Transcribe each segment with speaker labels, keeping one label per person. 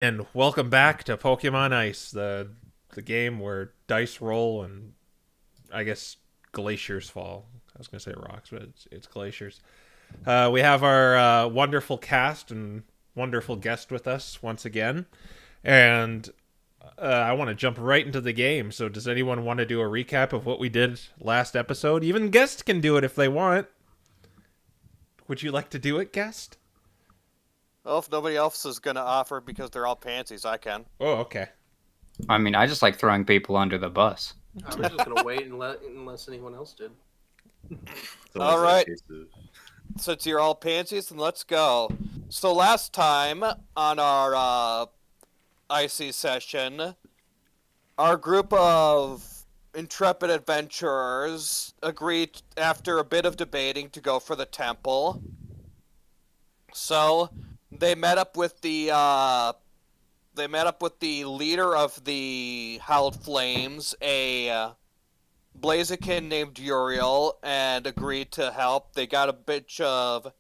Speaker 1: And welcome back to Pokemon Ice, the game where dice roll and I guess glaciers fall. I was gonna say rocks, but it's glaciers. We have our wonderful cast and wonderful guest with us once again, and I want to jump right into the game. So, does anyone want to do a recap of what we did last episode? Even guests can do it if they want. Would you like to do it, guest?
Speaker 2: Well, if nobody else is gonna offer because they're all pansies, I can.
Speaker 1: Oh, okay.
Speaker 3: I mean, I just like throwing people under the bus.
Speaker 4: I was just gonna wait and unless anyone else did.
Speaker 2: All right. Since you're all pansies, then let's go. So last time on our icy session, our group of intrepid adventurers agreed after a bit of debating to go for the temple. So they met up with the leader of the Howled Flames, a Blaziken named Uriel, and agreed to help. They got a bunch of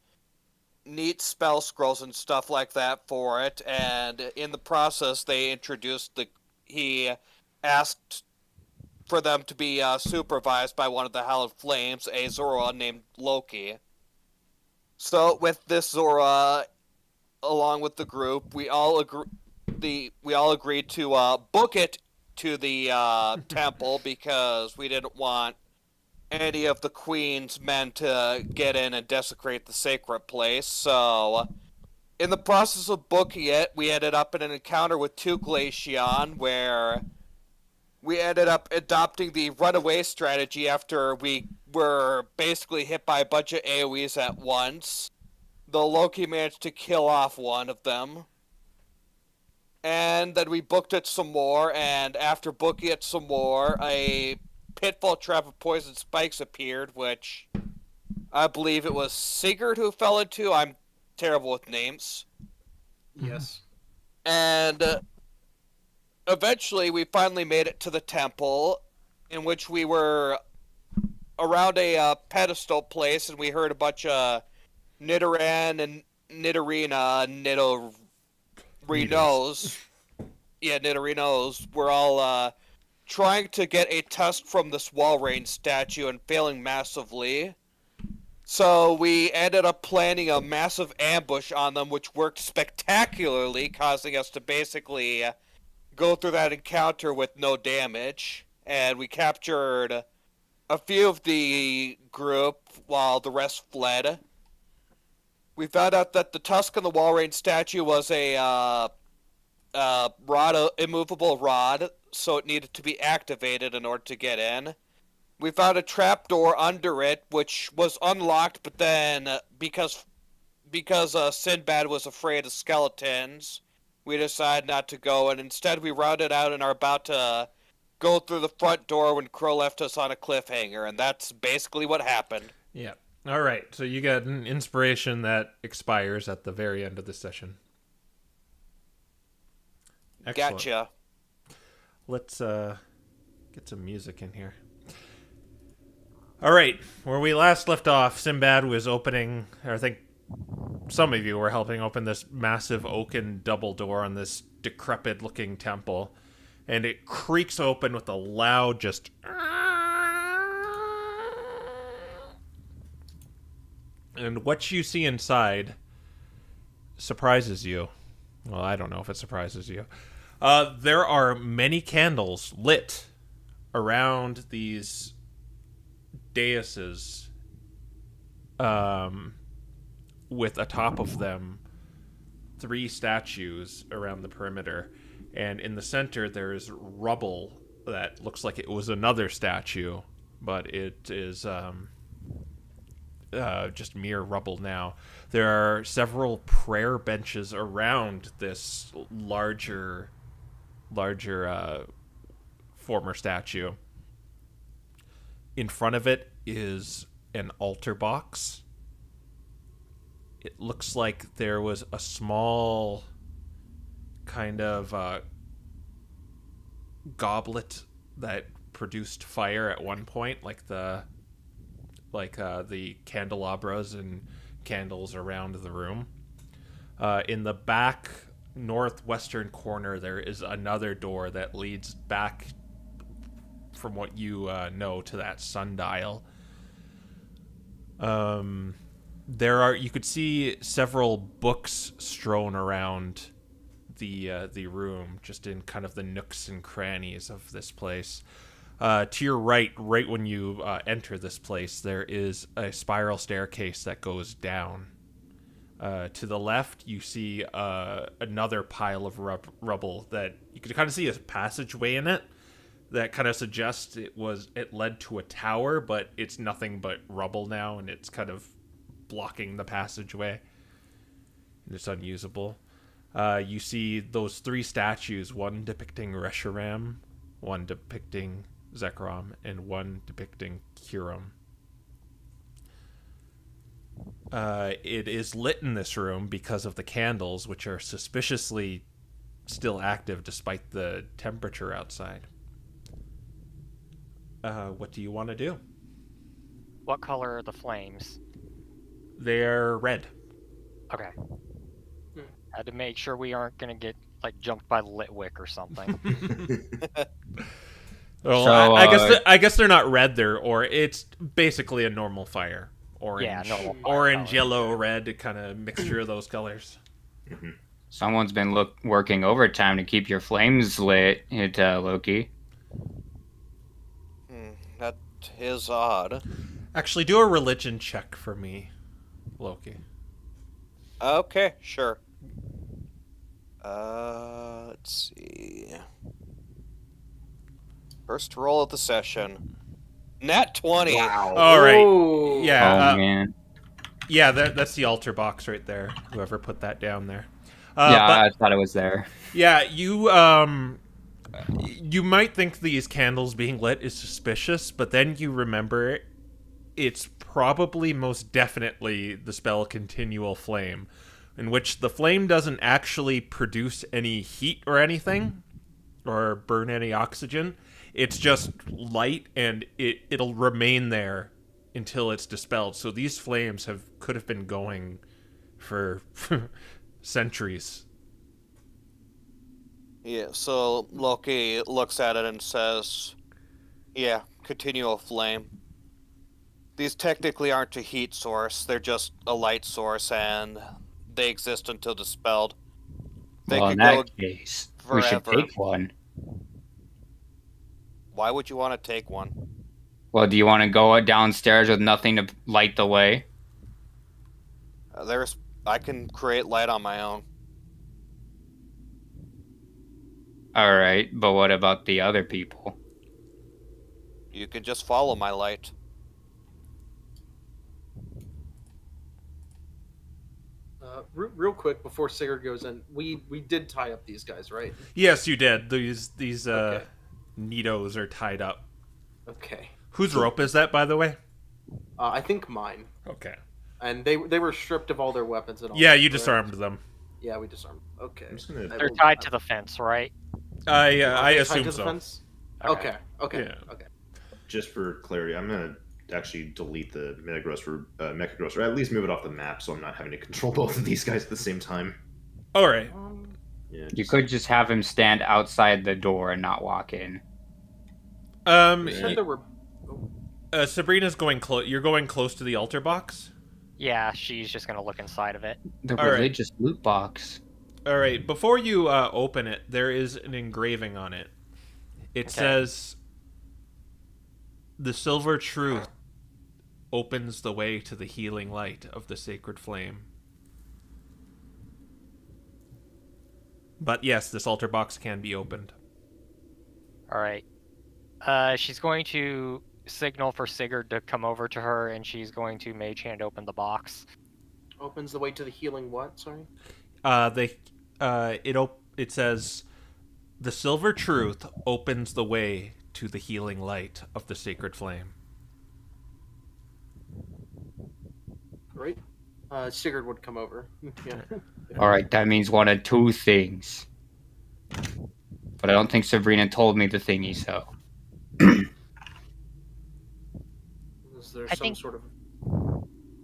Speaker 2: neat spell scrolls and stuff like that for it, and in the process he asked for them to be supervised by one of the Howled Flames, a Zora named Loki. So with this Zora, along with the group, we all agreed to book it to the temple because we didn't want any of the queen's men to get in and desecrate the sacred place. So, in the process of booking it, we ended up in an encounter with two Glaceon where we ended up adopting the runaway strategy after we were basically hit by a bunch of AoEs at once. The Loki managed to kill off one of them. And then we booked it some more, and after booking it some more, a pitfall trap of poison spikes appeared, which I believe it was Sigurd who fell into. I'm terrible with names.
Speaker 4: Yes.
Speaker 2: And eventually we finally made it to the temple, in which we were around a pedestal place, and we heard a bunch of Nidoran and Nidorina, Nidorinos. Yeah, Nidorinos. We're all trying to get a tusk from this Walrein statue and failing massively. So we ended up planning a massive ambush on them, which worked spectacularly, causing us to basically go through that encounter with no damage. And we captured a few of the group while the rest fled. We found out that the tusk on the Walrein statue was a immovable rod, so it needed to be activated in order to get in. We found a trapdoor under it, which was unlocked, but then because Sinbad was afraid of skeletons, we decided not to go, and instead we rounded out and are about to go through the front door when Crow left us on a cliffhanger, and that's basically what happened.
Speaker 1: Yeah. All right. So you got an inspiration that expires at the very end of the session. Excellent.
Speaker 2: Gotcha.
Speaker 1: Let's get some music in here. All right. Where we last left off, Sinbad was opening, or I think some of you were helping open this massive oaken double door on this decrepit-looking temple, and it creaks open with a loud just... And what you see inside surprises you. Well, I don't know if it surprises you. There are many candles lit around these daises, with atop of them 3 statues around the perimeter. And in the center, there's rubble that looks like it was another statue, but it is... just mere rubble now. There are several prayer benches around this larger former statue. In front of it is an altar box. It looks like there was a small kind of goblet that produced fire at one point, like the candelabras and candles around the room. In the back northwestern corner, there is another door that leads back, from what you know, to that sundial. You could see several books strewn around the room, just in kind of the nooks and crannies of this place. To your right when you enter this place, there is a spiral staircase that goes down. To the left, you see another pile of rubble that you can kind of see a passageway in it that kind of suggests it led to a tower, but it's nothing but rubble now, and it's kind of blocking the passageway. And it's unusable. You see those 3 statues, one depicting Reshiram, one depicting Zekrom, and one depicting Kiram. It is lit in this room because of the candles, which are suspiciously still active despite the temperature outside. What do you want to do?
Speaker 5: What color are the flames?
Speaker 1: They're red.
Speaker 5: Okay. Had to make sure we aren't gonna get jumped by the lit wick or something.
Speaker 1: Well,
Speaker 3: So,
Speaker 1: I guess they're not red there, or it's basically a normal fire. Orange,
Speaker 5: Yeah, normal fire
Speaker 1: orange,
Speaker 5: color.
Speaker 1: yellow, red, kind of mixture of those colors.
Speaker 3: Someone's been working overtime to keep your flames lit, Loki.
Speaker 2: That is odd.
Speaker 1: Actually, do a religion check for me, Loki.
Speaker 2: Okay, sure. Let's see. First roll of the session. Nat 20.
Speaker 4: Wow.
Speaker 1: All right.
Speaker 4: Ooh.
Speaker 1: Yeah.
Speaker 3: Man.
Speaker 1: Yeah, that's the altar box right there. Whoever put that down there.
Speaker 3: Yeah,
Speaker 1: But
Speaker 3: I thought it was there.
Speaker 1: yeah, you might think these candles being lit is suspicious, but then you remember it's probably most definitely the spell Continual Flame, in which the flame doesn't actually produce any heat or anything, or burn any oxygen. It's just light, and it'll remain there until it's dispelled. So these flames could have been going for centuries.
Speaker 2: Yeah, so Loki looks at it and says, yeah, continual flame. These technically aren't a heat source, they're just a light source, and they exist until dispelled. They
Speaker 3: Well, in
Speaker 2: could go
Speaker 3: that case, we should
Speaker 2: forever.
Speaker 3: take one.
Speaker 2: Why would you want to take one?
Speaker 3: Well, do you want to go downstairs with nothing to light the way?
Speaker 2: I can create light on my own.
Speaker 3: All right, but what about the other people?
Speaker 2: You can just follow my light.
Speaker 4: Real quick before Sigurd goes in, we did tie up these guys, right?
Speaker 1: Yes, you did. These
Speaker 4: Okay.
Speaker 1: Nitos are tied up.
Speaker 4: Okay.
Speaker 1: Whose rope is that, by the way?
Speaker 4: I think mine.
Speaker 1: Okay.
Speaker 4: And they were stripped of all their weapons and all.
Speaker 1: Yeah,
Speaker 4: that,
Speaker 1: you
Speaker 4: correct?
Speaker 1: disarmed them.
Speaker 4: Yeah, we disarmed. Okay.
Speaker 6: I'm just gonna.
Speaker 5: They're tied to the fence, right?
Speaker 1: I
Speaker 4: Tied
Speaker 1: assume
Speaker 4: to the
Speaker 1: so.
Speaker 4: fence?
Speaker 5: Okay.
Speaker 4: Okay.
Speaker 1: Yeah.
Speaker 4: Okay.
Speaker 6: Just for clarity, I'm gonna actually delete the Mechagross, or at least move it off the map, so I'm not having to control both of these guys at the same time.
Speaker 1: All right.
Speaker 6: Yeah.
Speaker 3: You could just have him stand outside the door and not walk in.
Speaker 4: You said there were.
Speaker 1: Sabrina's going close. You're going close to the altar box.
Speaker 5: Yeah, she's just gonna look inside of it.
Speaker 3: The
Speaker 1: All right.
Speaker 3: religious loot box.
Speaker 1: All right. Before you open it, there is an engraving on it. It
Speaker 5: Okay.
Speaker 1: says, "The silver truth opens the way to the healing light of the sacred flame." But yes, this altar box can be opened.
Speaker 5: All right. She's going to signal for Sigurd to come over to her, and she's going to mage hand open the box.
Speaker 4: Opens the way to the healing what? Sorry?
Speaker 1: It says, "The silver truth opens the way to the healing light of the sacred flame."
Speaker 4: Great. Sigurd would come over. Yeah.
Speaker 3: All right, that means one of two things. But I don't think Sabrina told me the thingy, so.
Speaker 4: Is there
Speaker 7: I
Speaker 4: some
Speaker 7: think-
Speaker 4: sort of.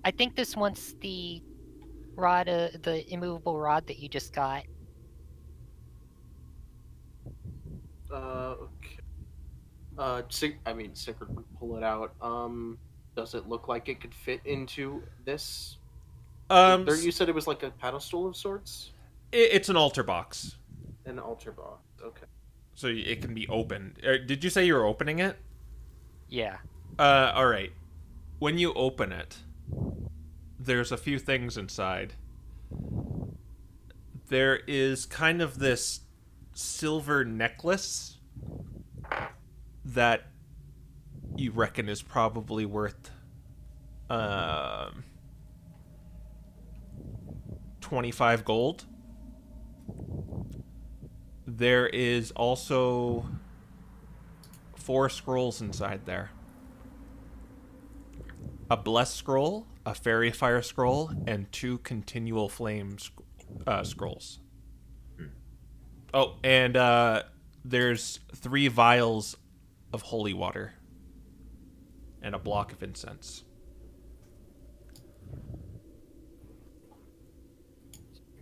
Speaker 7: I think this one's the rod, the immovable rod that you just got.
Speaker 4: Sigurd would pull it out. Does it look like it could fit into this? There, you said it was like a pedestal of sorts?
Speaker 1: It's an altar box,
Speaker 4: An altar box. Okay.
Speaker 1: so it can be opened. Did you say you were opening it?
Speaker 5: Yeah.
Speaker 1: All right. When you open it, there's a few things inside. There is kind of this silver necklace that you reckon is probably worth 25 gold. There is also 4 scrolls inside there. A bless scroll, a fairy fire scroll, and 2 continual flame scrolls. Oh, and there's 3 vials of holy water and a block of incense.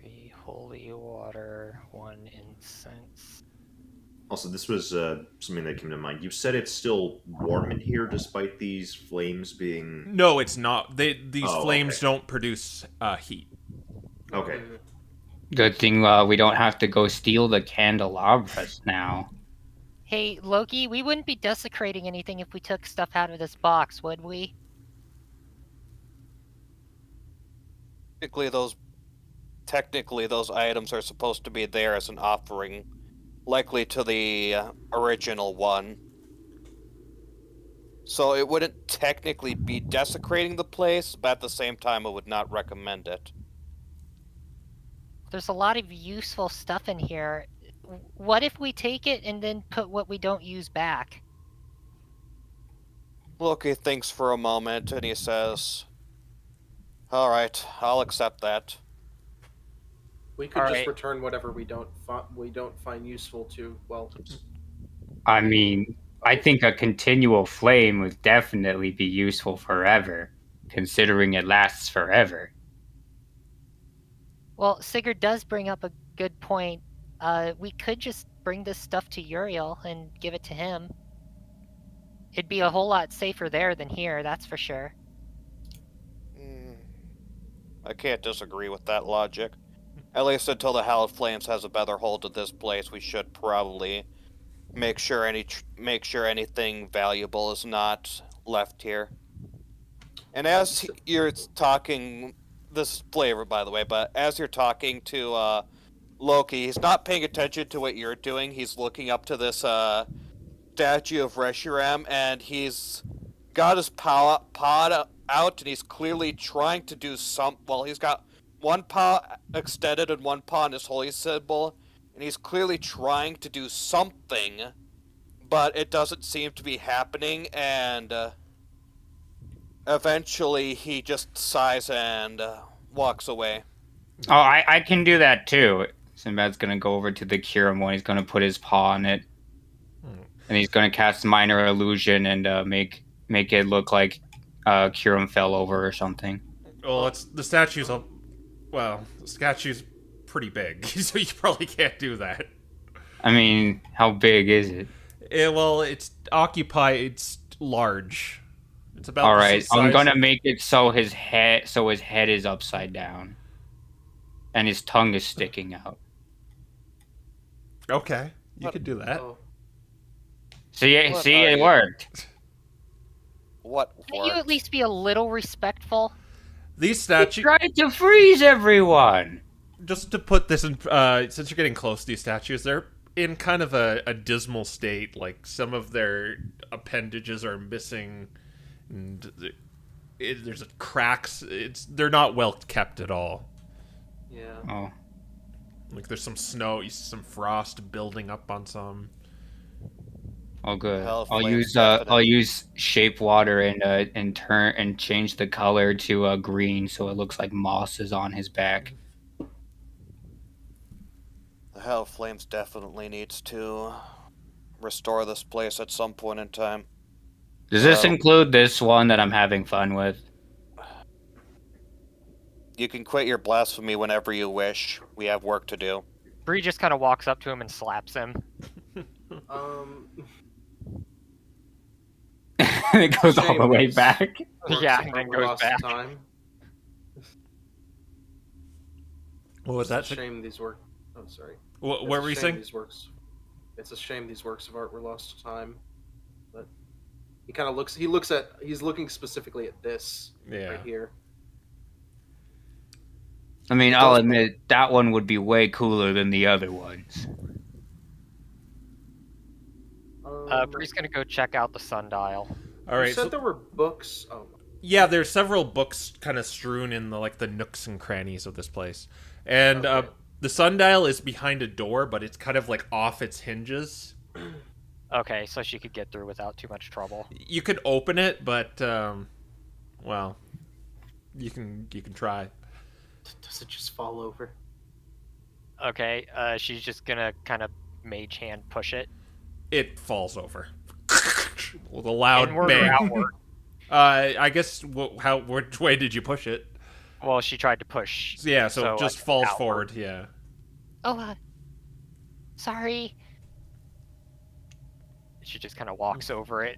Speaker 5: 3 holy water, 1 incense.
Speaker 6: Also, this was something that came to mind. You said it's still warm in here despite these flames being...
Speaker 1: No, it's not. These
Speaker 6: Oh,
Speaker 1: flames
Speaker 6: okay.
Speaker 1: don't produce heat.
Speaker 6: Okay.
Speaker 3: Good thing we don't have to go steal the candelabras now.
Speaker 5: Hey, Loki, we wouldn't be desecrating anything if we took stuff out of this box, would we?
Speaker 2: Technically, those items are supposed to be there as an offering, likely to the original one. So it wouldn't technically be desecrating the place, but at the same time, I would not recommend it.
Speaker 5: There's a lot of useful stuff in here. What if we take it and then put what we don't use back?
Speaker 2: Loki thinks for a moment, and he says, "Alright, I'll accept that."
Speaker 4: We could just
Speaker 5: Alright.
Speaker 4: return whatever we don't find useful to. Well,
Speaker 3: I mean, I think a continual flame would definitely be useful forever, considering it lasts forever.
Speaker 5: Well, Sigurd does bring up a good point. We could just bring this stuff to Uriel and give it to him. It'd be a whole lot safer there than here, that's for sure.
Speaker 2: I can't disagree with that logic. At least until the Hallowed Flames has a better hold of this place, we should probably make sure anything valuable is not left here. And as you're talking, this is flavor, by the way, but as you're talking to Loki, he's not paying attention to what you're doing. He's looking up to this statue of Reshiram, and he's got his paw out, and he's clearly trying to do well, he's got one paw extended and one paw on his holy symbol, and he's clearly trying to do something, but it doesn't seem to be happening, and eventually he just sighs and walks away.
Speaker 3: Oh, I can do that too. Sinbad's gonna go over to the Kirim one. He's gonna put his paw on it, and he's gonna cast minor illusion and make it look like Kirim fell over or something.
Speaker 1: Well, the statue's pretty big, so you probably can't do that.
Speaker 3: I mean, how big is it?
Speaker 1: It's large. It's about
Speaker 3: All
Speaker 1: the
Speaker 3: right,
Speaker 1: size
Speaker 3: I'm gonna make it so his head is upside down, and his tongue is sticking out.
Speaker 1: Okay, you could do that.
Speaker 4: oh,
Speaker 3: See,
Speaker 2: What are
Speaker 3: it
Speaker 2: you-
Speaker 3: worked.
Speaker 2: What
Speaker 5: Can you at least be a little respectful?
Speaker 1: These
Speaker 3: He
Speaker 1: statues,
Speaker 3: tried to freeze everyone.
Speaker 1: just to put this in, since you're getting close to these statues, they're in kind of a dismal state. Like, some of their appendages are missing, and there's cracks. They're not well kept at all.
Speaker 4: yeah.
Speaker 3: Oh,
Speaker 1: Like, there's some snow, you see some frost building up on some.
Speaker 3: oh, good.
Speaker 2: Hell,
Speaker 3: I'll
Speaker 2: flames
Speaker 3: use
Speaker 2: definitely.
Speaker 3: shape water and turn and change the color to green so it looks like moss is on his back.
Speaker 2: The Hell Flames definitely needs to restore this place at some point in time.
Speaker 3: Does this
Speaker 2: Well-
Speaker 3: include this one that I'm having fun with?
Speaker 2: You can quit your blasphemy whenever you wish. We have work to do.
Speaker 5: Bree just kind of walks up to him and slaps him.
Speaker 3: it goes all the
Speaker 4: Shame
Speaker 3: way
Speaker 4: these
Speaker 3: back.
Speaker 4: works
Speaker 5: Yeah,
Speaker 4: of
Speaker 5: and then
Speaker 4: art were
Speaker 5: goes
Speaker 4: lost to
Speaker 5: back.
Speaker 4: Time.
Speaker 1: What was
Speaker 4: It's
Speaker 1: that?
Speaker 4: a shame these work. Oh, sorry.
Speaker 1: What
Speaker 4: It's
Speaker 1: were
Speaker 4: a
Speaker 1: you
Speaker 4: shame
Speaker 1: saying?
Speaker 4: these works. It's a shame these works of art were lost to time. But he kind of looks. He's looking specifically at this
Speaker 1: Yeah.
Speaker 4: right here.
Speaker 3: I mean,
Speaker 2: It
Speaker 3: I'll
Speaker 2: does-
Speaker 3: admit that one would be way cooler than the other ones.
Speaker 5: Bree's gonna go check out the sundial.
Speaker 1: All
Speaker 4: You
Speaker 1: right.
Speaker 4: said
Speaker 1: So,
Speaker 4: there were books. Oh,
Speaker 1: yeah, there's several books kind of strewn in the nooks and crannies of this place, and
Speaker 4: Okay.
Speaker 1: the sundial is behind a door, but it's kind of like off its hinges.
Speaker 5: Okay, so she could get through without too much trouble.
Speaker 1: You could open it, but well, you can try.
Speaker 4: does it just fall over?
Speaker 5: Okay, she's just gonna kind of mage hand push it.
Speaker 1: It falls over with a loud
Speaker 5: Inward or
Speaker 1: bang.
Speaker 5: outward?
Speaker 1: I guess which way did you push it?
Speaker 5: Well, she tried to push.
Speaker 1: Yeah, so it just
Speaker 5: like,
Speaker 1: falls
Speaker 5: outward.
Speaker 1: forward. Yeah.
Speaker 5: Oh, sorry. She just kind of walks over it.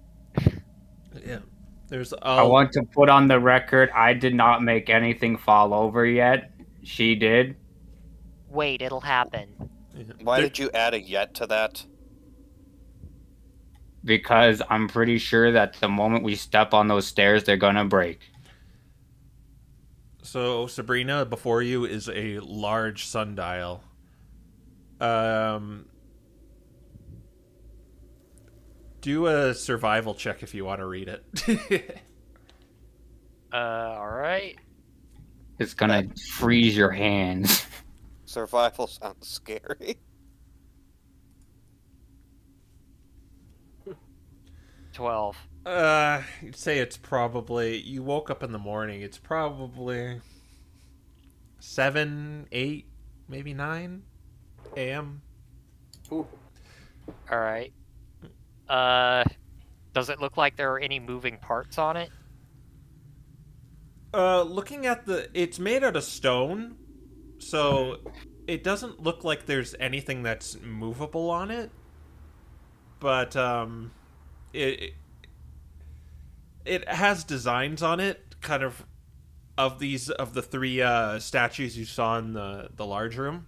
Speaker 1: Yeah. There's
Speaker 3: I want to put on the record, I did not make anything fall over yet. She did.
Speaker 5: Wait, it'll happen.
Speaker 2: Why did you add a yet to that?
Speaker 3: Because I'm pretty sure that the moment we step on those stairs, they're gonna break.
Speaker 1: So Sabrina, before you is a large sundial. Do a survival check if you want to read it.
Speaker 5: All right.
Speaker 3: It's gonna freeze your hands.
Speaker 2: Survival sounds scary.
Speaker 5: 12.
Speaker 1: You'd say it's probably, you woke up in the morning, it's probably 7, 8, maybe 9 a.m.
Speaker 4: Ooh.
Speaker 5: All right. Does it look like there are any moving parts on it?
Speaker 1: Looking at it's made out of stone, so it doesn't look like there's anything that's movable on it. But it has designs on it, kind of the three statues you saw in the large room,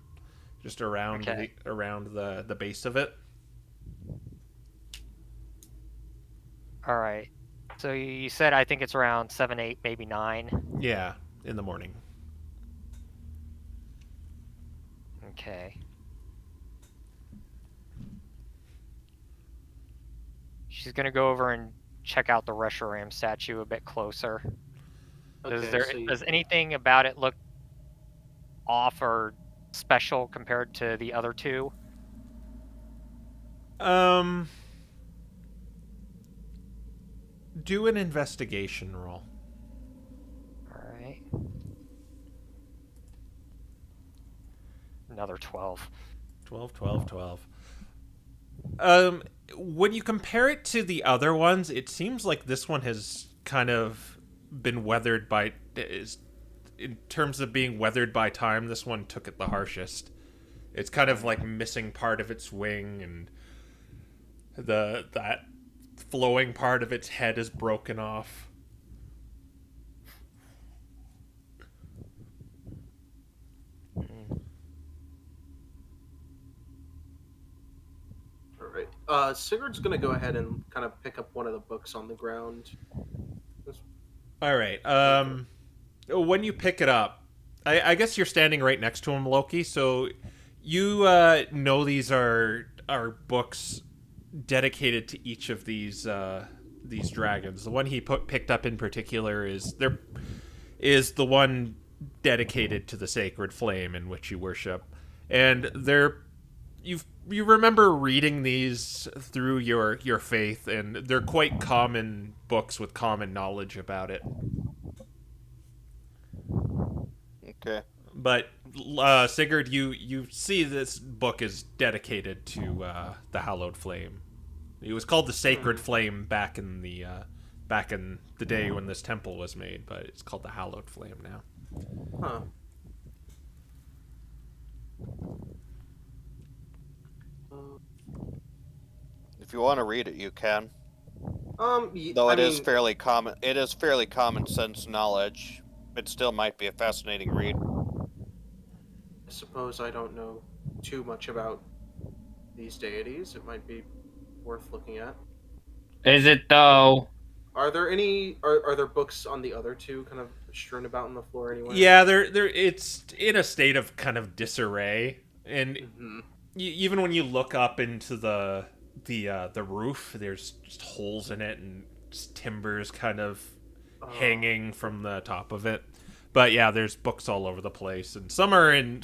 Speaker 1: just around the base of it.
Speaker 5: All right. So you said I think it's around 7, 8, maybe 9.
Speaker 1: Yeah, in the morning.
Speaker 5: Okay. She's gonna go over and check out the Reshiram statue a bit closer. Does anything about it look off or special compared to the other two?
Speaker 1: Do an investigation roll.
Speaker 5: All right. Another 12.
Speaker 1: 12, 12, 12. When you compare it to the other ones, it seems like this one has kind of been weathered by... In terms of being weathered by time, this one took it the harshest. It's kind of like missing part of its wing, and that flowing part of its head is broken off.
Speaker 4: Alright. Sigurd's gonna go ahead and kind of pick up one of the books on the ground.
Speaker 1: Alright, when you pick it up, I guess you're standing right next to him, Loki, so you know these are books dedicated to each of these dragons. The one he picked up in particular is the one dedicated to the sacred flame in which you worship, and you remember reading these through your faith, and they're quite common books with common knowledge about it.
Speaker 2: Okay.
Speaker 1: But Sigurd, you see this book is dedicated to the hallowed flame. It was called the Sacred Flame back in the day when this temple was made, but it's called the Hallowed Flame now.
Speaker 4: Huh.
Speaker 2: If you want to read it, you can. Though it
Speaker 4: I
Speaker 2: is
Speaker 4: mean,
Speaker 2: fairly common. It is fairly common sense knowledge. It still might be a fascinating read.
Speaker 4: I suppose I don't know too much about these deities. It might be worth looking at.
Speaker 3: Is it though?
Speaker 4: Are there any? Are there books on the other two kind of strewn about on the floor anywhere?
Speaker 1: Yeah, it's in a state of kind of disarray, and
Speaker 4: Mm-hmm.
Speaker 1: even when you look up into the roof, there's just holes in it and just timbers kind of hanging from the top of it. But yeah, there's books all over the place, and some are in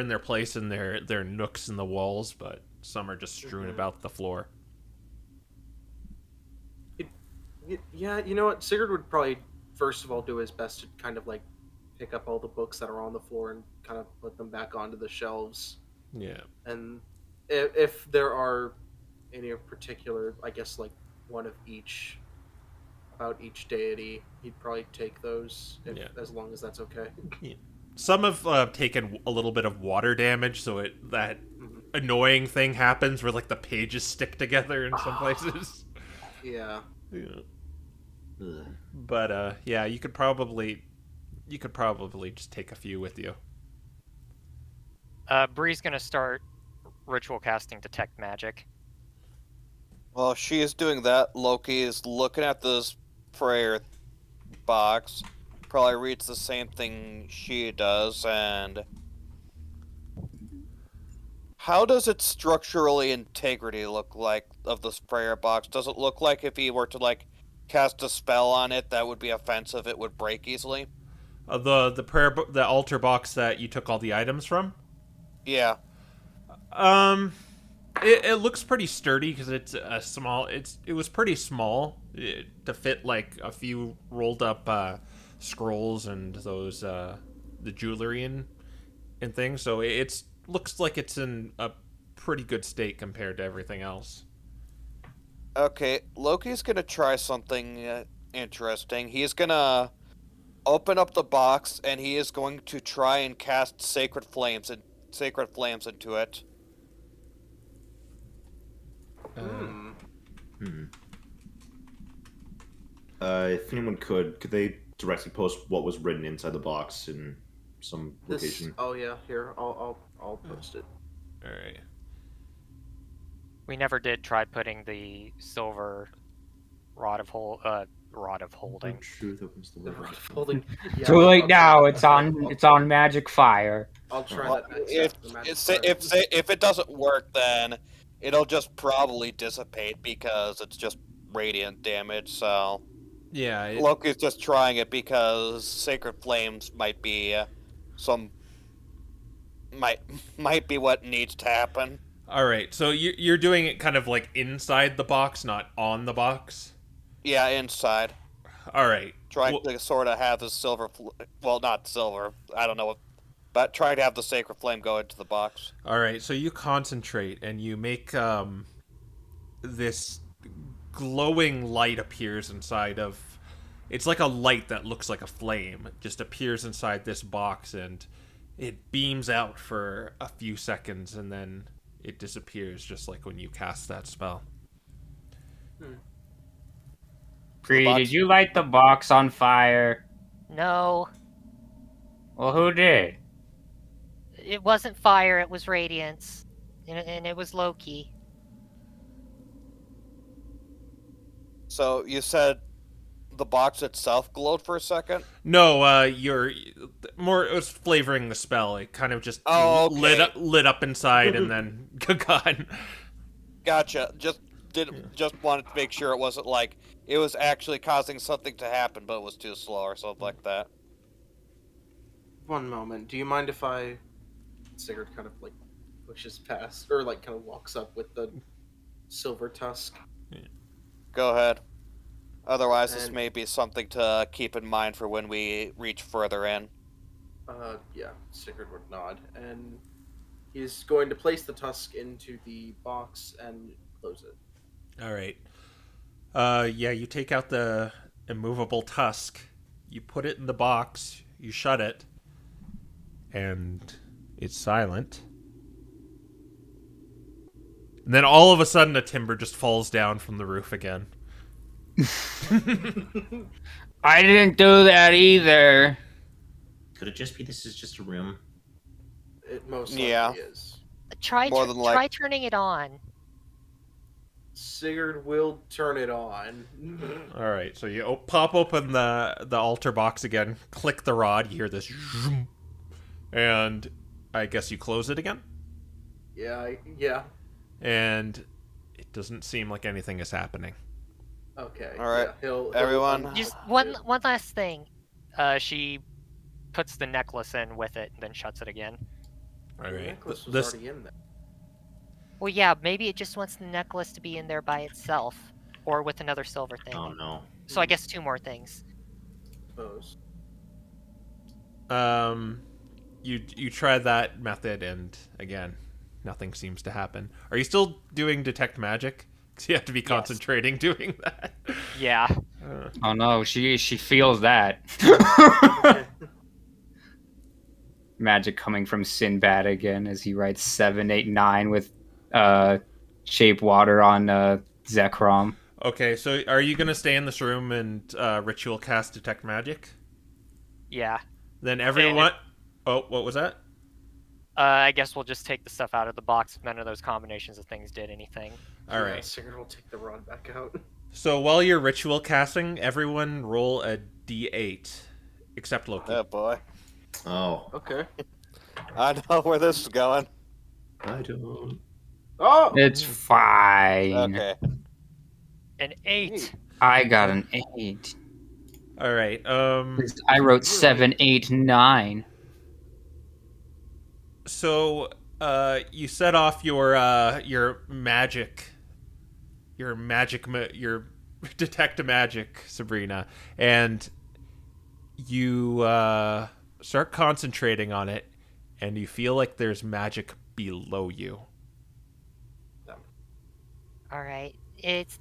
Speaker 1: their place in their nooks in the walls, but some are just strewn about the floor.
Speaker 4: Yeah, you know what? Sigurd would probably first of all do his best to kind of like pick up all the books that are on the floor and kind of put them back onto the shelves.
Speaker 1: Yeah.
Speaker 4: And if there are any particular, I guess like one of each about each deity, he'd probably take those as long as that's okay.
Speaker 1: Yeah. Some have taken a little bit of water damage, so that annoying thing happens where like the pages stick together in some places.
Speaker 4: Yeah.
Speaker 1: But yeah, you could probably just take a few with you.
Speaker 5: Bree's gonna start ritual casting detect magic.
Speaker 2: While she is doing that, Loki is looking at this prayer box. Probably reads the same thing she does, and how does its structurally integrity look like of this prayer box? Does it look like if he were to like cast a spell on it that would be offensive, it would break easily?
Speaker 1: The altar box that you took all the items from?
Speaker 2: Yeah.
Speaker 1: It looks pretty sturdy because it's a small. It was pretty small to fit like a few rolled up scrolls and those the jewelry and things. So it looks like it's in a pretty good state compared to everything else.
Speaker 2: Okay, Loki's gonna try something interesting. He's gonna open up the box and he is going to try and cast sacred flames into it.
Speaker 6: If anyone could they directly post what was written inside the box in some location?
Speaker 4: Oh yeah, here I'll post it.
Speaker 1: All right.
Speaker 5: We never did try putting the silver rod of holding.
Speaker 6: Truth opens the
Speaker 4: The
Speaker 6: way.
Speaker 4: rod of holding. Yeah,
Speaker 3: Too late
Speaker 4: I'll
Speaker 3: now.
Speaker 4: try
Speaker 3: It's on magic fire.
Speaker 4: I'll try
Speaker 2: Well,
Speaker 4: that next
Speaker 2: if,
Speaker 4: step, the magic fire.
Speaker 2: if it doesn't work, then it'll just probably dissipate because it's just radiant damage. So
Speaker 1: Yeah.
Speaker 2: Loki's just trying it because sacred flames might be might be what needs to happen.
Speaker 1: All right. So you're doing it kind of like inside the box, not on the box.
Speaker 2: Yeah, inside.
Speaker 1: All right.
Speaker 2: Trying to sort of have the not silver. I don't know what. But try to have the sacred flame go into the box.
Speaker 1: All right, so you concentrate and you make this glowing light appears inside of. It's like a light that looks like a flame. It just appears inside this box and it beams out for a few seconds and then it disappears, just like when you cast that spell.
Speaker 3: Bree, did you light the box on fire?
Speaker 5: No,
Speaker 3: Well, who did?
Speaker 5: it wasn't fire. It was radiance, and it was Loki.
Speaker 2: So you said the box itself glowed for a second?
Speaker 1: No, you're more. It was flavoring the spell. It kind of just lit up inside and then gone.
Speaker 2: Gotcha. Just wanted to make sure it wasn't like it was actually causing something to happen, but it was too slow or something like that.
Speaker 4: One moment. Do you mind if Sigurd kind of like pushes past or like kind of walks up with the silver tusk?
Speaker 2: Go ahead. Otherwise, this may be something to keep in mind for when we reach further in.
Speaker 4: Yeah, Sigurd would nod, and he's going to place the tusk into the box and close it.
Speaker 1: All right. Yeah, you take out the immovable tusk, you put it in the box, you shut it, and it's silent. And then all of a sudden, a timber just falls down from the roof again.
Speaker 3: I didn't do that either.
Speaker 6: Could it just be this is just a room?
Speaker 4: It most likely
Speaker 2: Yeah.
Speaker 4: is.
Speaker 5: Try
Speaker 2: More than like-
Speaker 5: try turning it on.
Speaker 4: Sigurd will turn it on.
Speaker 1: All right, so you pop open the altar box again, click the rod, you hear this, zoom, and I guess you close it again,
Speaker 4: Yeah.
Speaker 1: and it doesn't seem like anything is happening.
Speaker 4: Okay.
Speaker 2: All right,
Speaker 4: yeah, he'll
Speaker 2: everyone.
Speaker 5: Just one last thing. She puts the necklace in with it, and then shuts it again.
Speaker 1: All
Speaker 4: The
Speaker 1: right,
Speaker 4: necklace was
Speaker 1: this
Speaker 4: already in there.
Speaker 5: Well, yeah, maybe it just wants the necklace to be in there by itself, or with another silver thing.
Speaker 6: Oh no.
Speaker 5: So I guess 2 more things.
Speaker 4: Suppose.
Speaker 1: you try that method, and again, nothing seems to happen. Are you still doing detect magic? Because you have to be concentrating doing that.
Speaker 5: Yeah.
Speaker 3: Oh no, she feels that. Magic coming from Sinbad again as he writes 789 with shape water on Zekrom.
Speaker 1: Okay, so are you gonna stay in this room and ritual cast detect magic?
Speaker 5: Yeah.
Speaker 1: Then everyone. Oh, what was that?
Speaker 5: I guess we'll just take the stuff out of the box if none of those combinations of things did anything.
Speaker 1: All right.
Speaker 4: Sigurd will take the rod back out.
Speaker 1: So while you're ritual casting, everyone roll a d8, except Loki.
Speaker 2: Oh boy.
Speaker 6: Oh,
Speaker 4: Okay.
Speaker 2: I know where this is going.
Speaker 6: I don't.
Speaker 4: Oh!
Speaker 3: It's fine.
Speaker 2: Okay.
Speaker 5: An 8.
Speaker 3: I got an 8.
Speaker 1: All right.
Speaker 3: I wrote 789.
Speaker 1: So you set off your magic, your detect magic, Sabrina, and you start concentrating on it, and you feel like there's magic below you.
Speaker 5: All right.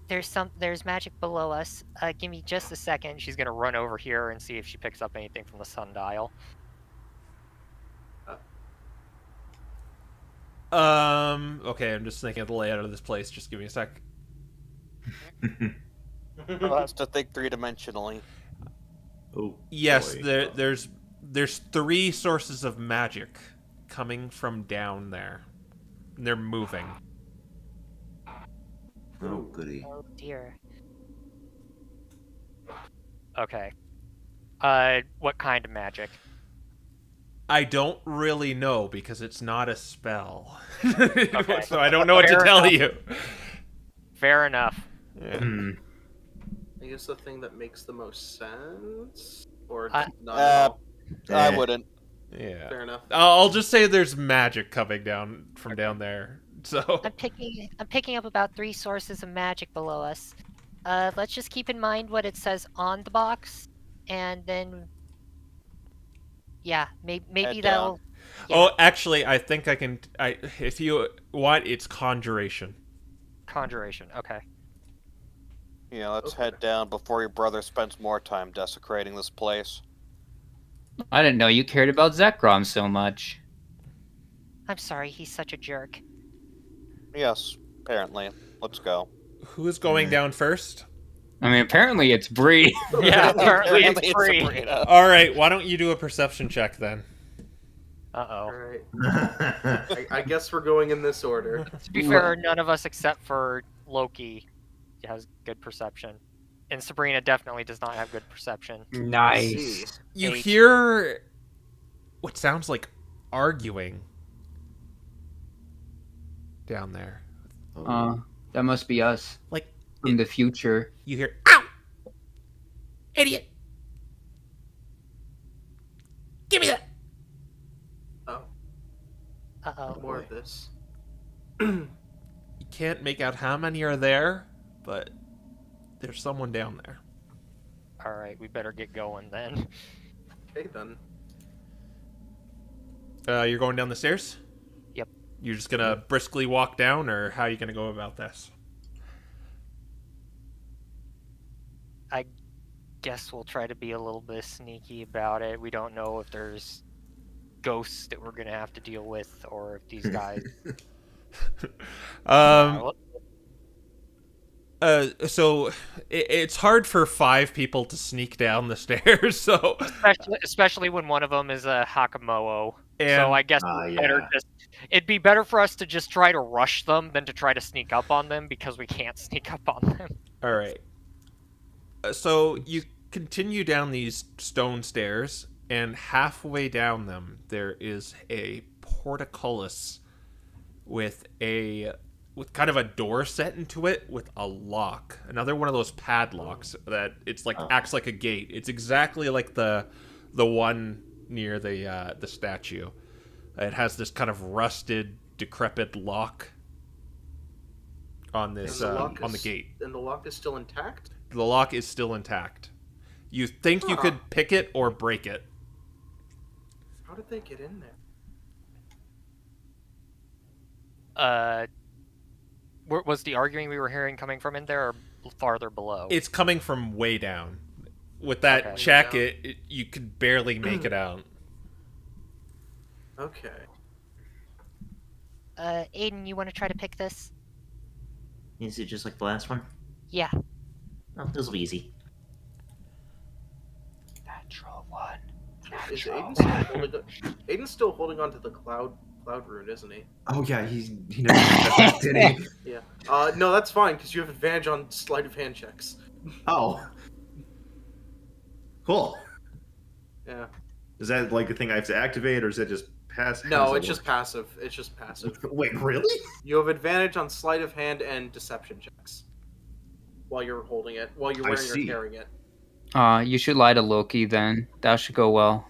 Speaker 5: There's magic below us. Give me just a second. She's gonna run over here and see if she picks up anything from the sundial.
Speaker 1: Okay, I'm just thinking of the layout of this place. Just give me a sec.
Speaker 2: I'll have to think 3-dimensionally.
Speaker 6: Oh.
Speaker 1: Yes,
Speaker 6: boy.
Speaker 1: there's 3 sources of magic coming from down there. And they're moving.
Speaker 6: Oh goody.
Speaker 5: Oh dear. Okay. What kind of magic?
Speaker 1: I don't really know because it's not a spell.
Speaker 5: Okay.
Speaker 1: So I don't know what to
Speaker 5: Fair
Speaker 1: tell
Speaker 5: enough.
Speaker 1: you.
Speaker 5: Fair enough.
Speaker 1: Yeah.
Speaker 6: Hmm.
Speaker 4: I guess the thing that makes the most sense? Or
Speaker 5: Uh,
Speaker 4: not at all?
Speaker 2: I
Speaker 6: Eh.
Speaker 2: wouldn't.
Speaker 1: Yeah.
Speaker 4: Fair enough.
Speaker 1: I'll just say there's magic coming down from down there. So
Speaker 5: I'm picking up about 3 sources of magic below us. Let's just keep in mind what it says on the box, and then yeah, maybe
Speaker 2: Head
Speaker 5: that'll.
Speaker 2: down.
Speaker 5: Yeah,
Speaker 1: Oh, actually, I think I can. If you want, it's conjuration.
Speaker 5: conjuration. Okay.
Speaker 2: Yeah, let's
Speaker 4: Okay.
Speaker 2: head down before your brother spends more time desecrating this place.
Speaker 3: I didn't know you cared about Zekrom so much.
Speaker 5: I'm sorry, he's such a jerk.
Speaker 2: Yes, apparently. Let's go.
Speaker 1: Who's going down first?
Speaker 3: I mean, apparently it's Bree.
Speaker 5: Yeah, apparently it's
Speaker 2: Apparently
Speaker 5: free.
Speaker 2: Sabrina.
Speaker 1: All right, why don't you do a perception check then?
Speaker 5: Uh-oh.
Speaker 4: Alright. I guess we're going in this order.
Speaker 5: To be fair, none of us except for Loki has good perception. And Sabrina definitely does not have good perception.
Speaker 3: Nice.
Speaker 1: You
Speaker 5: 8.
Speaker 1: hear what sounds like arguing down there.
Speaker 3: That must be us.
Speaker 1: Like
Speaker 3: From the future.
Speaker 1: you hear, "Ow, idiot! Give me that!"
Speaker 4: Oh,
Speaker 5: Uh-oh.
Speaker 4: more of this.
Speaker 1: You can't make out how many are there, but there's someone down there.
Speaker 5: Alright, we better get going then.
Speaker 4: Okay then.
Speaker 1: You're going down the stairs?
Speaker 5: Yep.
Speaker 1: You're just gonna briskly walk down, or how are you gonna go about this?
Speaker 5: I guess we'll try to be a little bit sneaky about it. We don't know if there's ghosts that we're gonna have to deal with, or if these guys.
Speaker 1: Um, So it's hard for 5 people to sneak down the stairs. So
Speaker 5: especially when one of them is a Hakamoa.
Speaker 1: And,
Speaker 5: so I guess it'd be better for us to just try to rush them than to try to sneak up on them because we can't sneak up on them.
Speaker 1: All right. So you continue down these stone stairs, and halfway down them there is a portcullis with kind of a door set into it with a lock. Another one of those padlocks that it's like acts like a gate. It's exactly like the one near the statue. It has this kind of rusted, decrepit lock on this on the gate.
Speaker 4: And the lock is still intact?
Speaker 1: The lock is still intact. You think you could pick it or break it.
Speaker 4: How did they get in there?
Speaker 5: Was the arguing we were hearing coming from in there or farther below?
Speaker 1: It's coming from way down. With that check, you could barely make it out.
Speaker 4: Okay.
Speaker 7: Aiden, you want to try to pick this?
Speaker 8: Is it just like the last one?
Speaker 7: Yeah.
Speaker 8: Oh, this will be easy.
Speaker 3: Natural one.
Speaker 4: Is Aiden's still holding on to the cloud rune, isn't he?
Speaker 6: Oh yeah, he never did that, did he?
Speaker 4: Yeah. No, that's fine because you have advantage on sleight of hand checks.
Speaker 6: Oh. Cool.
Speaker 4: Yeah.
Speaker 6: Is that like a thing I have to activate, or is that just passive?
Speaker 4: No, it's just passive. It's just passive.
Speaker 6: Wait, really?
Speaker 4: You have advantage on sleight of hand and deception checks while you're holding it, while you're wearing or carrying it.
Speaker 3: You should lie to Loki then. That should go well.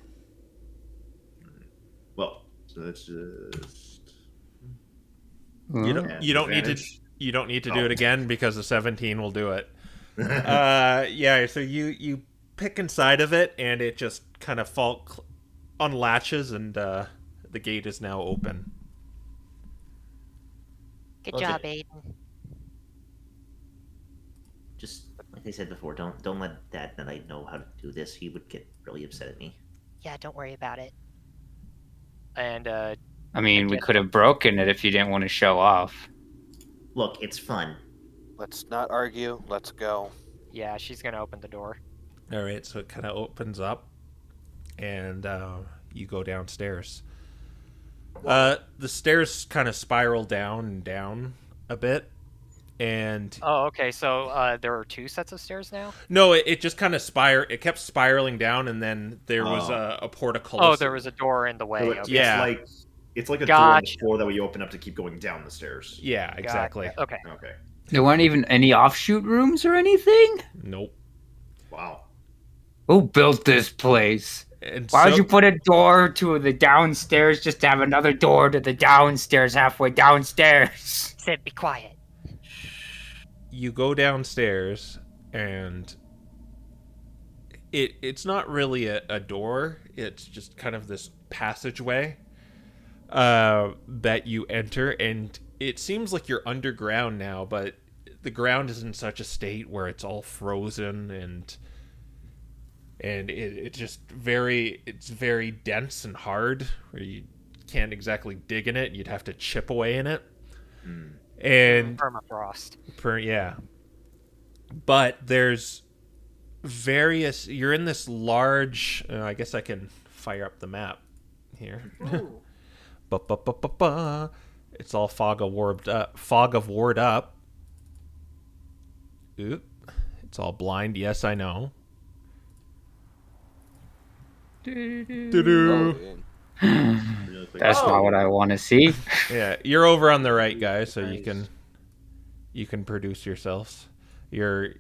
Speaker 6: Well, so that's just
Speaker 1: You don't need to do it again because the 17 will do it. Yeah, so you pick inside of it and it just kind of unlatches and the gate is now open.
Speaker 7: Good job, Aiden.
Speaker 8: Just like I said before, don't let Dad that I know how to do this. He would get really upset at me.
Speaker 7: Yeah, don't worry about it.
Speaker 5: And
Speaker 3: I mean, we could have broken it if you didn't want to show off.
Speaker 8: Look, it's fun.
Speaker 2: Let's not argue. Let's go.
Speaker 5: Yeah, she's gonna open the door.
Speaker 1: All right, so it kind of opens up, and you go downstairs. The stairs kind of spiral down and down a bit, and
Speaker 5: okay. So there are 2 sets of stairs now.
Speaker 1: No, it just kind of It kept spiraling down, and then there was a portcullis.
Speaker 5: Oh, there was a door in the way.
Speaker 6: So
Speaker 5: okay.
Speaker 1: Yeah,
Speaker 6: it's like a door on the floor that we open up to keep going down the stairs.
Speaker 1: Yeah, exactly.
Speaker 5: Okay.
Speaker 3: There weren't even any offshoot rooms or anything?
Speaker 1: Nope.
Speaker 6: Wow.
Speaker 3: Who built this place? Why would you put a door to the downstairs just to have another door to the downstairs halfway downstairs?
Speaker 7: Sid, be quiet.
Speaker 1: You go downstairs, and it's not really a door. It's just kind of this passageway that you enter, and it seems like you're underground now, but the ground is in such a state where it's all frozen and it's just very dense and hard, where you can't exactly dig in it. You'd have to chip away in it. And
Speaker 5: permafrost.
Speaker 1: Yeah. But there's various. You're in this large. I guess I can fire up the map here. It's all fog of ward up. Oop. It's all blind. Yes, I know.
Speaker 3: That's not what I want to see.
Speaker 1: Yeah, you're over on the right, guys, so nice. you can produce yourselves.
Speaker 4: Right.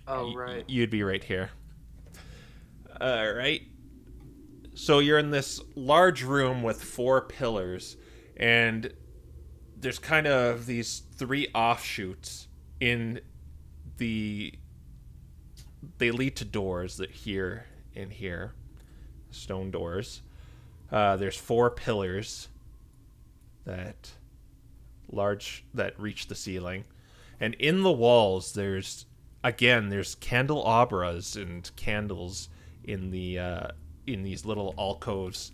Speaker 1: You'd be right here. All right. So you're in this large room with 4 pillars, and there's kind of these 3 offshoots they lead to doors that here and here, stone doors. There's 4 pillars that reach the ceiling, and in the walls there's candelabras and candles in these little alcoves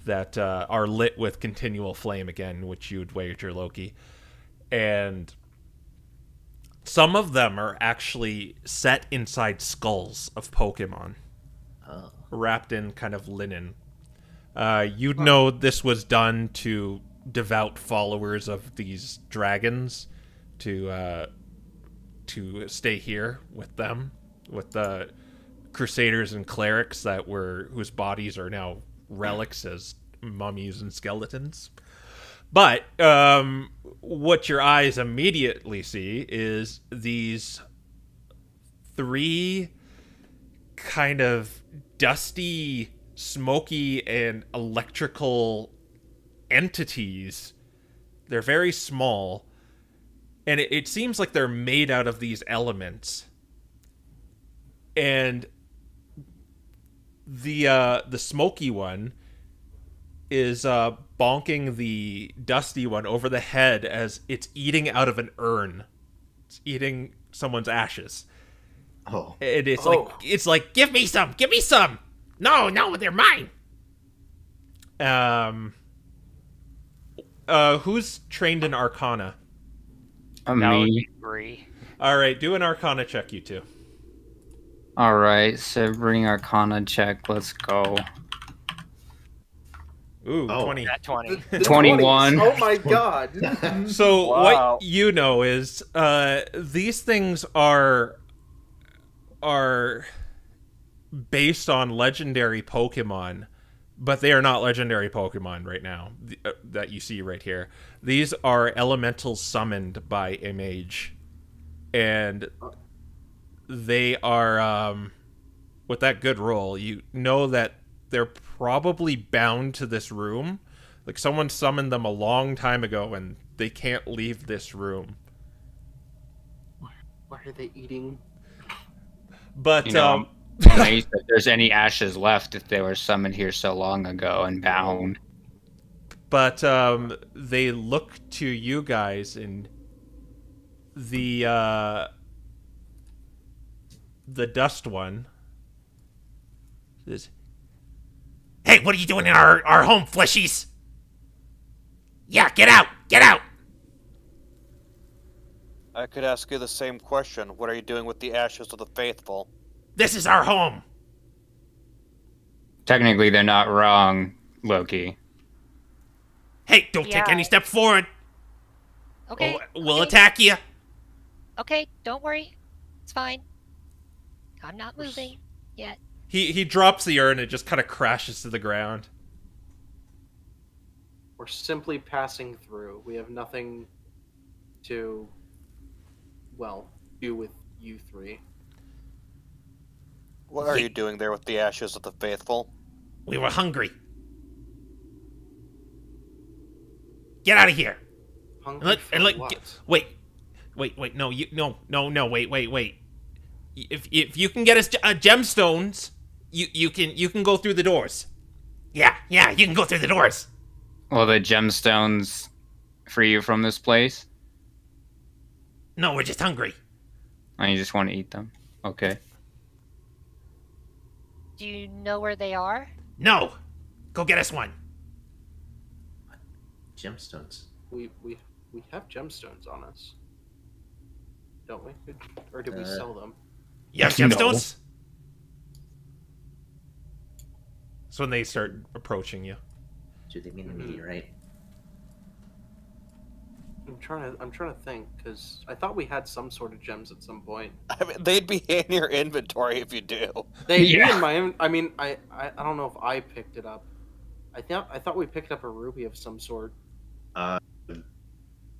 Speaker 1: that are lit with continual flame again, which you'd wager, Loki. And some of them are actually set inside skulls of Pokemon, wrapped in kind of linen. You'd know this was done to devout followers of these dragons to stay here with them, with the crusaders and clerics whose bodies are now relics as mummies and skeletons. But what your eyes immediately see is these 3 kind of dusty, smoky, and electrical entities. They're very small, and it seems like they're made out of these elements. And the smoky one is bonking the dusty one over the head as it's eating out of an urn. It's eating someone's ashes.
Speaker 8: Oh.
Speaker 1: And it's like, give me some! No, they're mine! Who's trained in Arcana?
Speaker 3: Me.
Speaker 5: Agree.
Speaker 1: Alright, do an Arcana check, you two.
Speaker 3: Alright, so bring Arcana check, let's go.
Speaker 1: Ooh, 20.
Speaker 5: At 20.
Speaker 4: The
Speaker 3: 21.
Speaker 4: 20s. Oh my god.
Speaker 1: So
Speaker 2: Wow.
Speaker 1: what you know is these things are based on legendary Pokemon, but they are not legendary Pokemon right now that you see right here. These are elementals summoned by a mage, and they are with that good roll, you know that they're probably bound to this room. Like someone summoned them a long time ago and they can't leave this room.
Speaker 4: Why are they eating?
Speaker 1: But
Speaker 3: You know, I'm amazed if there's any ashes left if they were summoned here so long ago and bound.
Speaker 1: but they look to you guys, and the dust one says, "Hey, what are you doing in our home, fleshies? Yeah, get out! Get out!"
Speaker 2: I could ask you the same question. What are you doing with the ashes of the faithful?
Speaker 1: This is our home.
Speaker 3: Technically, they're not wrong, Loki.
Speaker 1: Hey, don't take
Speaker 7: Yeah.
Speaker 1: any step forward.
Speaker 7: Okay.
Speaker 1: We'll
Speaker 7: okay.
Speaker 1: attack you.
Speaker 7: Okay, don't worry. It's fine. I'm not moving yet.
Speaker 1: He drops the urn and it just kind of crashes to the ground.
Speaker 4: We're simply passing through. We have nothing to, well, do with you 3.
Speaker 2: What are you doing there with the ashes of the faithful?
Speaker 1: We were hungry. Get out of here.
Speaker 4: Hungry for what?
Speaker 1: Wait, no, wait. If you can get us gemstones, you can go through the doors. Yeah, you can go through the doors.
Speaker 3: Will the gemstones free you from this place?
Speaker 1: No, we're just hungry.
Speaker 3: And you just want to eat them? Okay.
Speaker 7: Do you know where they are?
Speaker 1: No, go get us one.
Speaker 8: Gemstones.
Speaker 4: We have gemstones on us, don't we? Or do we sell them?
Speaker 1: You have
Speaker 3: No.
Speaker 1: gemstones? So when they start approaching you.
Speaker 8: Do they mean a meteorite?
Speaker 4: I'm trying to think, because I thought we had some sort of gems at some point.
Speaker 2: I mean, they'd be in your inventory if you do.
Speaker 4: They'd be
Speaker 3: Yeah.
Speaker 4: in my. I mean, I don't know if I picked it up. I thought we picked up a ruby of some sort.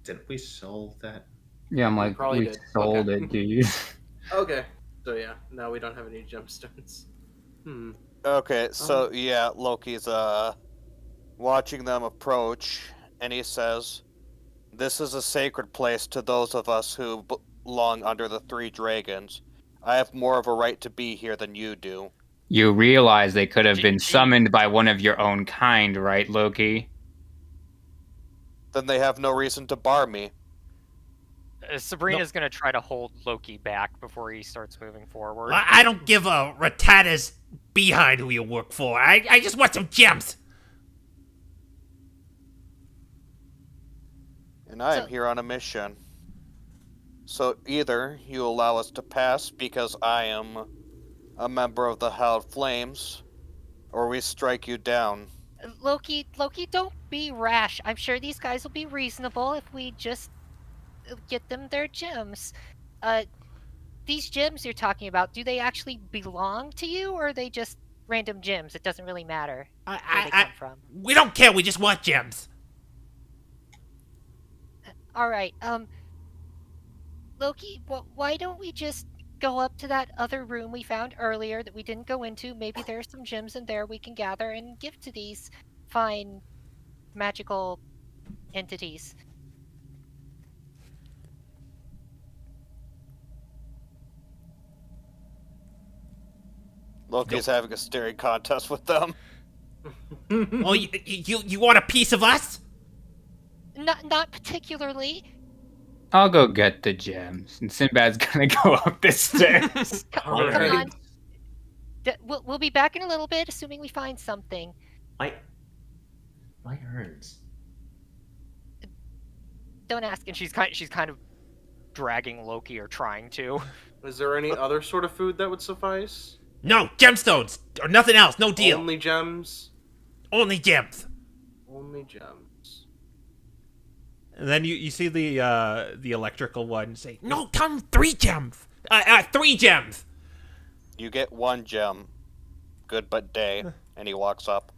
Speaker 6: Didn't we sell that?
Speaker 3: Yeah, I'm
Speaker 4: We
Speaker 3: like,
Speaker 4: probably
Speaker 3: we
Speaker 4: did.
Speaker 3: sold
Speaker 4: Okay.
Speaker 3: it, dude.
Speaker 4: Okay. So yeah, no, we don't have any gemstones.
Speaker 2: Okay, so yeah, Loki's watching them approach, and he says, "This is a sacred place to those of us who belong under the 3 dragons. I have more of a right to be here than you do."
Speaker 3: You realize they could have been
Speaker 5: GG.
Speaker 3: summoned by one of your own kind, right, Loki?
Speaker 2: Then they have no reason to bar me.
Speaker 5: Sabrina's gonna try to hold Loki back before he starts moving forward.
Speaker 1: I don't give a ratata's behind who you work for. I just want some gems.
Speaker 2: And I am
Speaker 7: So-
Speaker 2: here on a mission. So either you allow us to pass because I am a member of the Howled Flames, or we strike you down.
Speaker 7: Loki, don't be rash. I'm sure these guys will be reasonable if we just get them their gems. These gems you're talking about, do they actually belong to you, or are they just random gems? It doesn't really matter where they come from.
Speaker 1: We don't care. We just want gems.
Speaker 7: All right, Loki, why don't we just go up to that other room we found earlier that we didn't go into? Maybe there's some gems in there we can gather and give to these fine magical entities.
Speaker 2: Loki's having a staring contest with them.
Speaker 1: Oh, you want a piece of us?
Speaker 7: Not particularly.
Speaker 3: I'll go get the gems, and Sinbad's gonna go up the stairs.
Speaker 7: Come on. We'll be back in a little bit, assuming we find something.
Speaker 8: My urns.
Speaker 7: Don't ask.
Speaker 5: And she's kind of dragging Loki, or trying to.
Speaker 4: Is there any other sort of food that would suffice?
Speaker 1: No, gemstones or nothing else. No deal.
Speaker 4: Only gems?
Speaker 1: Only gems.
Speaker 4: Only gems.
Speaker 1: And then you see the electrical one say, "No, come 3 gems. 3 gems."
Speaker 2: You get 1 gem. Good but day. And he walks up.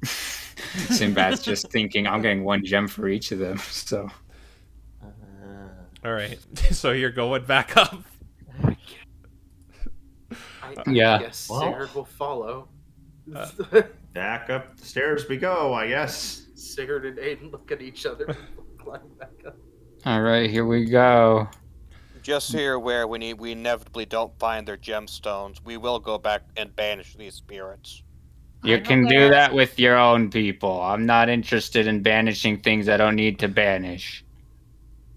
Speaker 3: Sinbad's just thinking, I'm getting 1 gem for each of them, so.
Speaker 1: All right, so you're going back up.
Speaker 4: I
Speaker 3: Yeah.
Speaker 4: guess
Speaker 8: Well.
Speaker 4: Sigurd will follow.
Speaker 6: Back up the stairs we go, I guess.
Speaker 4: Sigurd and Aiden look at each other and climb back up.
Speaker 3: Alright, here we go.
Speaker 2: Just so you're aware, when we inevitably don't find their gemstones, we will go back and banish these spirits.
Speaker 3: You
Speaker 7: I'm
Speaker 3: can do
Speaker 7: aware.
Speaker 3: that with your own people. I'm not interested in banishing things I don't need to banish.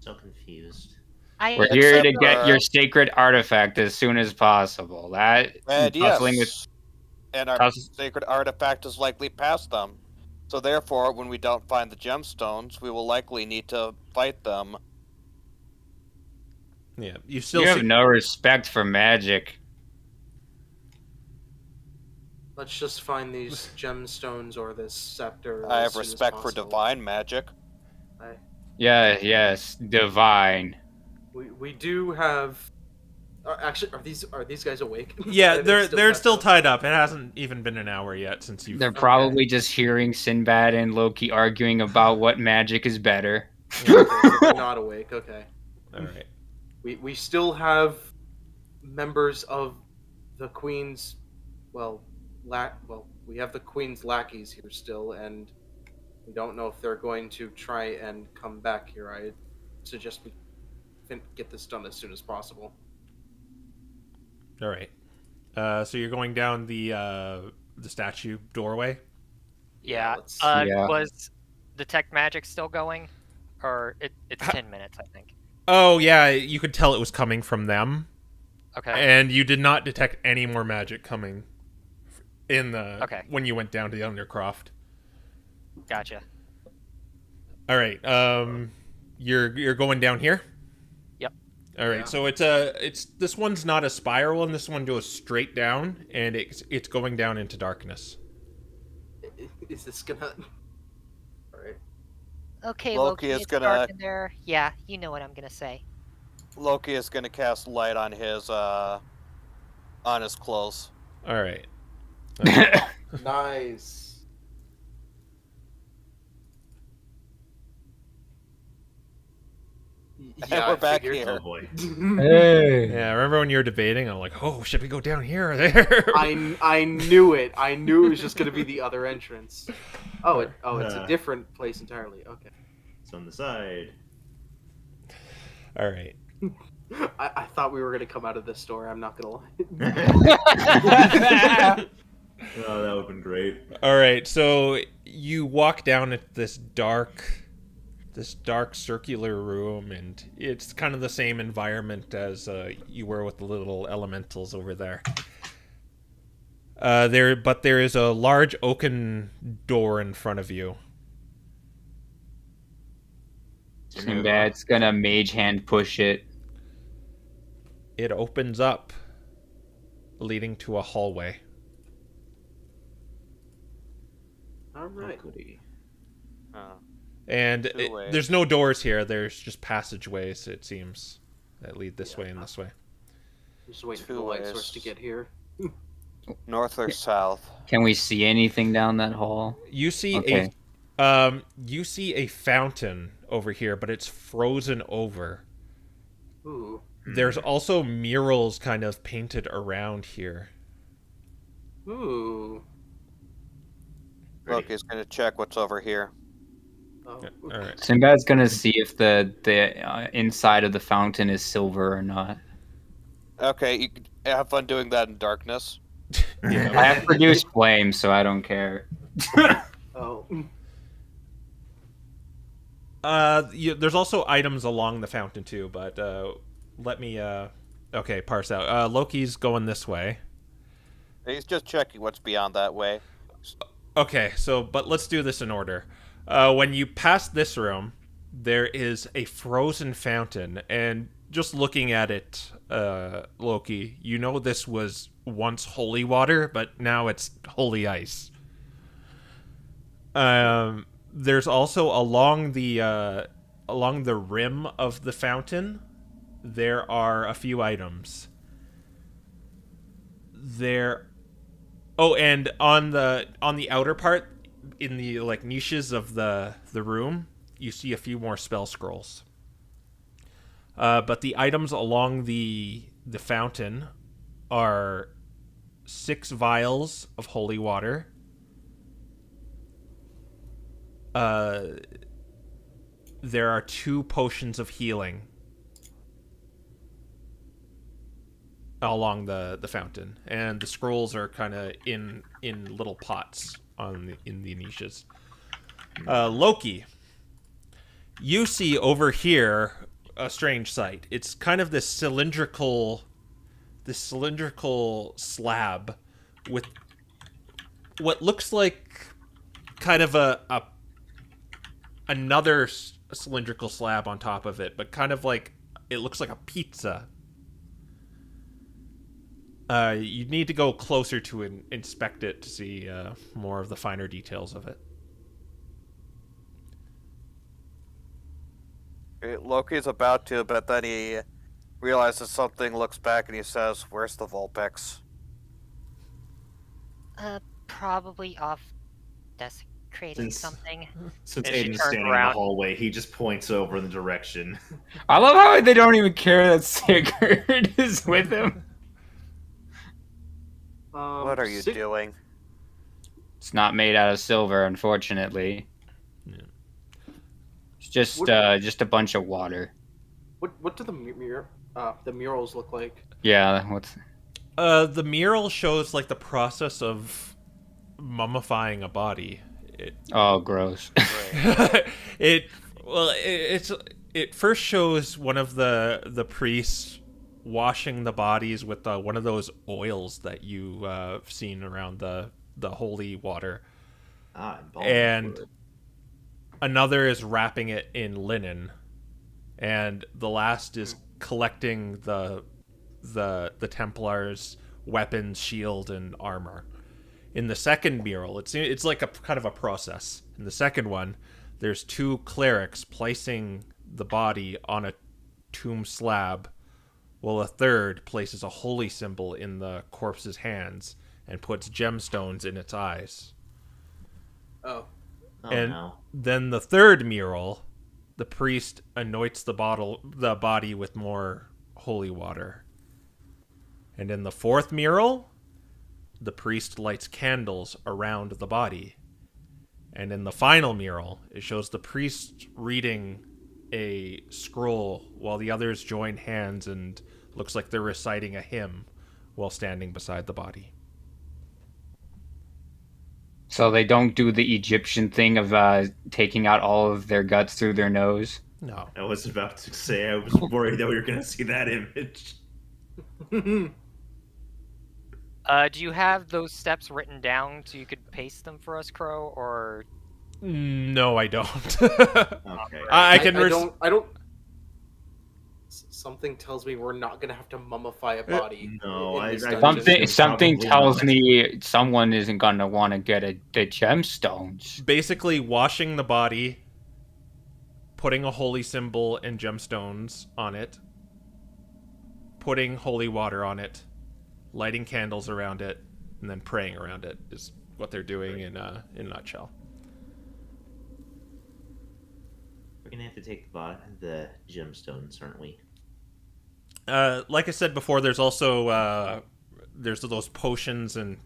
Speaker 8: So confused.
Speaker 3: We're here to
Speaker 2: Except,
Speaker 3: get your sacred artifact as soon as possible. That
Speaker 2: And
Speaker 3: tussling
Speaker 2: yes, and our
Speaker 3: tuss-
Speaker 2: sacred artifact is likely past them. So therefore, when we don't find the gemstones, we will likely need to fight them.
Speaker 1: Yeah, you still
Speaker 3: you
Speaker 1: see.
Speaker 3: have no respect for magic.
Speaker 4: Let's just find these gemstones or this scepter.
Speaker 2: I
Speaker 4: as
Speaker 2: have
Speaker 4: soon as
Speaker 2: respect for
Speaker 4: possible.
Speaker 2: divine magic.
Speaker 3: Yeah, yes, divine.
Speaker 4: We do have. Actually, are these guys awake?
Speaker 1: Yeah,
Speaker 4: Are they
Speaker 1: they're still
Speaker 4: tied
Speaker 1: tied up. It hasn't even been an hour yet since you've.
Speaker 3: They're probably just hearing Sinbad and Loki arguing about what magic is better.
Speaker 4: up? Okay, so they're not awake. Okay.
Speaker 1: All right.
Speaker 4: We still have members of the Queen's. Well, we have the Queen's lackeys here still, and we don't know if they're going to try and come back here. I suggest we get this done as soon as possible.
Speaker 1: All right. So you're going down the statue doorway.
Speaker 5: Yeah.
Speaker 4: let's-
Speaker 3: Yeah.
Speaker 5: Was detect magic still going, or it's 10 minutes, I think.
Speaker 1: Oh yeah, you could tell it was coming from them,
Speaker 5: Okay.
Speaker 1: and you did not detect any more magic coming in the
Speaker 5: Okay.
Speaker 1: when you went down to the undercroft.
Speaker 5: Gotcha.
Speaker 1: All right. You're going down here.
Speaker 5: Yep.
Speaker 1: All right.
Speaker 4: Yeah.
Speaker 1: So it's this one's not a spiral, and this one goes straight down, and it's going down into darkness.
Speaker 4: Is this gonna? All right.
Speaker 7: Okay,
Speaker 2: Loki
Speaker 7: Loki,
Speaker 2: is
Speaker 7: it's
Speaker 2: gonna-
Speaker 7: dark in there. Yeah, you know what I'm gonna say.
Speaker 2: Loki is going to cast light on his clothes.
Speaker 1: All right.
Speaker 4: Nice.
Speaker 2: And we're back
Speaker 4: figured.
Speaker 2: here.
Speaker 6: Oh boy.
Speaker 3: Hey.
Speaker 1: Yeah. I remember when you were debating. I'm like, oh, should we go down here or there?
Speaker 4: I knew it. I knew it was just gonna be the other entrance. It's a different place entirely. Okay.
Speaker 6: It's on the side.
Speaker 1: All right.
Speaker 4: I thought we were gonna come out of this door. I'm not gonna lie.
Speaker 6: Oh, that would have been great.
Speaker 1: All right. So you walk down at this dark circular room, and it's kind of the same environment as you were with the little elementals over there. There is a large oaken door in front of you.
Speaker 3: Sinbad's gonna mage hand push it.
Speaker 1: it opens up, leading to a hallway.
Speaker 4: All right.
Speaker 6: Goody.
Speaker 1: And
Speaker 2: Two-way.
Speaker 1: there's no doors here. There's just passageways, it seems, that lead this way and this way.
Speaker 4: Just waiting for
Speaker 2: Two
Speaker 4: the light
Speaker 2: ways.
Speaker 4: source to get here.
Speaker 2: North or south?
Speaker 3: Can we see anything down that hall?
Speaker 1: You see
Speaker 3: Okay.
Speaker 1: you see a fountain over here, but it's frozen over.
Speaker 4: Ooh.
Speaker 1: There's also murals kind of painted around here.
Speaker 4: Ooh.
Speaker 2: Loki's gonna check what's over here.
Speaker 4: Oh.
Speaker 1: All right.
Speaker 3: Sinbad's gonna see if the inside of the fountain is silver or not.
Speaker 2: Okay, you can have fun doing that in darkness.
Speaker 1: Yeah.
Speaker 3: I have produced flames, so I don't care.
Speaker 4: Oh.
Speaker 1: There's also items along the fountain too, but let me okay, parse out. Loki's going this way.
Speaker 2: He's just checking what's beyond that way.
Speaker 1: Okay, but let's do this in order. When you pass this room, there is a frozen fountain, and just looking at it, Loki, you know this was once holy water, but now it's holy ice. There's also along the rim of the fountain, there are a few items. And on the outer part, in the niches of the room, you see a few more spell scrolls. But the items along the fountain are 6 vials of holy water. There are 2 potions of healing along the fountain, and the scrolls are kind of in little pots in the niches. Loki, you see over here a strange sight. It's kind of this cylindrical slab with what looks like kind of another cylindrical slab on top of it, but kind of like it looks like a pizza. You need to go closer to inspect it to see more of the finer details of it.
Speaker 2: Loki's about to, but then he realizes something, looks back, and he says, "Where's the Vulpix?"
Speaker 7: Probably off desecrating something.
Speaker 6: Since
Speaker 5: And she
Speaker 6: Aiden's
Speaker 5: turns
Speaker 6: standing in
Speaker 5: around.
Speaker 6: the hallway, he just points over in the direction.
Speaker 3: I love how they don't even care that Sigurd is with him.
Speaker 2: What are you doing?
Speaker 3: It's not made out of silver, unfortunately.
Speaker 1: Yeah.
Speaker 3: It's just a bunch of water.
Speaker 4: What do the murals look like?
Speaker 3: Yeah, what's...
Speaker 1: The mural shows like the process of mummifying a body.
Speaker 3: Oh, gross.
Speaker 1: It first shows one of the priests washing the bodies with one of those oils that you've seen around the holy water, and another is wrapping it in linen, and the last is collecting the Templars' weapons, shield, and armor. In the second mural, it's like a kind of a process. In the second one, there's 2 clerics placing the body on a tomb slab, while a third places a holy symbol in the corpse's hands and puts gemstones in its eyes.
Speaker 4: Oh.
Speaker 8: No.
Speaker 1: Then the third mural, the priest anoints the body with more holy water. And in the fourth mural, the priest lights candles around the body. And in the final mural, it shows the priest reading a scroll while the others join hands and looks like they're reciting a hymn while standing beside the body.
Speaker 3: So they don't do the Egyptian thing of taking out all of their guts through their nose?
Speaker 1: No.
Speaker 6: I was about to say, I was worried that we were going to see that image.
Speaker 5: Do you have those steps written down so you could paste them for us, Crow, or...
Speaker 1: No, I don't.
Speaker 6: Okay.
Speaker 1: I
Speaker 4: don't. Something tells me we're not gonna have to mummify a body.
Speaker 6: No,
Speaker 4: in this
Speaker 6: I-
Speaker 4: dungeon.
Speaker 3: Something
Speaker 6: Probably
Speaker 3: tells
Speaker 6: not.
Speaker 3: me someone isn't gonna want to get the gemstones.
Speaker 1: Basically, washing the body, putting a holy symbol and gemstones on it, putting holy water on it, lighting candles around it, and then praying around it is what they're doing in a nutshell.
Speaker 8: We're gonna have to take the gemstones, aren't we?
Speaker 1: Like I said before, there's also there's those potions and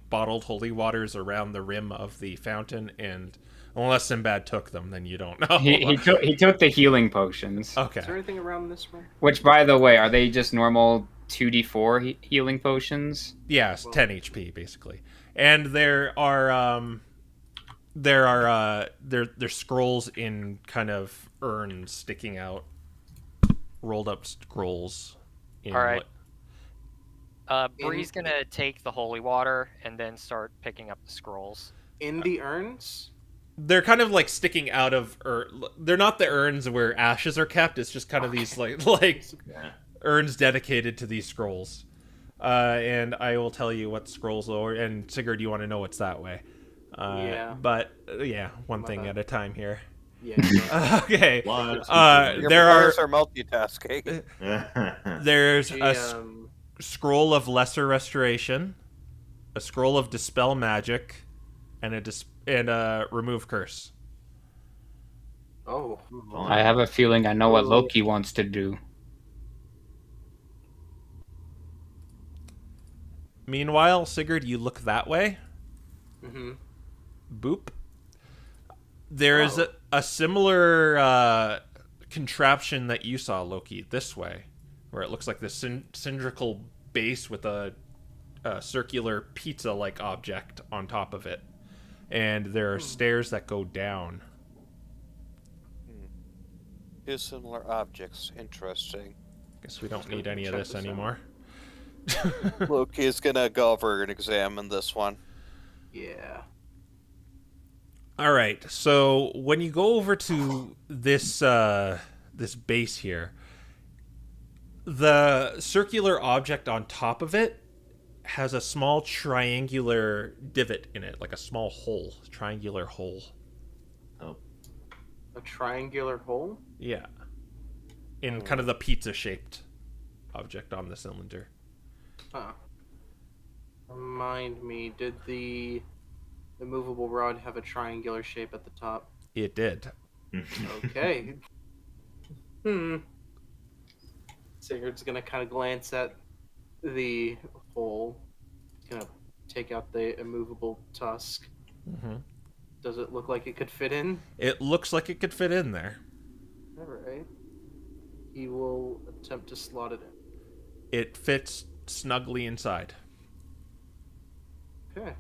Speaker 1: bottled holy waters around the rim of the fountain, and unless Sinbad took them, then you don't know.
Speaker 3: He took the healing potions.
Speaker 1: Okay.
Speaker 4: Is there anything around this room?
Speaker 3: Which, by the way, are they just normal 2d4 healing potions?
Speaker 1: Yeah, it's 10 HP basically, and there's scrolls in kind of urns sticking out, rolled up scrolls.
Speaker 5: All right. Bree's gonna take the holy water and then start picking up the scrolls.
Speaker 4: In the urns?
Speaker 1: They're kind of like sticking out of, they're not the urns where ashes are kept. It's just kind of these like urns dedicated to these scrolls. And I will tell you what scrolls are. And Sigurd, you want to know what's that way?
Speaker 4: Yeah.
Speaker 1: But yeah, one thing at a time here.
Speaker 4: Yeah.
Speaker 1: Okay.
Speaker 2: Your
Speaker 1: There
Speaker 2: players are multitasking.
Speaker 1: There's a scroll of lesser restoration, a scroll of dispel magic, and a remove curse.
Speaker 4: Oh.
Speaker 3: I have a feeling I know what Loki wants to do.
Speaker 1: Meanwhile, Sigurd, you look that way.
Speaker 4: Mm-hmm.
Speaker 1: Boop. There is a similar contraption that you saw, Loki, this way, where it looks like this cylindrical base with a circular pizza-like object on top of it. And there are stairs that go down.
Speaker 2: Two similar objects. Interesting.
Speaker 1: Guess we don't need any of this anymore.
Speaker 2: Loki's gonna go over and examine this one.
Speaker 4: Yeah.
Speaker 1: All right. So when you go over to this this base here, the circular object on top of it has a small triangular divot in it, like a small hole, triangular hole.
Speaker 8: Oh.
Speaker 4: A triangular hole?
Speaker 1: Yeah. In kind of the pizza-shaped object on the cylinder.
Speaker 4: Huh. Remind me, did the immovable rod have a triangular shape at the top?
Speaker 1: It did.
Speaker 4: Okay. Sigurd's gonna kind of glance at the hole. He's gonna take out the immovable tusk.
Speaker 1: Mm-hmm.
Speaker 4: Does it look like it could fit in?
Speaker 1: It looks like it could fit in there.
Speaker 4: Alright. He will attempt to slot it in.
Speaker 1: It fits snugly inside.
Speaker 4: Okay.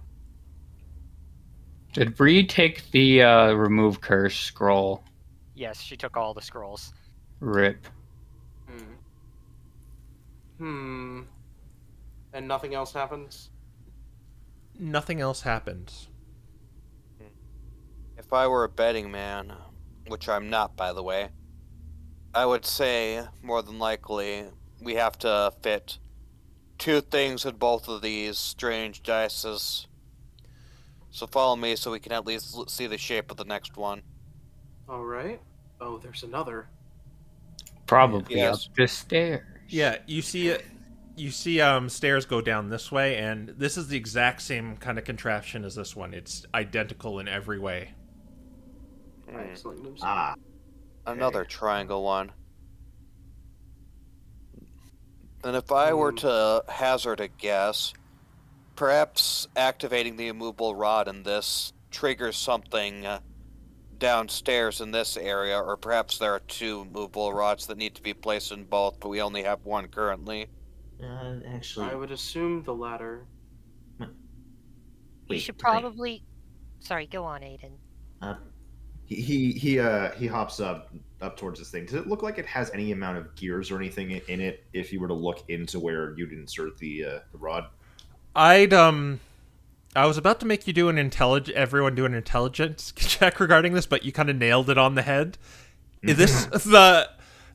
Speaker 3: Did Bree take the remove curse scroll?
Speaker 5: Yes, she took all the scrolls.
Speaker 3: Rip.
Speaker 4: And nothing else happens?
Speaker 1: Nothing else happens.
Speaker 2: If I were a betting man, which I'm not, by the way, I would say, more than likely, we have to fit two things in both of these strange dices. So follow me so we can at least see the shape of the next one.
Speaker 4: Alright. Oh, there's another.
Speaker 3: Probably
Speaker 2: Yes.
Speaker 3: up the stairs.
Speaker 1: Yeah, you see stairs go down this way, and this is the exact same kind of contraption as this one. It's identical in every way.
Speaker 4: Excellent moves.
Speaker 2: Another triangle one. And if I were to hazard a guess, perhaps activating the immovable rod in this triggers something downstairs in this area, or perhaps there are two movable rods that need to be placed in both, but we only have one currently.
Speaker 8: Actually,
Speaker 4: I would assume the latter.
Speaker 7: You should probably. Sorry, go on, Aiden.
Speaker 6: He hops up towards this thing. Does it look like it has any amount of gears or anything in it? If you were to look into where you'd insert the rod,
Speaker 1: I was about to make you do everyone do an intelligence check regarding this, but you kind of nailed it on the head. This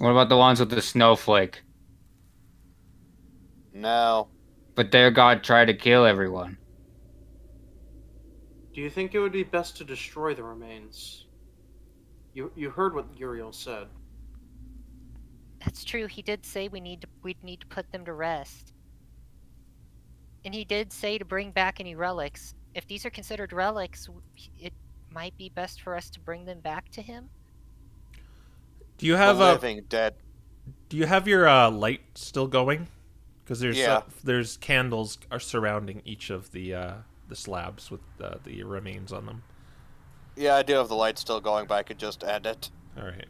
Speaker 3: What about the ones with the snowflake?
Speaker 2: No.
Speaker 3: But their god tried to kill everyone.
Speaker 4: Do you think it would be best to destroy the remains? You heard what Uriel said.
Speaker 7: That's true. He did say we'd need to put them to rest. And he did say to bring back any relics. If these are considered relics, it might be best for us to bring them back to him.
Speaker 1: Do you have
Speaker 2: the living dead.
Speaker 1: Do you have your light still going? Because there's candles are surrounding each of the slabs with the remains on them.
Speaker 2: Yeah, I do have the light still going, but I could just end it.
Speaker 1: All right.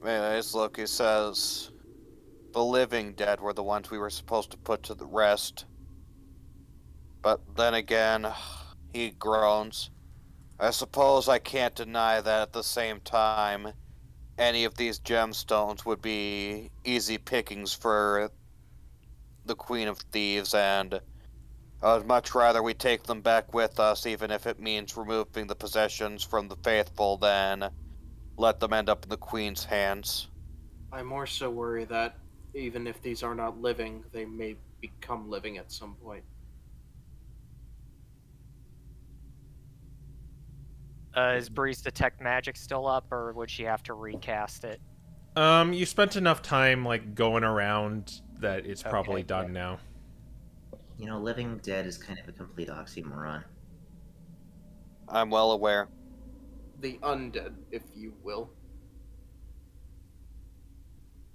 Speaker 2: Anyways, Loki says the living dead were the ones we were supposed to put to the rest. But then again, he groans. I suppose I can't deny that at the same time, any of these gemstones would be easy pickings for the Queen of Thieves, and I would much rather we take them back with us, even if it means removing the possessions from the faithful, than let them end up in the Queen's hands.
Speaker 4: I more so worry that even if these are not living, they may become living at some point.
Speaker 5: Is Breeze Detect Magic still up, or would she have to recast it?
Speaker 1: You spent enough time like going around that it's probably
Speaker 5: Okay,
Speaker 1: done now.
Speaker 8: You know, living dead is kind of a complete oxymoron.
Speaker 2: I'm well aware.
Speaker 4: The undead, if you will.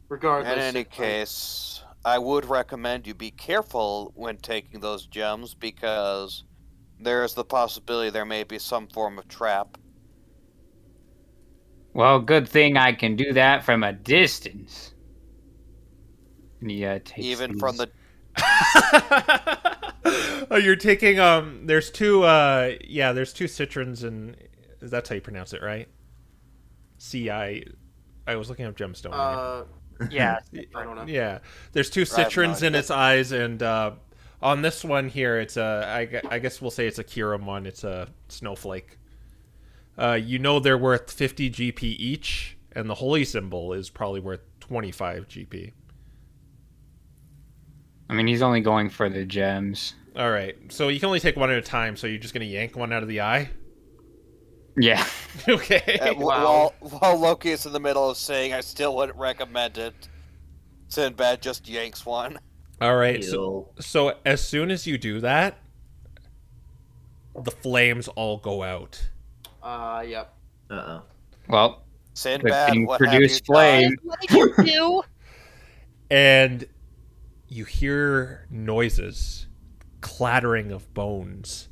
Speaker 4: Regardless.
Speaker 2: In any case, I would recommend you be careful when taking those gems, because there is the possibility there may be some form of trap.
Speaker 3: Well, good thing I can do that from a distance. And he takes
Speaker 2: Even
Speaker 3: these...
Speaker 2: from the...
Speaker 1: Oh, you're taking there's two there's two citrons, and that's how you pronounce it, right? I was looking up gemstone.
Speaker 5: Yeah,
Speaker 4: I don't know.
Speaker 1: Yeah, there's two citrons in its eyes, and on this one here, it's I guess we'll say it's a Kiram one. It's a snowflake. You know they're worth 50 GP each, and the holy symbol is probably worth 25 GP.
Speaker 3: I mean, he's only going for the gems.
Speaker 1: All right, so you can only take one at a time. So you're just gonna yank one out of the eye.
Speaker 3: Yeah.
Speaker 1: Okay.
Speaker 2: While Loki is in the middle of saying I still wouldn't recommend it, Sinbad just yanks one.
Speaker 1: All right. So as soon as you do that, the flames all go out.
Speaker 4: Yep.
Speaker 8: Uh-oh.
Speaker 3: Well,
Speaker 2: Sinbad, what
Speaker 3: produce
Speaker 2: have you done?
Speaker 3: flame.
Speaker 7: What did you do?
Speaker 1: And you hear noises, clattering of bones.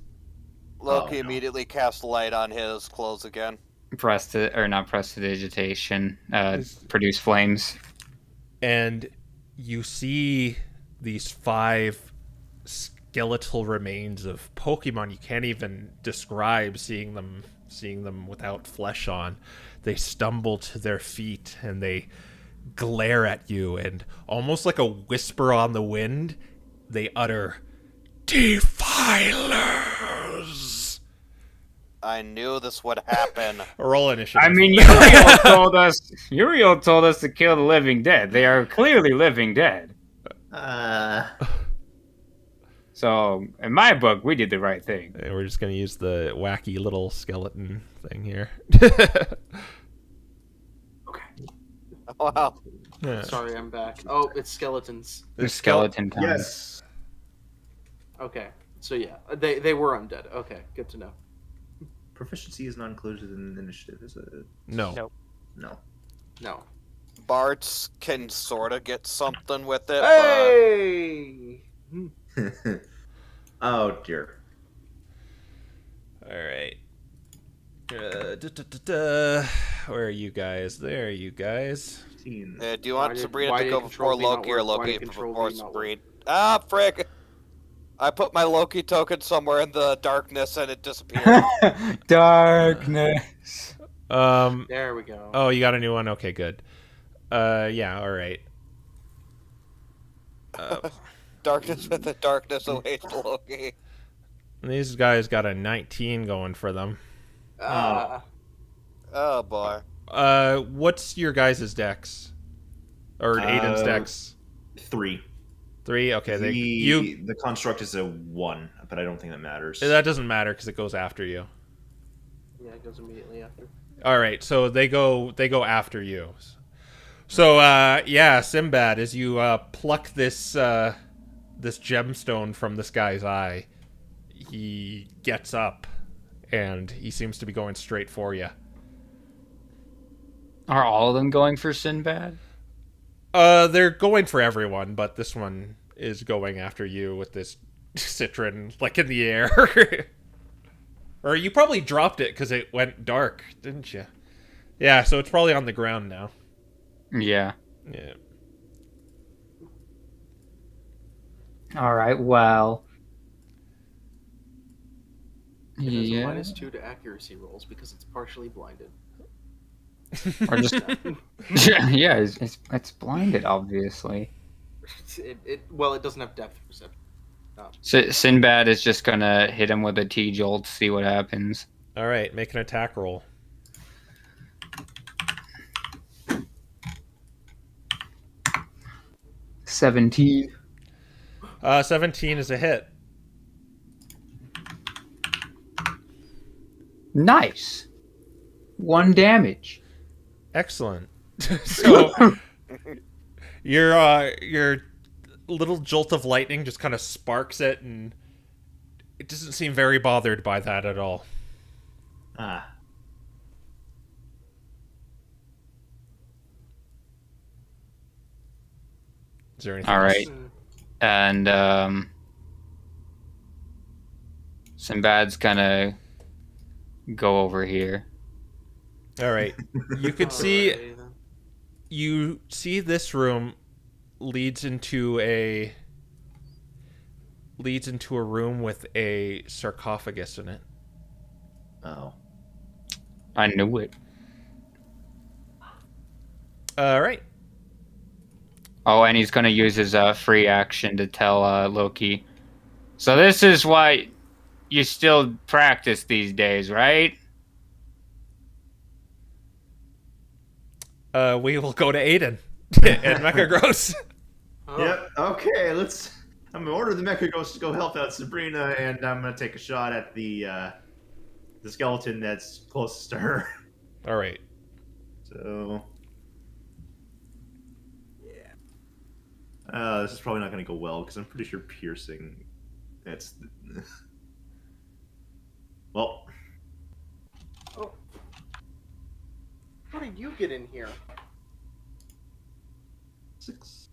Speaker 2: Loki immediately casts the light on his clothes again.
Speaker 3: Not prestidigitation. Produce flames.
Speaker 1: And you see these 5 skeletal remains of Pokemon you can't even describe, seeing them without flesh on. They stumble to their feet and they glare at you, and almost like a whisper on the wind, they utter, "Defilers!"
Speaker 2: I knew this would happen.
Speaker 1: Roll initiative.
Speaker 3: I mean, Uriel told us to kill the living dead. They are clearly living dead. So, in my book, we did the right thing.
Speaker 1: And we're just going to use the wacky little skeleton thing here.
Speaker 4: Okay.
Speaker 2: Wow.
Speaker 1: Yeah.
Speaker 4: Sorry, I'm back. Oh, it's skeletons.
Speaker 3: There's skeleton time.
Speaker 6: Yes.
Speaker 4: Okay. So yeah, they were undead. Okay, good to know.
Speaker 6: Proficiency is not included in the initiative, is it?
Speaker 1: No.
Speaker 5: Nope.
Speaker 6: No.
Speaker 4: No.
Speaker 2: Bart's can sort of get something with it,
Speaker 4: Hey!
Speaker 6: Oh dear.
Speaker 1: All right. Where are you guys? There, you guys.
Speaker 2: do you want Sabrina to go before Loki, or Loki before
Speaker 4: Sabrina?
Speaker 2: Sabrina? Ah, frick! I put my Loki token somewhere in the darkness and it disappeared.
Speaker 3: Darkness.
Speaker 4: There we go.
Speaker 1: Oh, you got a new one? Okay, good. Yeah, all right.
Speaker 2: Darkness with the darkness awaits Loki.
Speaker 1: These guys got a 19 going for them.
Speaker 2: Oh boy.
Speaker 1: What's your guys' dex? Or Aiden's dex?
Speaker 6: 3.
Speaker 1: 3. Okay,
Speaker 6: the construct is a 1, but I don't think that matters.
Speaker 1: That doesn't matter because it goes after you.
Speaker 4: Yeah, it goes immediately after.
Speaker 1: All right, so they go after you. So Sinbad, as you pluck this this gemstone from this guy's eye, he gets up and he seems to be going straight for you.
Speaker 3: Are all of them going for Sinbad?
Speaker 1: They're going for everyone, but this one is going after you with this citron like in the air. Or you probably dropped it because it went dark, didn't you? Yeah, so it's probably on the ground now.
Speaker 3: Yeah.
Speaker 1: Yeah.
Speaker 3: All right. Well.
Speaker 4: It has a
Speaker 3: Yeah.
Speaker 4: -2 to accuracy rolls because it's partially blinded.
Speaker 3: Or just yeah, it's blinded, obviously.
Speaker 4: It doesn't have depth perception.
Speaker 3: Sinbad is just gonna hit him with a T-jolt, see what happens.
Speaker 1: All right, make an attack roll.
Speaker 3: $17.
Speaker 1: 17 is a hit.
Speaker 3: Nice. 1 damage.
Speaker 1: Excellent. So your little jolt of lightning just kind of sparks it, and it doesn't seem very bothered by that at all.
Speaker 6: Ah.
Speaker 1: Is there anything
Speaker 3: All
Speaker 1: else?
Speaker 3: right. And Sinbad's gonna go over here.
Speaker 1: All right. You could see this room leads into a room with a sarcophagus in it.
Speaker 6: Oh.
Speaker 3: I knew it.
Speaker 1: All right.
Speaker 3: Oh, and he's gonna use his free action to tell Loki. So this is why you still practice these days, right?
Speaker 1: We will go to Aiden and Mecha Gross.
Speaker 4: Oh.
Speaker 6: Yep. Okay. I'm gonna order the Mecha Ghost to go help out Sabrina, and I'm gonna take a shot at the skeleton that's closest to her.
Speaker 1: All right.
Speaker 6: So. This is probably not gonna go well because I'm pretty sure piercing. That's. Well.
Speaker 4: Oh. How did you get in here?
Speaker 6: 6.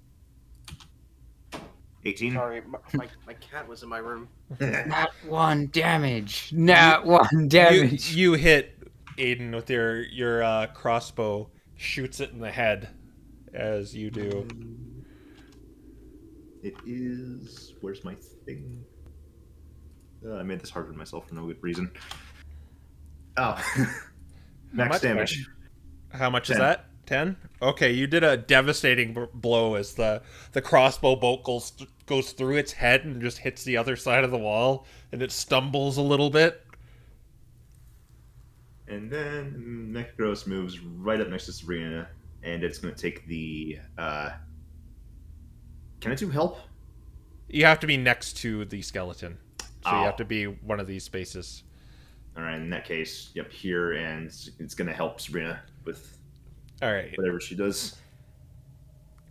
Speaker 6: 18.
Speaker 4: Sorry, my cat was in my room.
Speaker 3: Not 1 damage. Not 1 damage.
Speaker 1: You hit Aiden with your crossbow, shoots it in the head, as you do.
Speaker 6: It is. Where's my thing? I made this hard for myself for no good reason. Oh. Max damage.
Speaker 1: How much
Speaker 6: 10.
Speaker 1: is that? 10? Okay, you did a devastating blow as the crossbow bolt goes through its head and just hits the other side of the wall, and it stumbles a little bit.
Speaker 6: And then Necros moves right up next to Sabrina, and it's going to take the... Can it do help?
Speaker 1: You have to be next to the skeleton. So
Speaker 6: Oh.
Speaker 1: you have to be one of these spaces.
Speaker 6: All right, in that case, yep, here, and it's going to help Sabrina with
Speaker 1: All right.
Speaker 6: whatever she does.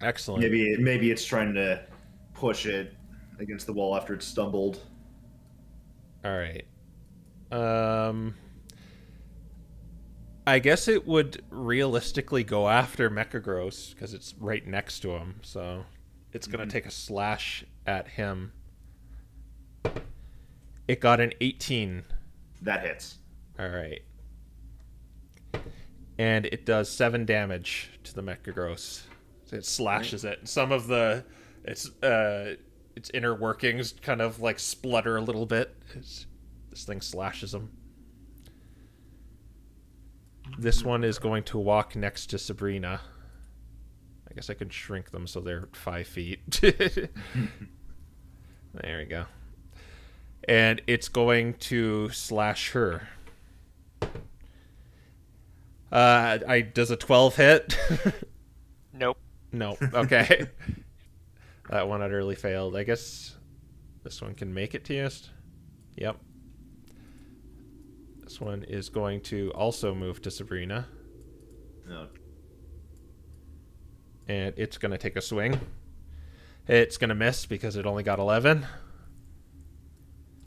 Speaker 1: Excellent.
Speaker 6: Maybe it's trying to push it against the wall after it stumbled.
Speaker 1: All right. I guess it would realistically go after Mechagross because it's right next to him. So it's going to take a slash at him. It got an 18.
Speaker 6: That hits.
Speaker 1: All right. And it does 7 damage to the Mechagross. It slashes it. Some of its inner workings kind of like splutter a little bit. This thing slashes him. This one is going to walk next to Sabrina. I guess I can shrink them so they're 5 feet. There we go. And it's going to slash her. Does a 12 hit?
Speaker 5: Nope.
Speaker 1: No. Okay. That one utterly failed. I guess this one can make it to you. Yep. This one is going to also move to Sabrina.
Speaker 6: No.
Speaker 1: And it's going to take a swing. It's going to miss because it only got 11.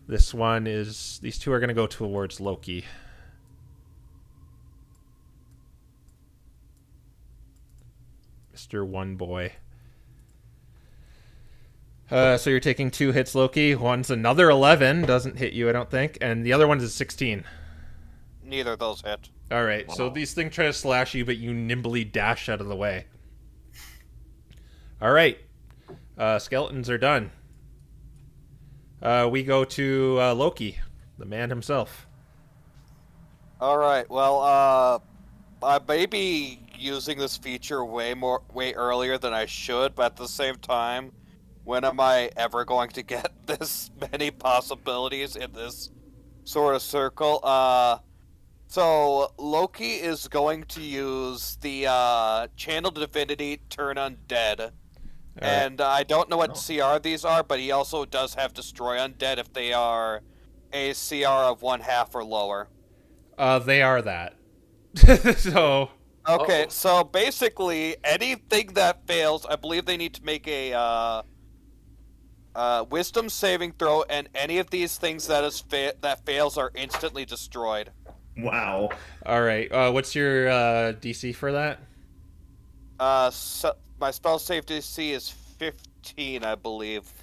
Speaker 1: These two are going to go towards Loki. Mr. One Boy. So you're taking 2 hits, Loki. One's another 11. Doesn't hit you, I don't think. And the other one is 16.
Speaker 2: Neither of those hit.
Speaker 1: All right. Wow. So these things try to slash you, but you nimbly dash out of the way. All right. Skeletons are done. We go to Loki, the man himself.
Speaker 2: All right. Well, I may be using this feature way earlier than I should, but at the same time, when am I ever going to get this many possibilities in this sort of circle? So Loki is going to use the Channel Divinity Turn Undead. And I don't know what CR these are, but he also does have Destroy Undead if they are a CR of 1/2 or lower.
Speaker 1: They are that. So...
Speaker 2: Okay, so basically, anything that fails, I believe they need to make a Wisdom saving throw, and any of these things that fails are instantly destroyed.
Speaker 6: Wow.
Speaker 1: All right. What's your DC for that?
Speaker 2: My spell save DC is 15, I believe.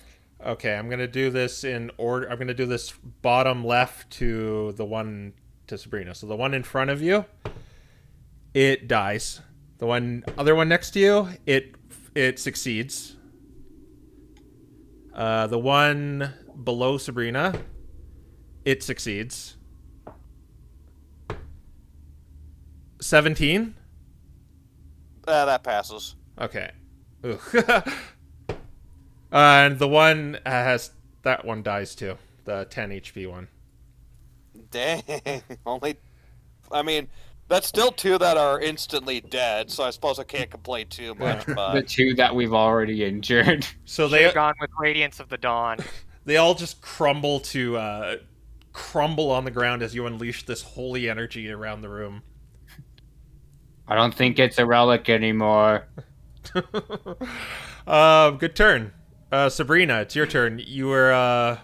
Speaker 1: Okay, I'm gonna do this in order. I'm gonna do this bottom left to the one to Sabrina. So the one in front of you, it dies. The other one next to you, it succeeds. The one below Sabrina, it succeeds. 17?
Speaker 2: That passes.
Speaker 1: Okay. And the one that one dies too. The 10 HP one.
Speaker 2: Dang. I mean, that's still 2 that are instantly dead, so I suppose I can't complain too much. But
Speaker 3: The 2 that we've already injured.
Speaker 1: So
Speaker 5: Should've gone with Radiance of the Dawn.
Speaker 1: They all just crumble on the ground as you unleash this holy energy around the room.
Speaker 3: I don't think it's a relic anymore.
Speaker 1: Good turn. Sabrina, it's your turn. You were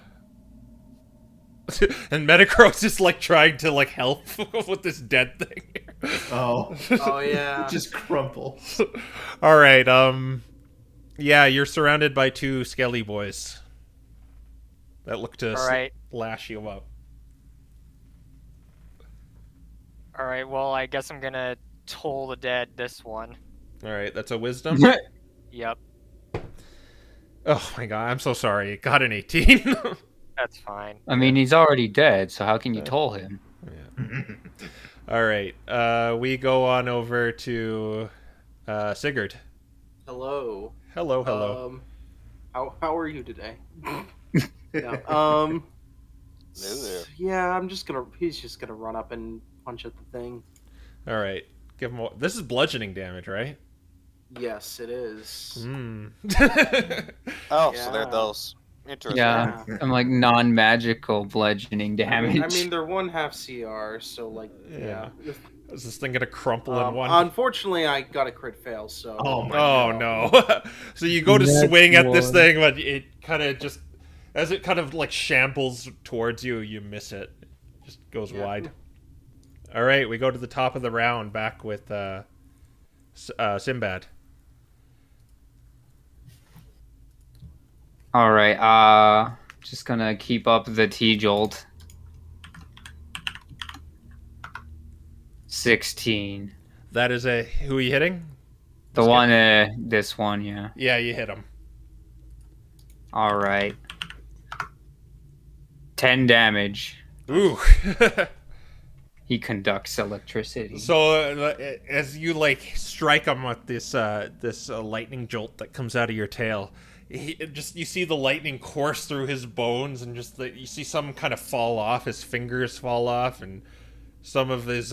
Speaker 1: and Metacro's just like trying to like help with this dead thing.
Speaker 6: Oh yeah. Just crumple.
Speaker 1: All right. Yeah, you're surrounded by 2 skelly boys that look to lash you up.
Speaker 5: All right. Well, I guess I'm gonna Toll the Dead this one.
Speaker 1: All right. That's a wisdom.
Speaker 5: Yep.
Speaker 1: Oh my god, I'm so sorry. It got an 18.
Speaker 5: That's fine.
Speaker 3: I mean, he's already dead, so how can you toll him?
Speaker 1: Yeah. All right. We go on over to Sigurd.
Speaker 4: Hello.
Speaker 1: Hello.
Speaker 4: How are you today? Yeah. Yeah, he's just gonna run up and punch at the thing.
Speaker 1: All right. Give him. This is bludgeoning damage, right?
Speaker 4: Yes, it is.
Speaker 2: So they're those. Interesting.
Speaker 3: Yeah, I'm like non-magical bludgeoning damage.
Speaker 4: I mean, they're 1/2 CR, so like, yeah.
Speaker 1: Is this thing gonna crumple in one?
Speaker 4: Unfortunately, I got a crit fail, so.
Speaker 1: Oh no! So you go to swing at this thing, but it kind of just, as it kind of like shambles towards you, you miss it. It just goes wide. All right, we go to the top of the round, back with Sinbad.
Speaker 3: All right, just gonna keep up the T-jolt. 16.
Speaker 1: That is who are you hitting?
Speaker 3: The one, this one, yeah.
Speaker 1: Yeah, you hit him.
Speaker 3: All right. 10 damage.
Speaker 1: Ooh.
Speaker 3: He conducts electricity.
Speaker 1: So as you like strike him with this lightning jolt that comes out of your tail, you see the lightning course through his bones, and you see some kind of fall off. His fingers fall off, and Some of his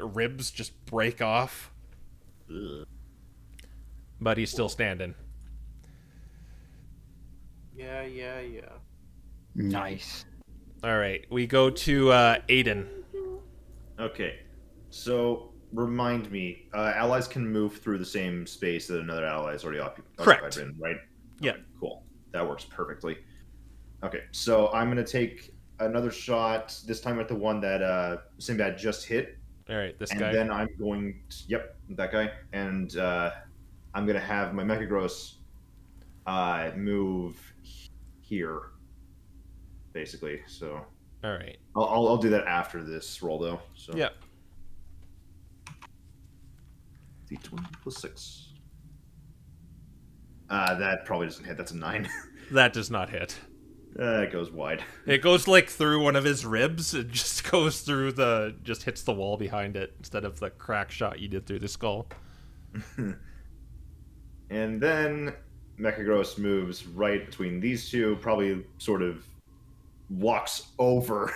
Speaker 1: ribs just break off.
Speaker 8: Ugh.
Speaker 1: But he's still standing.
Speaker 4: Yeah.
Speaker 3: Nice.
Speaker 1: All right, we go to Aiden.
Speaker 6: Okay, so remind me, allies can move through the same space that another ally is already
Speaker 1: Correct.
Speaker 6: occupied in, right?
Speaker 1: Yeah.
Speaker 6: Okay, cool. That works perfectly. Okay, so I'm going to take another shot, this time at the one that Sinbad just hit.
Speaker 1: All right, this
Speaker 6: and
Speaker 1: guy.
Speaker 6: then I'm going to, yep, that guy. And I'm going to have my Mechagross move here, basically. So
Speaker 1: All right.
Speaker 6: I'll do that after this roll, though. So
Speaker 1: Yeah.
Speaker 6: D20 plus 6. That probably doesn't hit. That's a 9.
Speaker 1: That does not hit.
Speaker 6: It goes wide.
Speaker 1: It goes like through one of his ribs. It just goes through just hits the wall behind it instead of the crack shot you did through the skull.
Speaker 6: And then Mechagross moves right between these two, probably sort of walks over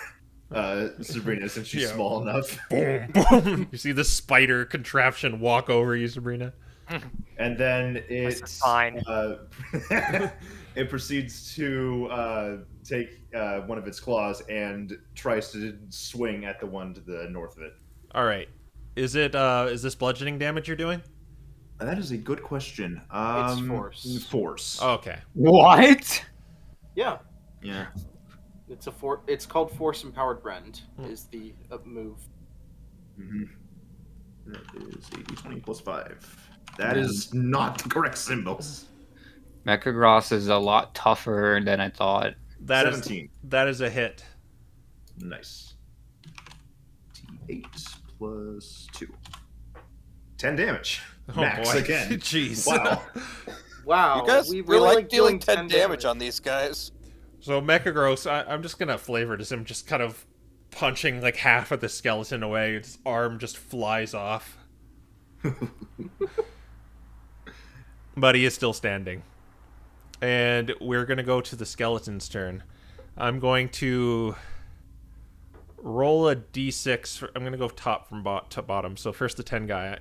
Speaker 6: Sabrina since she's small enough.
Speaker 1: Boom, boom. You see the spider contraption walk over you, Sabrina.
Speaker 6: And then it
Speaker 5: fine.
Speaker 6: it proceeds to take one of its claws and tries to swing at the one to the north of it.
Speaker 1: All right. Is this bludgeoning damage you're doing?
Speaker 6: That is a good question.
Speaker 4: It's force.
Speaker 6: Force.
Speaker 1: Oh, okay.
Speaker 3: What?
Speaker 4: Yeah.
Speaker 6: Yeah.
Speaker 4: It's called Force Empowered Rend. Is the move.
Speaker 6: Mm-hmm. That is a d20 plus 5. That is not the correct symbols.
Speaker 3: Mechagross is a lot tougher than I thought.
Speaker 1: That
Speaker 6: 17.
Speaker 1: That is a hit.
Speaker 6: Nice. D8 plus 2. 10 damage.
Speaker 1: Oh,
Speaker 6: Max
Speaker 1: boy.
Speaker 6: again.
Speaker 1: Jeez.
Speaker 6: Wow.
Speaker 4: Wow.
Speaker 2: You guys,
Speaker 4: we
Speaker 2: we
Speaker 4: really
Speaker 2: like dealing 10
Speaker 4: 10
Speaker 2: damage on these guys.
Speaker 1: So Mechagross, I'm just gonna flavor it as him just kind of punching like half of the skeleton away. Its arm just flies off. But he is still standing. And we're gonna go to the skeleton's turn. I'm going to roll a d6. I'm gonna go top from to bottom. So first the 10 guy.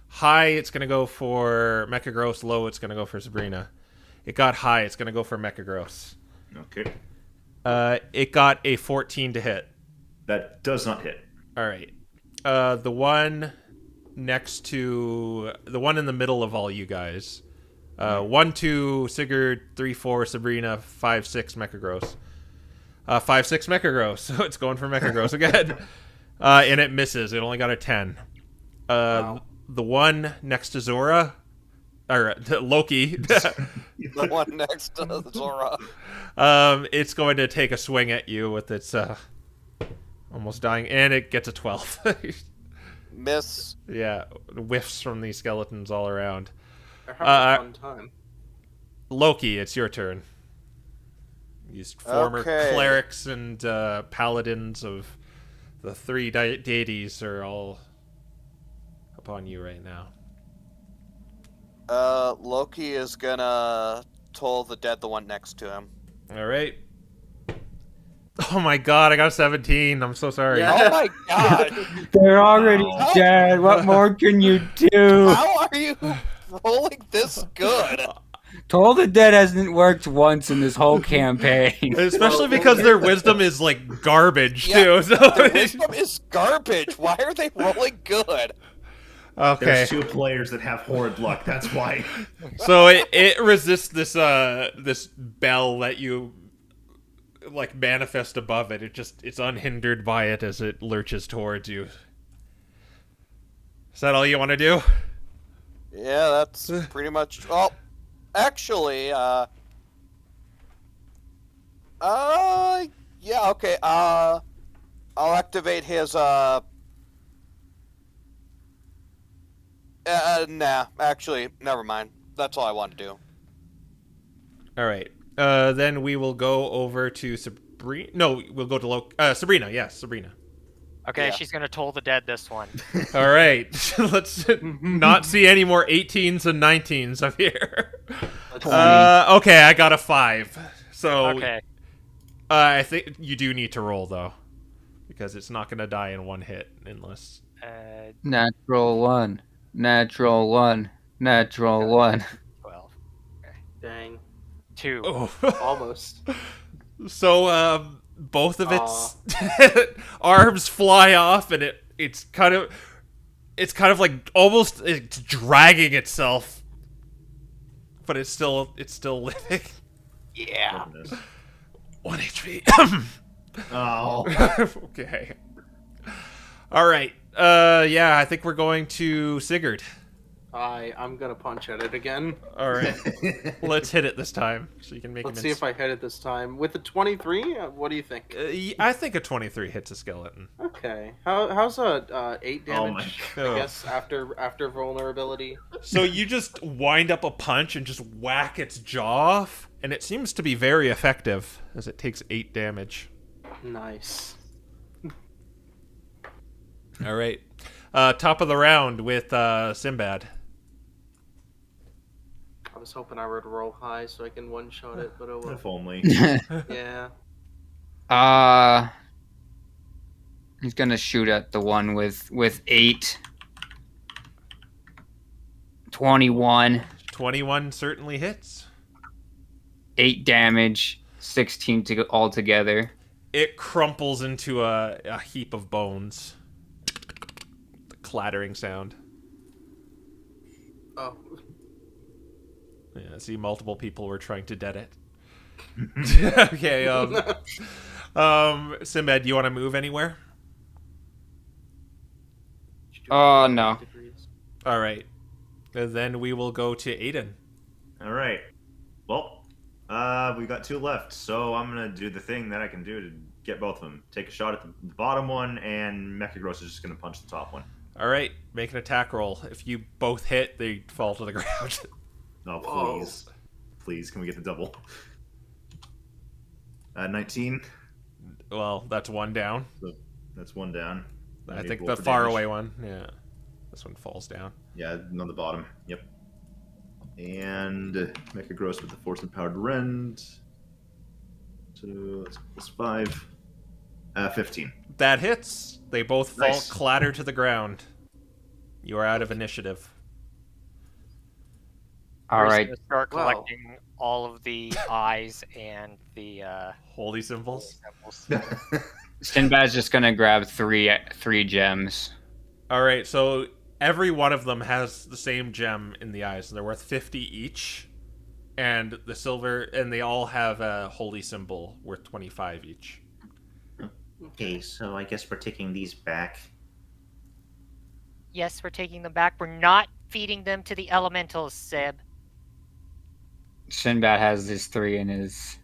Speaker 1: High, it's gonna go for Mechagross. Low, it's gonna go for Sabrina. It got high, it's gonna go for Mechagross.
Speaker 6: Okay.
Speaker 1: It got a 14 to hit.
Speaker 6: That does not hit.
Speaker 1: All right. The one next to the one in the middle of all you guys. 1, 2, Sigurd. 3, 4, Sabrina. 5, 6, Mechagross. 5, 6, Mechagross. So it's going for Mechagross again. And it misses. It only got a 10.
Speaker 4: Wow.
Speaker 1: The one next to Zora, or Loki.
Speaker 2: The one next to Zora.
Speaker 1: It's going to take a swing at you with its almost dying, and it gets a 12.
Speaker 2: Miss.
Speaker 1: Yeah, whiffs from these skeletons all around.
Speaker 4: They're having a fun time.
Speaker 1: Loki, it's your turn. These former
Speaker 2: Okay.
Speaker 1: clerics and paladins of the 3 deities are all upon you right now.
Speaker 2: Loki is gonna toll the dead, the one next to him.
Speaker 1: All right. Oh my god, I got a 17. I'm so sorry.
Speaker 4: Yeah.
Speaker 2: Oh my god!
Speaker 3: They're already
Speaker 2: Wow.
Speaker 3: dead. What more can you do?
Speaker 2: How are you rolling this good?
Speaker 3: Toll the Dead hasn't worked once in this whole campaign.
Speaker 1: Especially because their wisdom is like garbage
Speaker 2: Yeah,
Speaker 1: too. So
Speaker 2: The wisdom is garbage. Why are they rolling good?
Speaker 1: okay.
Speaker 6: There's 2 players that have horrid luck. That's why.
Speaker 1: So it resists this bell that you like manifest above it. It's unhindered by it as it lurches towards you. Is that all you want to do?
Speaker 2: Yeah, that's pretty much. Well, actually, yeah, okay. I'll activate his. Nah, actually, never mind. That's all I want to do.
Speaker 1: All right. Then we will go over to Sabrina. No, we'll go to Sabrina. Yes, Sabrina.
Speaker 5: Okay,
Speaker 2: Yeah.
Speaker 5: she's gonna toll the dead this one.
Speaker 1: All right. Let's not see any more 18s and 19s up here. Okay, I got a 5. So
Speaker 5: Okay.
Speaker 1: I think you do need to roll though. because it's not going to die in one hit unless.
Speaker 3: Natural 1. Natural 1. Natural 1.
Speaker 5: 12.
Speaker 4: Dang.
Speaker 5: 2.
Speaker 1: Oh.
Speaker 4: Almost.
Speaker 1: So both of its arms fly off, and it's kind of like almost it's dragging itself, but it's still living.
Speaker 5: Yeah.
Speaker 1: 1 HP.
Speaker 6: Oh.
Speaker 1: Okay. All right. Yeah, I think we're going to Sigurd.
Speaker 4: I'm gonna punch at it again.
Speaker 1: All right. Let's hit it this time, so you can make.
Speaker 4: Let's see if I hit it this time with the 23. What do you think?
Speaker 1: I think a 23 hits a skeleton.
Speaker 4: Okay. How's a 8 damage?
Speaker 6: Oh my
Speaker 1: God.
Speaker 4: I guess after vulnerability.
Speaker 1: So you just wind up a punch and just whack its jaw off, and it seems to be very effective as it takes 8 damage.
Speaker 4: Nice.
Speaker 1: All right. Top of the round with Sinbad.
Speaker 4: I was hoping I would roll high so I can one-shot it, but oh well.
Speaker 6: If only.
Speaker 4: Yeah.
Speaker 3: He's gonna shoot at the one with 8. 21.
Speaker 1: 21 certainly hits.
Speaker 3: 8 damage. 16 altogether.
Speaker 1: It crumples into a heap of bones. The clattering sound.
Speaker 4: Oh.
Speaker 1: Yeah, I see multiple people were trying to dead it. Okay, Sinbad, do you want to move anywhere?
Speaker 3: Oh, no.
Speaker 1: All right. And then we will go to Aiden.
Speaker 6: All right. Well, we got 2 left, so I'm gonna do the thing that I can do to get both of them. Take a shot at the bottom one, and Mechagross is just gonna punch the top one.
Speaker 1: All right, make an attack roll. If you both hit, they fall to the ground.
Speaker 6: Oh,
Speaker 4: Whoa.
Speaker 6: please. Please, can we get the double? 19.
Speaker 1: Well, that's 1 down.
Speaker 6: So that's 1 down.
Speaker 1: I
Speaker 6: need
Speaker 1: think
Speaker 6: roll
Speaker 1: the
Speaker 6: for
Speaker 1: far
Speaker 6: damage.
Speaker 1: away one. Yeah. This one falls down.
Speaker 6: Yeah, on the bottom. Yep. And Mechagross with the Force Empowered Rend. So that's +5. 15.
Speaker 1: That hits. They both fall
Speaker 6: Nice.
Speaker 1: clatter to the ground. You are out of initiative.
Speaker 3: All
Speaker 5: We're just
Speaker 3: right.
Speaker 5: gonna start
Speaker 4: Wow.
Speaker 5: collecting all of the eyes and the
Speaker 1: Holy symbols.
Speaker 5: symbols.
Speaker 3: Sinbad's just gonna grab three gems.
Speaker 1: All right, so every one of them has the same gem in the eyes. They're worth 50 each, and the silver, and they all have a holy symbol worth 25 each.
Speaker 8: Okay, so I guess we're taking these back.
Speaker 7: Yes, we're taking them back. We're not feeding them to the elementals, Seb.
Speaker 3: Sinbad has his 3 in his,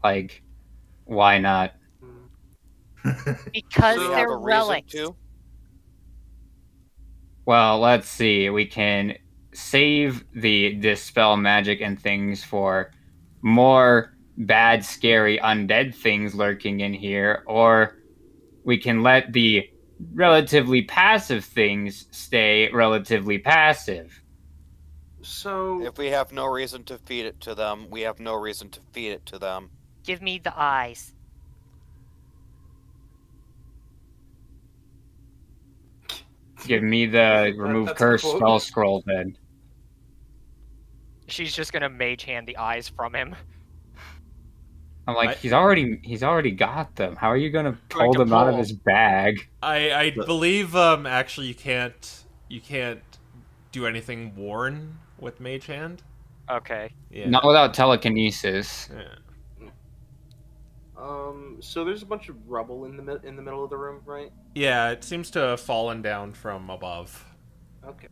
Speaker 3: like, why not?
Speaker 7: Because
Speaker 4: So-
Speaker 2: We have
Speaker 7: they're
Speaker 2: a reason
Speaker 7: relics.
Speaker 2: to.
Speaker 3: Well, let's see. We can save the dispel magic and things for more bad, scary, undead things lurking in here, or we can let the relatively passive things stay relatively passive.
Speaker 4: So
Speaker 2: If we have no reason to feed it to them, we have no reason to feed it to them.
Speaker 7: Give me the eyes.
Speaker 3: Give me the remove
Speaker 4: That's a
Speaker 3: curse
Speaker 4: quote.
Speaker 3: spell scroll then.
Speaker 5: She's just gonna mage hand the eyes from him.
Speaker 3: I'm like,
Speaker 1: I-
Speaker 3: he's already got them. How are you gonna
Speaker 5: Trying
Speaker 3: pull
Speaker 5: to
Speaker 3: them out of
Speaker 5: pull.
Speaker 3: his bag?
Speaker 1: I
Speaker 6: But-
Speaker 1: believe actually you can't do anything worn with Mage Hand.
Speaker 5: Okay.
Speaker 1: Yeah.
Speaker 3: Not without telekinesis.
Speaker 1: Yeah.
Speaker 4: so there's a bunch of rubble in the middle of the room, right?
Speaker 1: Yeah, it seems to have fallen down from above.
Speaker 4: Okay.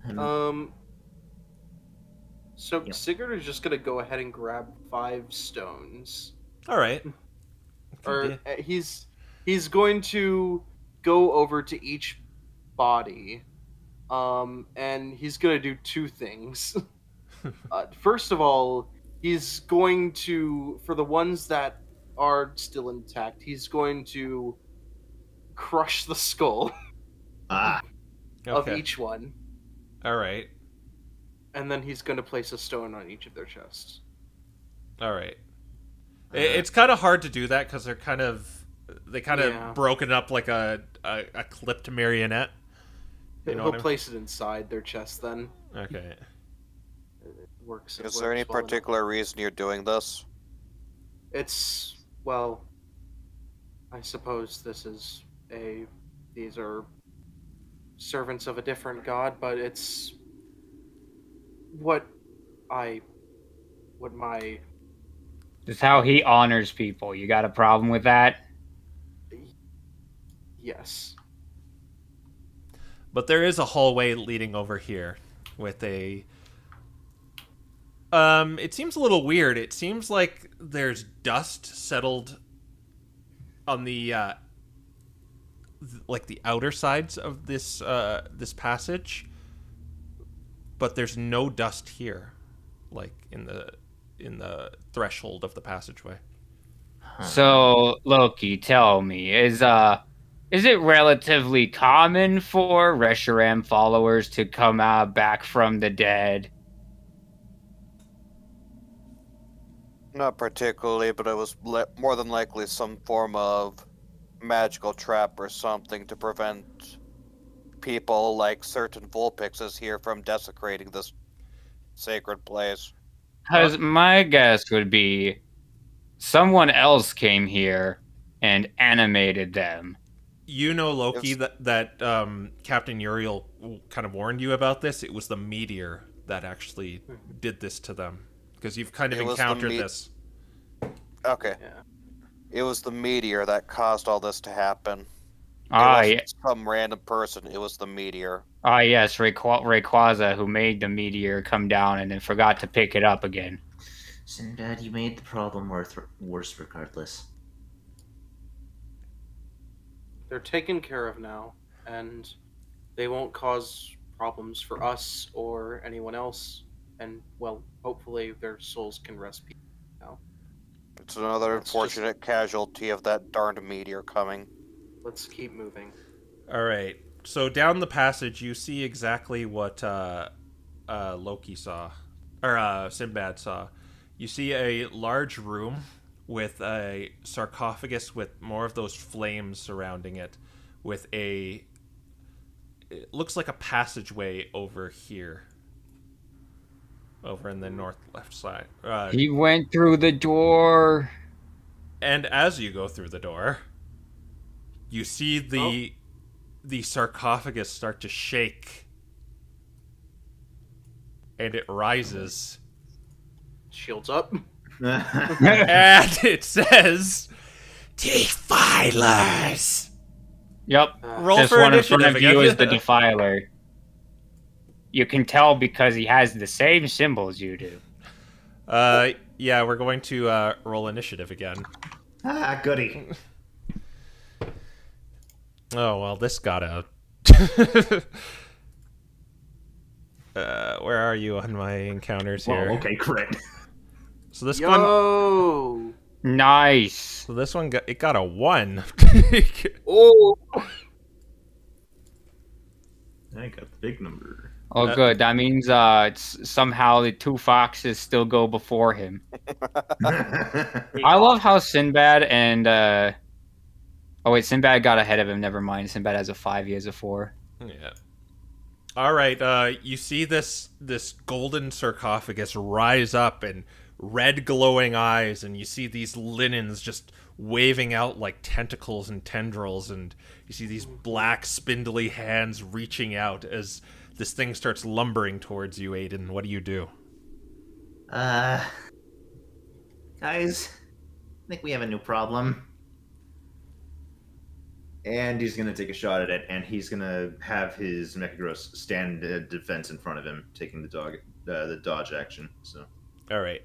Speaker 8: And
Speaker 4: So
Speaker 8: Yep.
Speaker 4: Sigurd is just gonna go ahead and grab 5 stones.
Speaker 1: All right.
Speaker 4: Or
Speaker 1: Yeah.
Speaker 4: he's going to go over to each body, and he's gonna do 2 things. First of all, he's going to, for the ones that are still intact, he's going to crush the skull
Speaker 6: Ah.
Speaker 4: of
Speaker 1: Okay.
Speaker 4: each one,
Speaker 1: All right.
Speaker 4: and then he's going to place a stone on each of their chests.
Speaker 1: All right. It's kind of hard to do that because they're kind of They kind of broken up like a clipped marionette. You know
Speaker 4: He'll place it inside their chest then.
Speaker 1: Okay.
Speaker 4: It works.
Speaker 2: Is there any particular reason you're doing this?
Speaker 4: It's, well, I suppose these are servants of a different god, but it's what my
Speaker 3: It's how he honors people. You got a problem with that?
Speaker 4: yes.
Speaker 1: But there is a hallway leading over here with a it seems a little weird. It seems like there's dust settled on the like the outer sides of this this passage, but there's no dust here, like in the threshold of the passageway.
Speaker 3: So, Loki, tell me, is it relatively common for Reshiram followers to come back from the dead?
Speaker 2: Not particularly, but it was more than likely some form of magical trap or something to prevent people like certain Vulpixes here from desecrating this sacred place.
Speaker 3: Because my guess would be someone else came here and animated them.
Speaker 1: You know, Loki, that Captain Uriel kind of warned you about this. It was the meteor that actually did this to them. Because you've kind of encountered this.
Speaker 2: Okay.
Speaker 4: Yeah.
Speaker 2: It was the meteor that caused all this to happen. It wasn't some random person. It was the meteor.
Speaker 3: Yes, Rayquaza, who made the meteor come down and then forgot to pick it up again.
Speaker 8: Sinbad, you made the problem worse regardless.
Speaker 4: They're taken care of now, and they won't cause problems for us or anyone else. And, well, hopefully their souls can rest peacefully now.
Speaker 2: It's another unfortunate casualty of that darned meteor coming.
Speaker 4: Let's keep moving.
Speaker 1: All right. So down the passage, you see exactly what Loki saw, or Sinbad saw. You see a large room with a sarcophagus with more of those flames surrounding it, with it looks like a passageway over here. Over in the north left side.
Speaker 3: He went through the door.
Speaker 1: And as you go through the door, you see the sarcophagus start to shake. And it rises.
Speaker 4: Shields up.
Speaker 1: And it says, Defilers!
Speaker 3: Yep.
Speaker 1: Roll
Speaker 3: this
Speaker 1: for
Speaker 3: one in front
Speaker 1: initiative
Speaker 3: of you
Speaker 1: again.
Speaker 3: is the Defiler. You can tell because he has the same symbols you do.
Speaker 1: Yeah, we're going to roll initiative again.
Speaker 6: Ah, goody.
Speaker 1: Oh, well, this got out. Where are you on my encounters here?
Speaker 6: Well, okay, crit.
Speaker 1: So this one...
Speaker 3: Nice.
Speaker 1: So this one got a 1.
Speaker 4: Oh!
Speaker 6: I got the big number.
Speaker 3: Oh, good. That means somehow the two foxes still go before him. I love how Sinbad and... Oh, wait, Sinbad got ahead of him. Never mind. Sinbad has a 5. He has a 4.
Speaker 1: Yeah. All right. You see this golden sarcophagus rise up and red glowing eyes, and you see these linens just waving out like tentacles and tendrils, and you see these black spindly hands reaching out as this thing starts lumbering towards you, Aiden. What do you do?
Speaker 8: Guys, I think we have a new problem.
Speaker 6: And he's going to take a shot at it, and he's going to have his Mechagross stand defense in front of him, taking the dodge action. So,
Speaker 1: all right.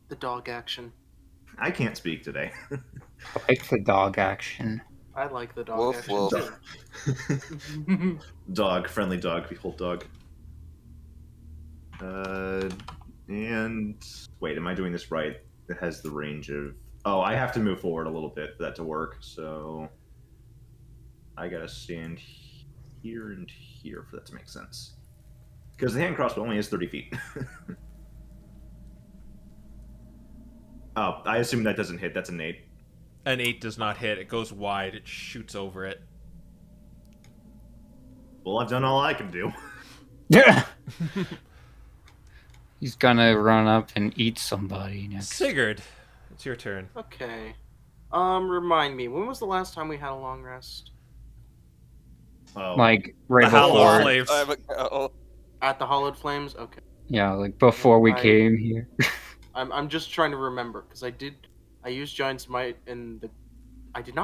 Speaker 4: The dog action.
Speaker 6: I can't speak today.
Speaker 3: I like the dog action.
Speaker 4: I like the dog
Speaker 2: Woof,
Speaker 4: action
Speaker 2: woof.
Speaker 4: too.
Speaker 6: Dog, friendly dog, behold dog. And wait, am I doing this right? It has the range of... Oh, I have to move forward a little bit for that to work, so... I gotta stand here and here for that to make sense. Because the hand crossbow only has 30 feet. Oh, I assume that doesn't hit. That's an 8.
Speaker 1: An 8 does not hit. It goes wide. It shoots over it.
Speaker 6: Well, I've done all I can do.
Speaker 3: Yeah. He's gonna run up and eat somebody next.
Speaker 1: Sigurd, it's your turn.
Speaker 4: Okay. Remind me, when was the last time we had a long rest?
Speaker 6: Oh,
Speaker 3: Like right
Speaker 1: The Hallowed
Speaker 3: before.
Speaker 1: Slaves.
Speaker 4: At the Hollowed Flames? Okay.
Speaker 3: Yeah, like before we came here.
Speaker 4: I'm just trying to remember, because I used Giant's Might in the... I did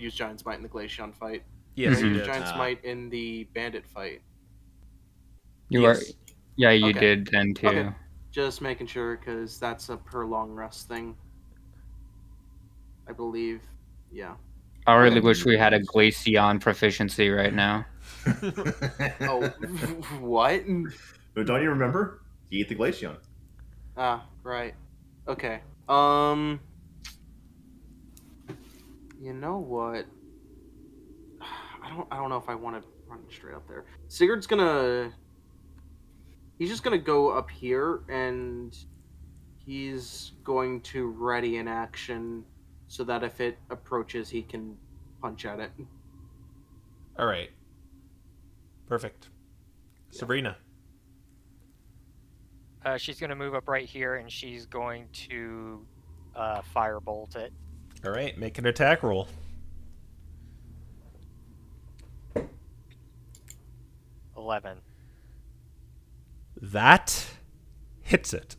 Speaker 4: use Giant's Might in the Glaceon fight.
Speaker 1: Yes,
Speaker 4: I
Speaker 1: you
Speaker 4: used
Speaker 1: did.
Speaker 4: Giant's Might in the Bandit fight.
Speaker 3: You
Speaker 1: Yes.
Speaker 3: are. Yeah, you
Speaker 4: Okay.
Speaker 3: did then too.
Speaker 4: Okay. Just making sure, because that's a per long rest thing. I believe. Yeah.
Speaker 3: I really wish we had a Glaceon proficiency right now.
Speaker 4: Oh, what?
Speaker 6: But don't you remember? He ate the Glaceon.
Speaker 4: Ah, right. Okay. You know what? I don't know if I want to run straight up there. Sigurd's gonna... He's just gonna go up here, and he's going to ready an action so that if it approaches, he can punch at it.
Speaker 1: All right. Perfect.
Speaker 4: Yeah.
Speaker 1: Sabrina.
Speaker 5: She's going to move up right here, and she's going to firebolt it.
Speaker 1: All right. Make an attack roll.
Speaker 5: 11.
Speaker 1: That hits it.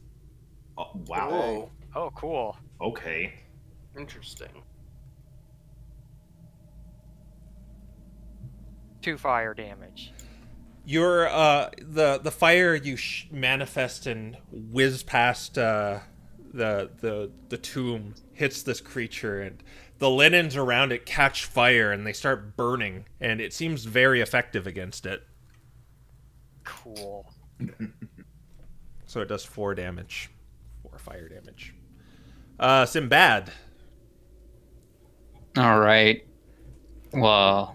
Speaker 6: Oh, wow.
Speaker 4: Whoa.
Speaker 5: Oh, cool.
Speaker 6: Okay.
Speaker 4: Interesting.
Speaker 5: 2 fire damage.
Speaker 1: Your the fire you manifest and whiz past the tomb hits this creature, and the linens around it catch fire and they start burning, and it seems very effective against it.
Speaker 5: Cool.
Speaker 1: So it does 4 damage. 4 fire damage. Sinbad.
Speaker 3: All right. Well,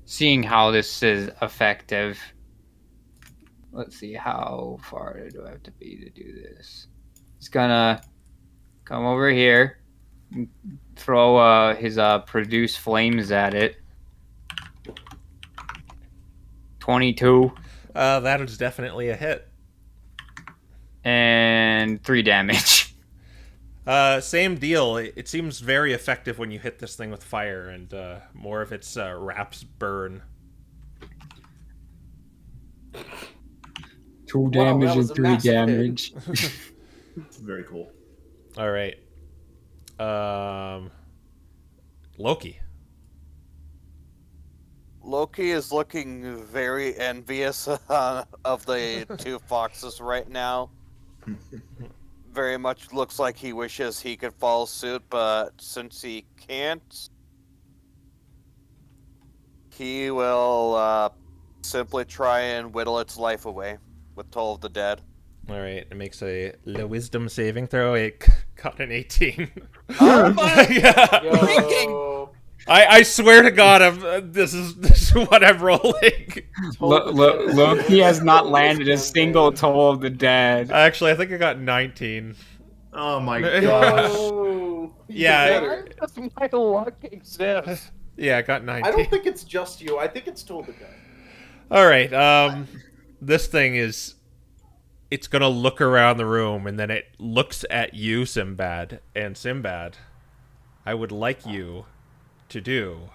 Speaker 3: seeing how this is effective, let's see, how far do I have to be to do this? He's gonna come over here, throw his produce flames at it. 22
Speaker 1: That is definitely a hit.
Speaker 3: and 3 damage.
Speaker 1: Same deal. It seems very effective when you hit this thing with fire, and more of its wraps burn.
Speaker 3: 2
Speaker 4: Wow,
Speaker 3: damage
Speaker 4: that was
Speaker 3: and
Speaker 4: a
Speaker 3: 3
Speaker 4: massive hit.
Speaker 3: damage.
Speaker 6: Very cool.
Speaker 1: All right. Loki.
Speaker 2: Loki is looking very envious of the 2 foxes right now. Very much looks like he wishes he could follow suit, but since he can't, he will simply try and whittle its life away with Toll of the Dead.
Speaker 1: All right. It makes a wisdom saving throw. It got an 18.
Speaker 2: Oh my
Speaker 1: Yeah.
Speaker 4: Yo.
Speaker 1: I swear to God, this is what I'm rolling.
Speaker 3: Loki has not landed a single Toll of the Dead.
Speaker 1: Actually, I think I got 19.
Speaker 6: Oh my gosh.
Speaker 4: Oh,
Speaker 1: Yeah.
Speaker 5: Does my luck exist?
Speaker 1: Yeah, I got 19.
Speaker 4: I don't think it's just you. I think it's Toll the Dead.
Speaker 1: All right. This thing is... It's going to look around the room, and then it looks at you, Sinbad. And Sinbad, I would like you to do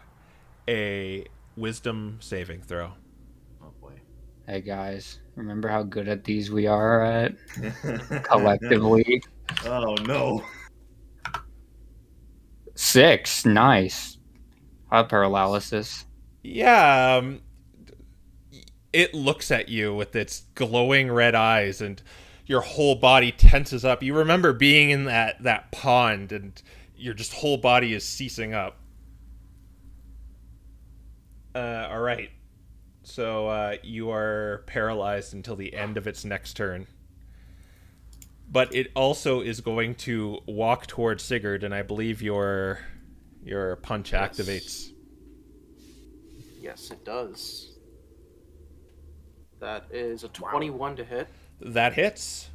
Speaker 1: a wisdom saving throw.
Speaker 6: Oh boy.
Speaker 3: Hey guys, remember how good at these we are at collectively?
Speaker 6: Oh no.
Speaker 3: 6, nice. Paralysis.
Speaker 1: Yeah, it looks at you with its glowing red eyes, and your whole body tenses up. You remember being in that pond, and your just whole body is ceasing up. All right. So you are paralyzed until the end of its next turn. But it also is going to walk towards Sigurd, and I believe your punch activates.
Speaker 4: Yes, it does. That is a 21 to hit
Speaker 1: That hits.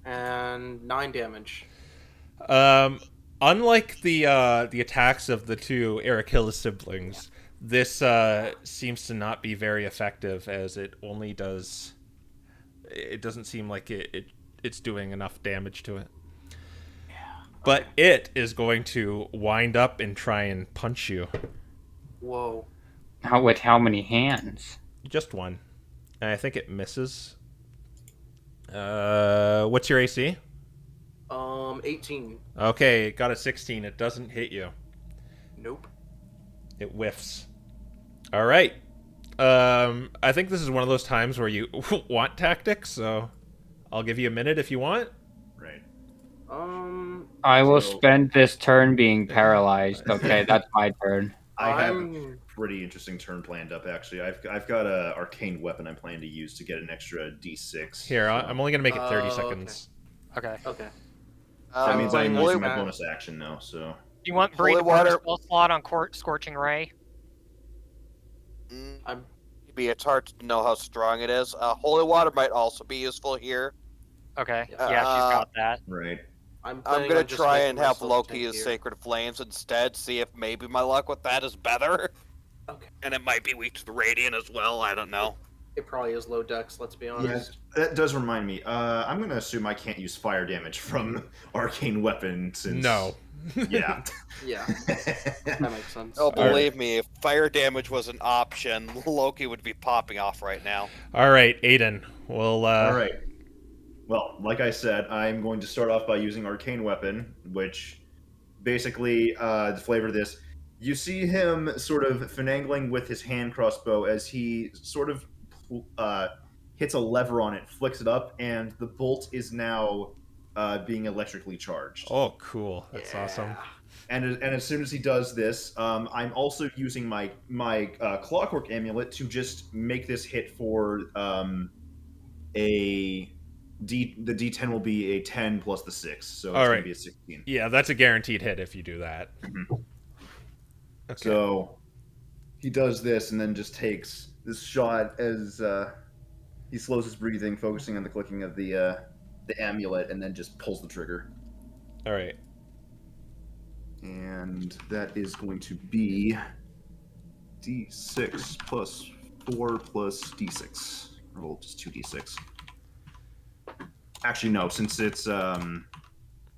Speaker 4: and 9 damage.
Speaker 1: Unlike the attacks of the two Erachilles siblings, this seems to not be very effective, as it only does. It doesn't seem like it's doing enough damage to it. But it is going to wind up and try and punch you.
Speaker 4: Whoa.
Speaker 3: With how many hands?
Speaker 1: Just one. And I think it misses. What's your AC?
Speaker 4: 18.
Speaker 1: Okay, it got a 16. It doesn't hit you.
Speaker 4: Nope.
Speaker 1: It whiffs. All right. I think this is one of those times where you want tactics, so I'll give you a minute if you want.
Speaker 6: Right.
Speaker 3: I will spend this turn being paralyzed. Okay, that's my turn.
Speaker 6: I have a pretty interesting turn planned up, actually. I've got a arcane weapon I'm planning to use to get an extra d6.
Speaker 1: Here,
Speaker 6: so.
Speaker 1: I'm only going to make it 30 seconds.
Speaker 5: Okay.
Speaker 4: Okay.
Speaker 6: That means I'm
Speaker 2: holy
Speaker 6: using my
Speaker 2: water.
Speaker 6: bonus action now, so...
Speaker 5: You want
Speaker 2: Holy
Speaker 5: Bree to
Speaker 2: water.
Speaker 5: spell slot on Scorching Ray?
Speaker 2: Maybe it's hard to know how strong it is. Holy water might also be useful here.
Speaker 5: Okay.
Speaker 4: Yeah.
Speaker 5: Yeah, she's got that.
Speaker 6: Right.
Speaker 2: I'm
Speaker 4: planning
Speaker 2: gonna
Speaker 4: on just
Speaker 2: try
Speaker 4: making
Speaker 2: and have
Speaker 4: myself
Speaker 2: Loki use
Speaker 4: tankier.
Speaker 2: Sacred Flames instead, see if maybe my luck with that is better.
Speaker 4: Okay.
Speaker 2: And it might be weak to the Radiant as well, I don't know.
Speaker 4: It probably is low dex, let's be honest.
Speaker 6: That does remind me. I'm going to assume I can't use fire damage from arcane weapon since...
Speaker 1: No.
Speaker 6: Yeah.
Speaker 4: Yeah. That makes sense.
Speaker 2: Oh, believe me, if fire damage was an option, Loki would be popping off right now.
Speaker 1: All right, Aiden. Well,
Speaker 6: All right. Well, like I said, I'm going to start off by using arcane weapon, which basically, the flavor of this, you see him sort of finagling with his hand crossbow as he sort of hits a lever on it, flicks it up, and the bolt is now being electrically charged.
Speaker 1: Oh, cool. That's awesome.
Speaker 6: And as soon as he does this, I'm also using my clockwork amulet to just make this hit for the D10 will be a 10 plus the 6, so it's going to be a 16.
Speaker 1: Yeah, that's a guaranteed hit if you do that.
Speaker 6: Okay. So he does this and then just takes this shot as he slows his breathing, focusing on the clicking of the amulet, and then just pulls the trigger.
Speaker 1: All right.
Speaker 6: And that is going to be D6 plus 4 plus D6. Roll just 2D6. Actually, no, since it's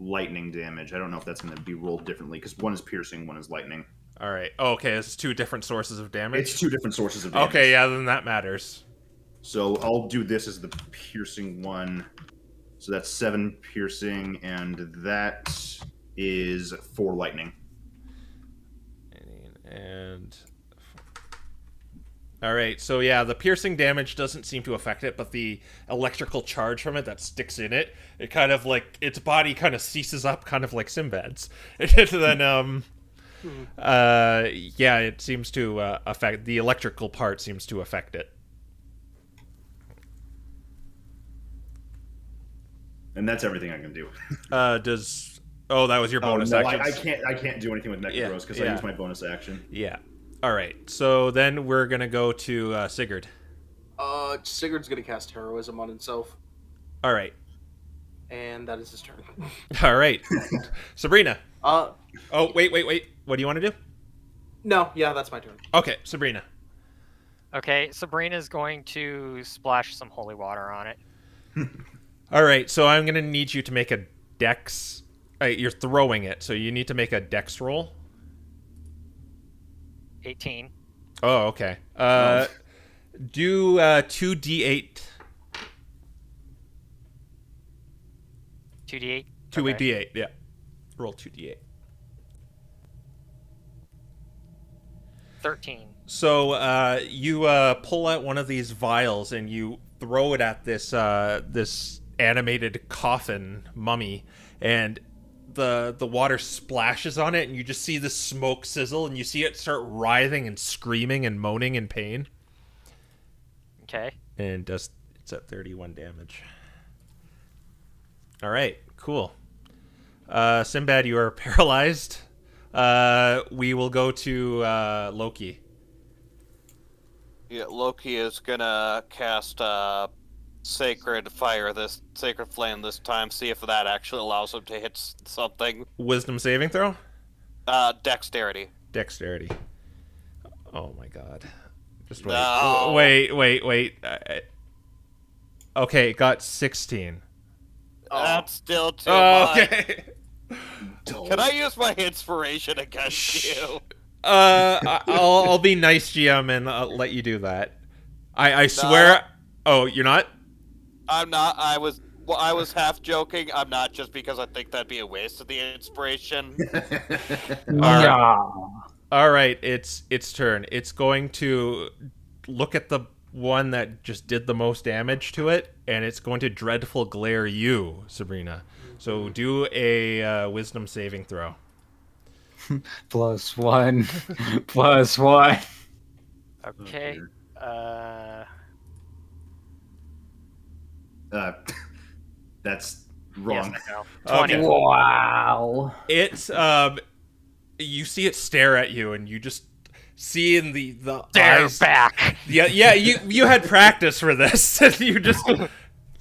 Speaker 6: lightning damage, I don't know if that's going to be rolled differently, because one is piercing, one is lightning.
Speaker 1: All right. Oh, okay, it's two different sources of damage?
Speaker 6: It's two different sources of damage.
Speaker 1: Okay, yeah, then that matters.
Speaker 6: So I'll do this as the piercing one. So that's 7 piercing, and that is 4 lightning.
Speaker 1: And all right, so yeah, the piercing damage doesn't seem to affect it, but the electrical charge from it that sticks in it, it kind of like its body kind of seizes up, kind of like Sinbad's. And then yeah, it seems to affect the electrical part. Seems to affect it.
Speaker 6: And that's everything I can do.
Speaker 1: Oh, that was your bonus action.
Speaker 6: I can't do anything with Necros because I use my bonus action.
Speaker 1: Yeah. All right. So then we're gonna go to Sigurd.
Speaker 4: Sigurd's gonna cast heroism on himself,
Speaker 1: All right.
Speaker 4: and that is his turn.
Speaker 1: All right. Sabrina.
Speaker 4: Oh,
Speaker 1: wait. What do you want to do?
Speaker 4: no, yeah, that's my turn.
Speaker 1: Okay, Sabrina.
Speaker 5: Okay, Sabrina's going to splash some holy water on it.
Speaker 1: All right, so I'm going to need you to make a dex. You're throwing it, so you need to make a dex roll.
Speaker 5: 18.
Speaker 1: Oh, okay. Do 2d8.
Speaker 5: 2d8?
Speaker 1: 2d8, yeah. Roll 2d8.
Speaker 5: 13.
Speaker 1: So you pull out one of these vials and you throw it at this this animated coffin mummy, and the water splashes on it, and you just see the smoke sizzle, and you see it start writhing and screaming and moaning in pain.
Speaker 5: Okay.
Speaker 1: And it's at 31 damage. All right, cool. Sinbad, you are paralyzed. We will go to Loki.
Speaker 2: Yeah, Loki is gonna cast sacred flame this time. See if that actually allows him to hit something.
Speaker 1: Wisdom saving throw?
Speaker 2: Dexterity.
Speaker 1: Dexterity. Oh my god. Just wait.
Speaker 2: No.
Speaker 1: Wait. Okay, got 16.
Speaker 2: That's still too much.
Speaker 1: Okay.
Speaker 2: Can I use my inspiration against you?
Speaker 1: I'll be nice, GM, and I'll let you do that. I swear. Oh, you're not?
Speaker 2: I'm not. I was half joking. I'm not, just because I think that'd be a waste of the inspiration.
Speaker 1: All right, its turn. It's going to look at the one that just did the most damage to it, and it's going to dreadful glare you, Sabrina. So do a wisdom saving throw.
Speaker 3: +1. +1.
Speaker 5: Okay.
Speaker 6: That's wrong.
Speaker 5: Yes, I know. 20.
Speaker 1: Okay.
Speaker 3: Wow.
Speaker 1: It's you see it stare at you, and you just see in the
Speaker 5: Stare
Speaker 1: eyes.
Speaker 5: back.
Speaker 1: Yeah. You had practice for this. And you just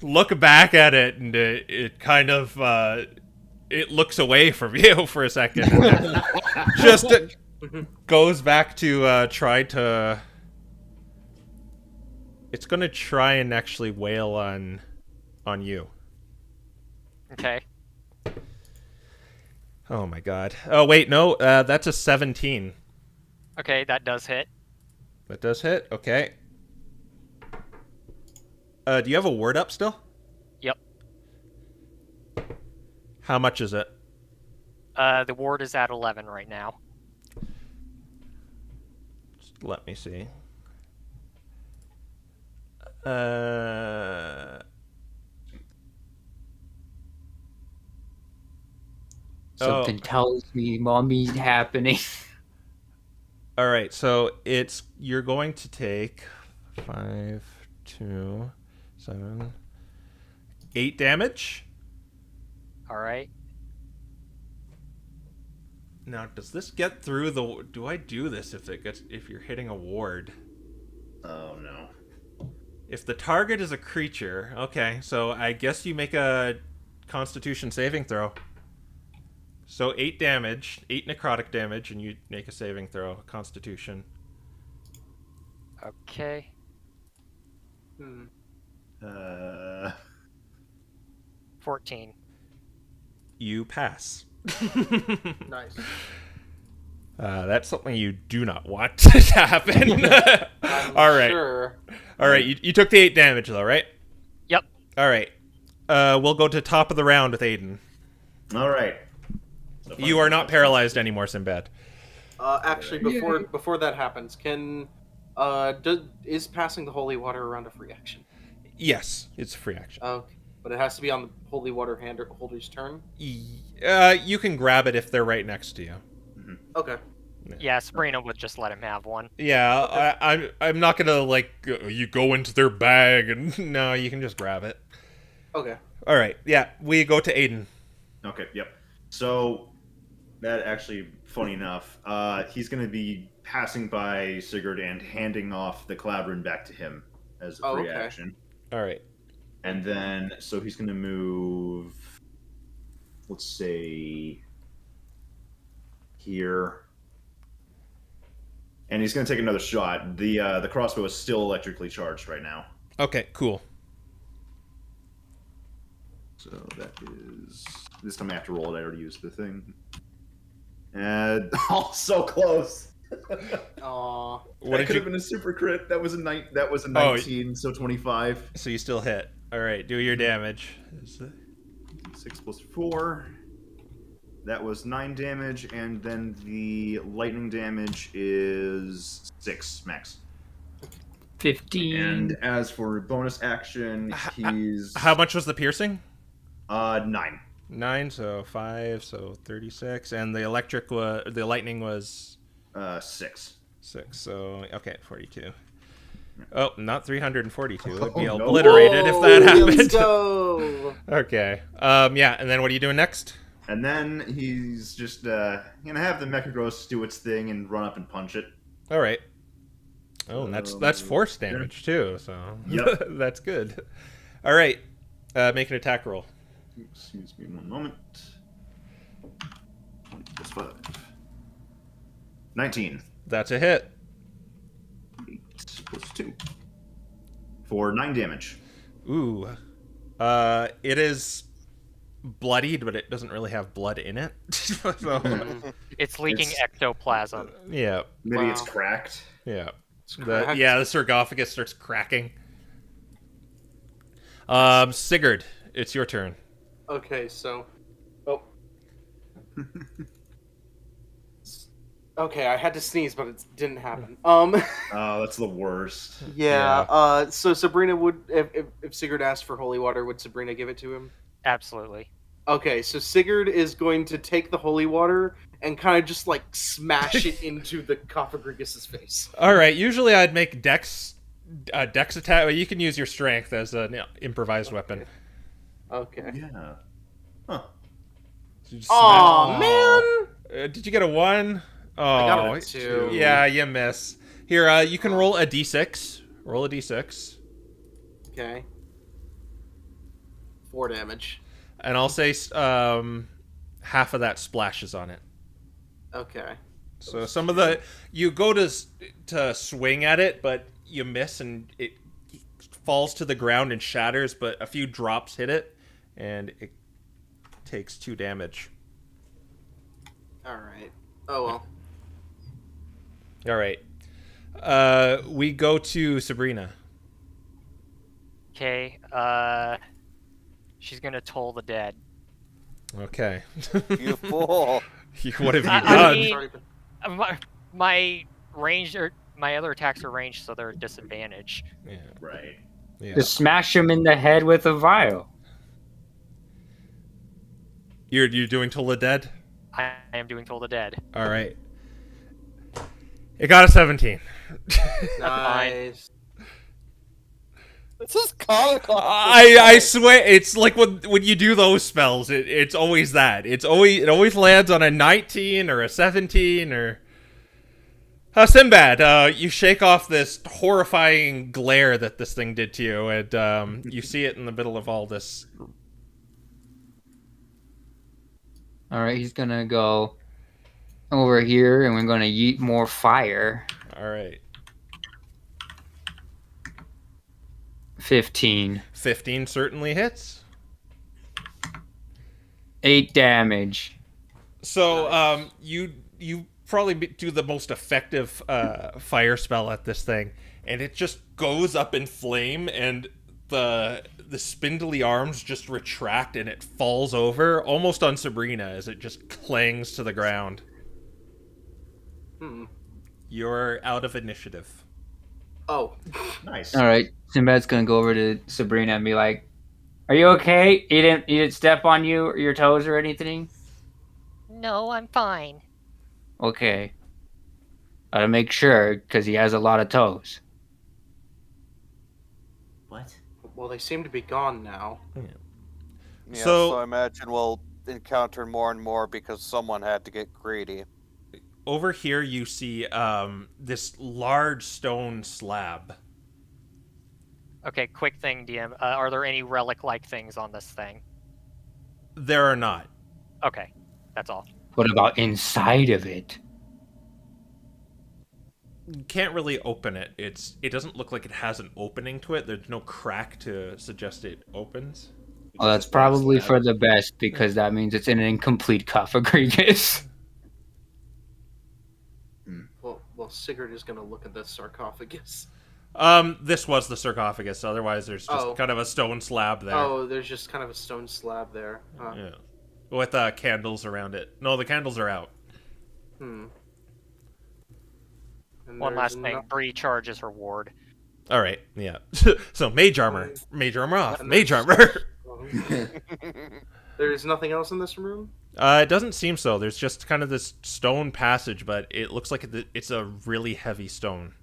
Speaker 1: look back at it, and it kind of it looks away from you for a second, and then just goes back to try to. It's gonna try and actually wail on you.
Speaker 5: Okay.
Speaker 1: Oh my god. Oh wait, no, that's a 17.
Speaker 5: Okay, that does hit.
Speaker 1: That does hit. Okay. Do you have a word up still?
Speaker 5: Yep.
Speaker 1: How much is it?
Speaker 5: The ward is at 11 right now.
Speaker 1: Just let me see.
Speaker 3: Something tells me mommy's happening.
Speaker 1: All right, so you're going to take 5, 2, 7, 8 damage.
Speaker 5: All right.
Speaker 1: Now, does this get through the? Do I do this if you're hitting a ward?
Speaker 6: Oh no.
Speaker 1: If the target is a creature, okay, so I guess you make a Constitution saving throw. So 8 damage, 8 necrotic damage, and you make a saving throw, Constitution.
Speaker 5: Okay. 14.
Speaker 1: You pass.
Speaker 4: Nice.
Speaker 1: That's something you do not want to happen. All right.
Speaker 4: Sure.
Speaker 1: All right, you took the 8 damage, though, right?
Speaker 5: Yep.
Speaker 1: All right. We'll go to top of the round with Aiden.
Speaker 6: All right.
Speaker 1: You are not paralyzed anymore, Sinbad.
Speaker 4: Actually, before that happens, is passing the holy water around a free action?
Speaker 1: Yes, it's a free action.
Speaker 4: Okay, but it has to be on the holy water holder's turn.
Speaker 1: You can grab it if they're right next to you.
Speaker 4: Okay.
Speaker 5: Yeah, Sabrina would just let him have one.
Speaker 1: Yeah, I'm not gonna you go into their bag and no, you can just grab it.
Speaker 4: Okay.
Speaker 1: All right, yeah, we go to Aiden.
Speaker 6: Okay. Yep. So that actually, funny enough, he's going to be passing by Sigurd and handing off the Clavrin back to him as a free action.
Speaker 1: All right.
Speaker 6: And then, so he's going to move, let's say, here. And he's going to take another shot. The crossbow is still electrically charged right now.
Speaker 1: Okay, cool.
Speaker 6: So that is... This time I have to roll it. I already used the thing. And so close.
Speaker 4: Aww.
Speaker 6: That could have been a super crit. That was a 19, so 25.
Speaker 1: So you still hit. All right, do your damage.
Speaker 6: 6 plus 4. That was 9 damage, and then the lightning damage is 6 max.
Speaker 3: 15.
Speaker 6: And as for bonus action, he's...
Speaker 1: How much was the piercing?
Speaker 6: 9.
Speaker 1: 9, so 5, so 36, and the lightning was
Speaker 6: 6.
Speaker 1: 6, so okay, 42. Oh, not 342. It would be
Speaker 6: Oh, no.
Speaker 1: obliterated if that happened.
Speaker 4: Let's go.
Speaker 1: Okay. Yeah, and then what are you doing next?
Speaker 6: And then he's just gonna have the Mechagross do its thing and run up and punch it.
Speaker 1: All right. Oh, and that's force damage too. So
Speaker 6: Yep.
Speaker 1: that's good. All right. Make an attack roll.
Speaker 6: Excuse me one moment. 20 plus 5. 19.
Speaker 1: That's a hit.
Speaker 6: 8 plus 2. For 9 damage.
Speaker 1: Ooh. It is bloodied, but it doesn't really have blood in it. So,
Speaker 5: It's leaking ectoplasm.
Speaker 1: yeah.
Speaker 6: Maybe
Speaker 4: Wow.
Speaker 6: it's cracked.
Speaker 1: Yeah.
Speaker 4: cracked.
Speaker 1: The sarcophagus starts cracking. Sigurd, it's your turn.
Speaker 4: Okay, so. Oh. Okay, I had to sneeze, but it didn't happen.
Speaker 6: Oh, that's the worst.
Speaker 4: Yeah. So Sabrina would, if Sigurd asked for holy water, would Sabrina give it to him?
Speaker 5: Absolutely.
Speaker 4: Okay, so Sigurd is going to take the holy water and kind of just like smash it into the Cophagrigus' face.
Speaker 1: All right. Usually I'd make dex attack, but you can use your strength as an improvised weapon.
Speaker 4: Okay.
Speaker 6: Yeah. Huh.
Speaker 1: So you just
Speaker 4: Oh man!
Speaker 1: did you get a 1? Oh,
Speaker 4: I got a 2.
Speaker 1: Yeah, you miss. Here, you can roll a d6. Roll a d6.
Speaker 4: Okay. 4 damage.
Speaker 1: And I'll say half of that splashes on it.
Speaker 4: Okay.
Speaker 1: So some of the you go to swing at it, but you miss and it falls to the ground and shatters. But a few drops hit it, and it takes 2 damage.
Speaker 4: All right. Oh well.
Speaker 1: All right. We go to Sabrina.
Speaker 5: Okay. She's gonna toll the dead.
Speaker 1: Okay.
Speaker 2: You fool.
Speaker 1: What have you
Speaker 5: I
Speaker 1: done?
Speaker 5: mean- My range or my other attacks are ranged, so they're at disadvantage.
Speaker 1: Yeah.
Speaker 6: Right.
Speaker 1: Yeah.
Speaker 3: Just smash him in the head with a vial.
Speaker 1: You're doing Toll the Dead?
Speaker 5: I am doing toll the dead.
Speaker 1: All right. It got a 17.
Speaker 4: Nice.
Speaker 2: This is comical.
Speaker 1: I swear it's like when you do those spells, it's always that. It always lands on a 19 or a 17 or Sinbad, you shake off this horrifying glare that this thing did to you, and you see it in the middle of all this.
Speaker 3: All right, he's gonna go over here, and we're gonna yeet more fire.
Speaker 1: All right.
Speaker 3: 15.
Speaker 1: 15 certainly hits.
Speaker 3: 8 damage.
Speaker 1: So you probably do the most effective fire spell at this thing, and it just goes up in flame, and the spindly arms just retract, and it falls over almost on Sabrina as it just clangs to the ground. You're out of initiative.
Speaker 4: Oh.
Speaker 6: Nice.
Speaker 3: All right, Sinbad's gonna go over to Sabrina and be like, "Are you okay? You didn't step on you or your toes or anything?"
Speaker 7: No, I'm fine.
Speaker 3: Okay. Gotta make sure, because he has a lot of toes.
Speaker 8: What?
Speaker 4: Well, they seem to be gone now.
Speaker 2: Yeah,
Speaker 1: So-
Speaker 2: so I imagine we'll encounter more and more because someone had to get greedy.
Speaker 1: Over here you see this large stone slab.
Speaker 5: Okay, quick thing, DM. Are there any relic-like things on this thing?
Speaker 1: There are not.
Speaker 5: Okay, that's all.
Speaker 3: What about inside of it?
Speaker 1: You can't really open it. It doesn't look like it has an opening to it. There's no crack to suggest it opens.
Speaker 3: Well, that's probably for the best, because that means it's an incomplete Cophagrigus.
Speaker 4: Well, Sigurd is gonna look at the sarcophagus.
Speaker 1: This was the sarcophagus. Otherwise, there's just kind of a stone slab there.
Speaker 4: Oh, there's just kind of a stone slab there. Huh.
Speaker 1: Yeah, with candles around it. No, the candles are out.
Speaker 4: And
Speaker 5: One
Speaker 4: there's
Speaker 5: last thing. Bree charges her ward.
Speaker 1: All right, yeah. So mage armor off.
Speaker 4: And
Speaker 1: Mage
Speaker 4: there's-
Speaker 1: armor.
Speaker 4: There's nothing else in this room?
Speaker 1: It doesn't seem so. There's just kind of this stone passage, but it looks like it's a really heavy stone.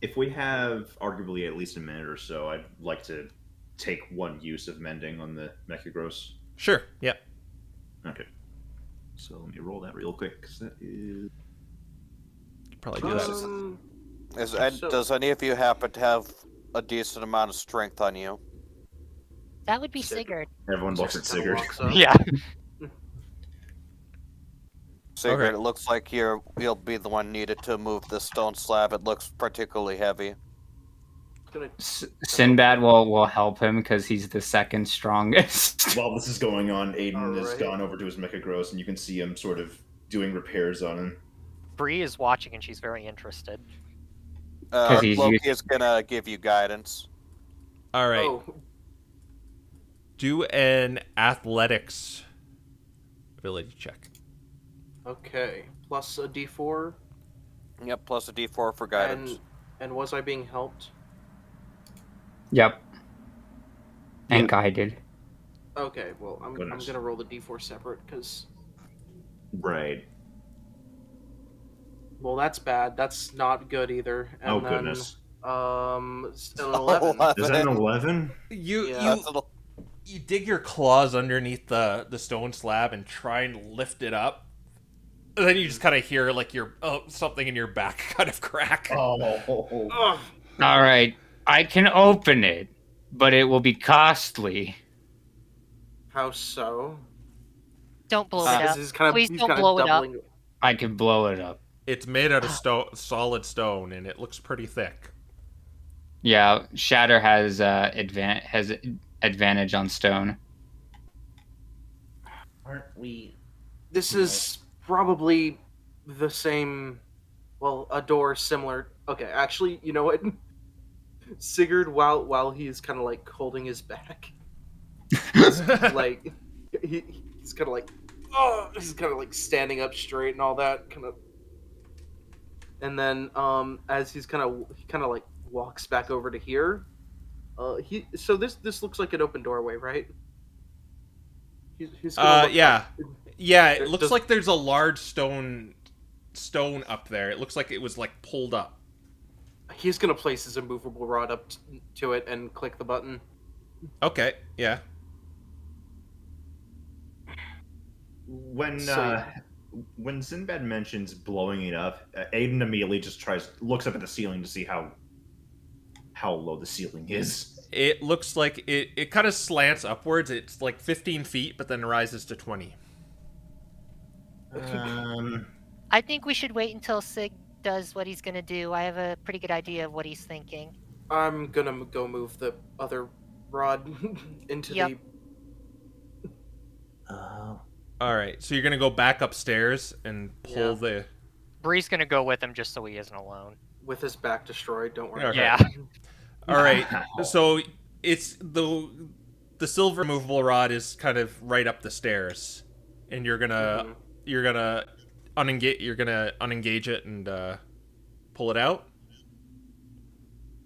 Speaker 6: If we have arguably at least a minute or so, I'd like to take one use of mending on the Mechagross.
Speaker 1: Sure. Yeah.
Speaker 6: Okay. So let me roll that real quick, 'cause that is...
Speaker 1: Probably do that.
Speaker 2: Does any of you happen to have a decent amount of strength on you.
Speaker 7: That would be
Speaker 4: Sig-
Speaker 7: Sigurd.
Speaker 6: Everyone looks at Sigurd.
Speaker 5: Yeah.
Speaker 2: Sigurd,
Speaker 1: Okay.
Speaker 2: it looks like you'll be the one needed to move the stone slab. It looks particularly heavy.
Speaker 3: Sinbad will help him because he's the second strongest.
Speaker 6: While this is going on, Aiden has
Speaker 4: Alright.
Speaker 6: gone over to his Mecha Gross, and you can see him sort of doing repairs on him.
Speaker 5: Bree is watching and she's very interested.
Speaker 3: he's
Speaker 2: Loki
Speaker 3: used-
Speaker 2: is gonna give you guidance.
Speaker 1: All right.
Speaker 4: Oh,
Speaker 1: Do an athletics ability check.
Speaker 4: okay. Plus a D4.
Speaker 2: Yep, plus a D4 for guidance.
Speaker 4: And was I being helped?
Speaker 3: Yep. And guided.
Speaker 4: Okay, well, I'm
Speaker 6: Goodness.
Speaker 4: gonna roll the D4 separate, because...
Speaker 6: Right.
Speaker 4: Well, that's bad. That's not good either. And
Speaker 6: Oh,
Speaker 4: then,
Speaker 6: goodness.
Speaker 4: It's an 11.
Speaker 6: Is that an 11?
Speaker 4: Yeah.
Speaker 1: You dig your claws underneath the stone slab and try and lift it up. And then you just kind of hear like something in your back kind of crack.
Speaker 6: Oh.
Speaker 4: Ugh.
Speaker 3: All right. I can open it, but it will be costly.
Speaker 4: How so?
Speaker 7: Don't blow it up.
Speaker 4: He's kind of,
Speaker 7: Please
Speaker 4: he's
Speaker 7: don't
Speaker 4: kind of
Speaker 7: blow it up.
Speaker 4: doubling...
Speaker 3: I can blow it up.
Speaker 1: It's made out of solid stone, and it looks pretty thick.
Speaker 3: Yeah, Shatter has advantage on stone.
Speaker 8: Aren't we?
Speaker 4: This is probably the same... Well, a door similar... Okay, actually, you know what? Sigurd, while he's kind of like holding his back, like he's kind of like, oh, he's kind of like standing up straight and all that kind of. And then, as he kind of like walks back over to here. So this looks like an open doorway, right? He's gonna look
Speaker 1: yeah, it
Speaker 4: It
Speaker 1: looks
Speaker 4: does-
Speaker 1: like there's a large stone up there. It looks like it was like pulled up.
Speaker 4: He's gonna place his immovable rod up to it and click the button.
Speaker 1: Okay, yeah.
Speaker 6: When
Speaker 4: So-
Speaker 6: when Sinbad mentions blowing it up, Aiden immediately just looks up at the ceiling to see how low the ceiling is.
Speaker 1: It looks like it kind of slants upwards. It's like 15 feet, but then rises to 20.
Speaker 7: I think we should wait until Sig does what he's gonna do. I have a pretty good idea of what he's thinking.
Speaker 4: I'm gonna go move the other rod into
Speaker 7: Yep.
Speaker 1: All right, so you're gonna go back upstairs and pull
Speaker 4: Yeah.
Speaker 1: the.
Speaker 5: Bree's gonna go with him just so he isn't alone.
Speaker 4: with his back destroyed. Don't worry.
Speaker 1: Okay.
Speaker 5: Yeah.
Speaker 1: All right, so it's the silver movable rod is kind of right up the stairs, and you're gonna unengage it and pull it out.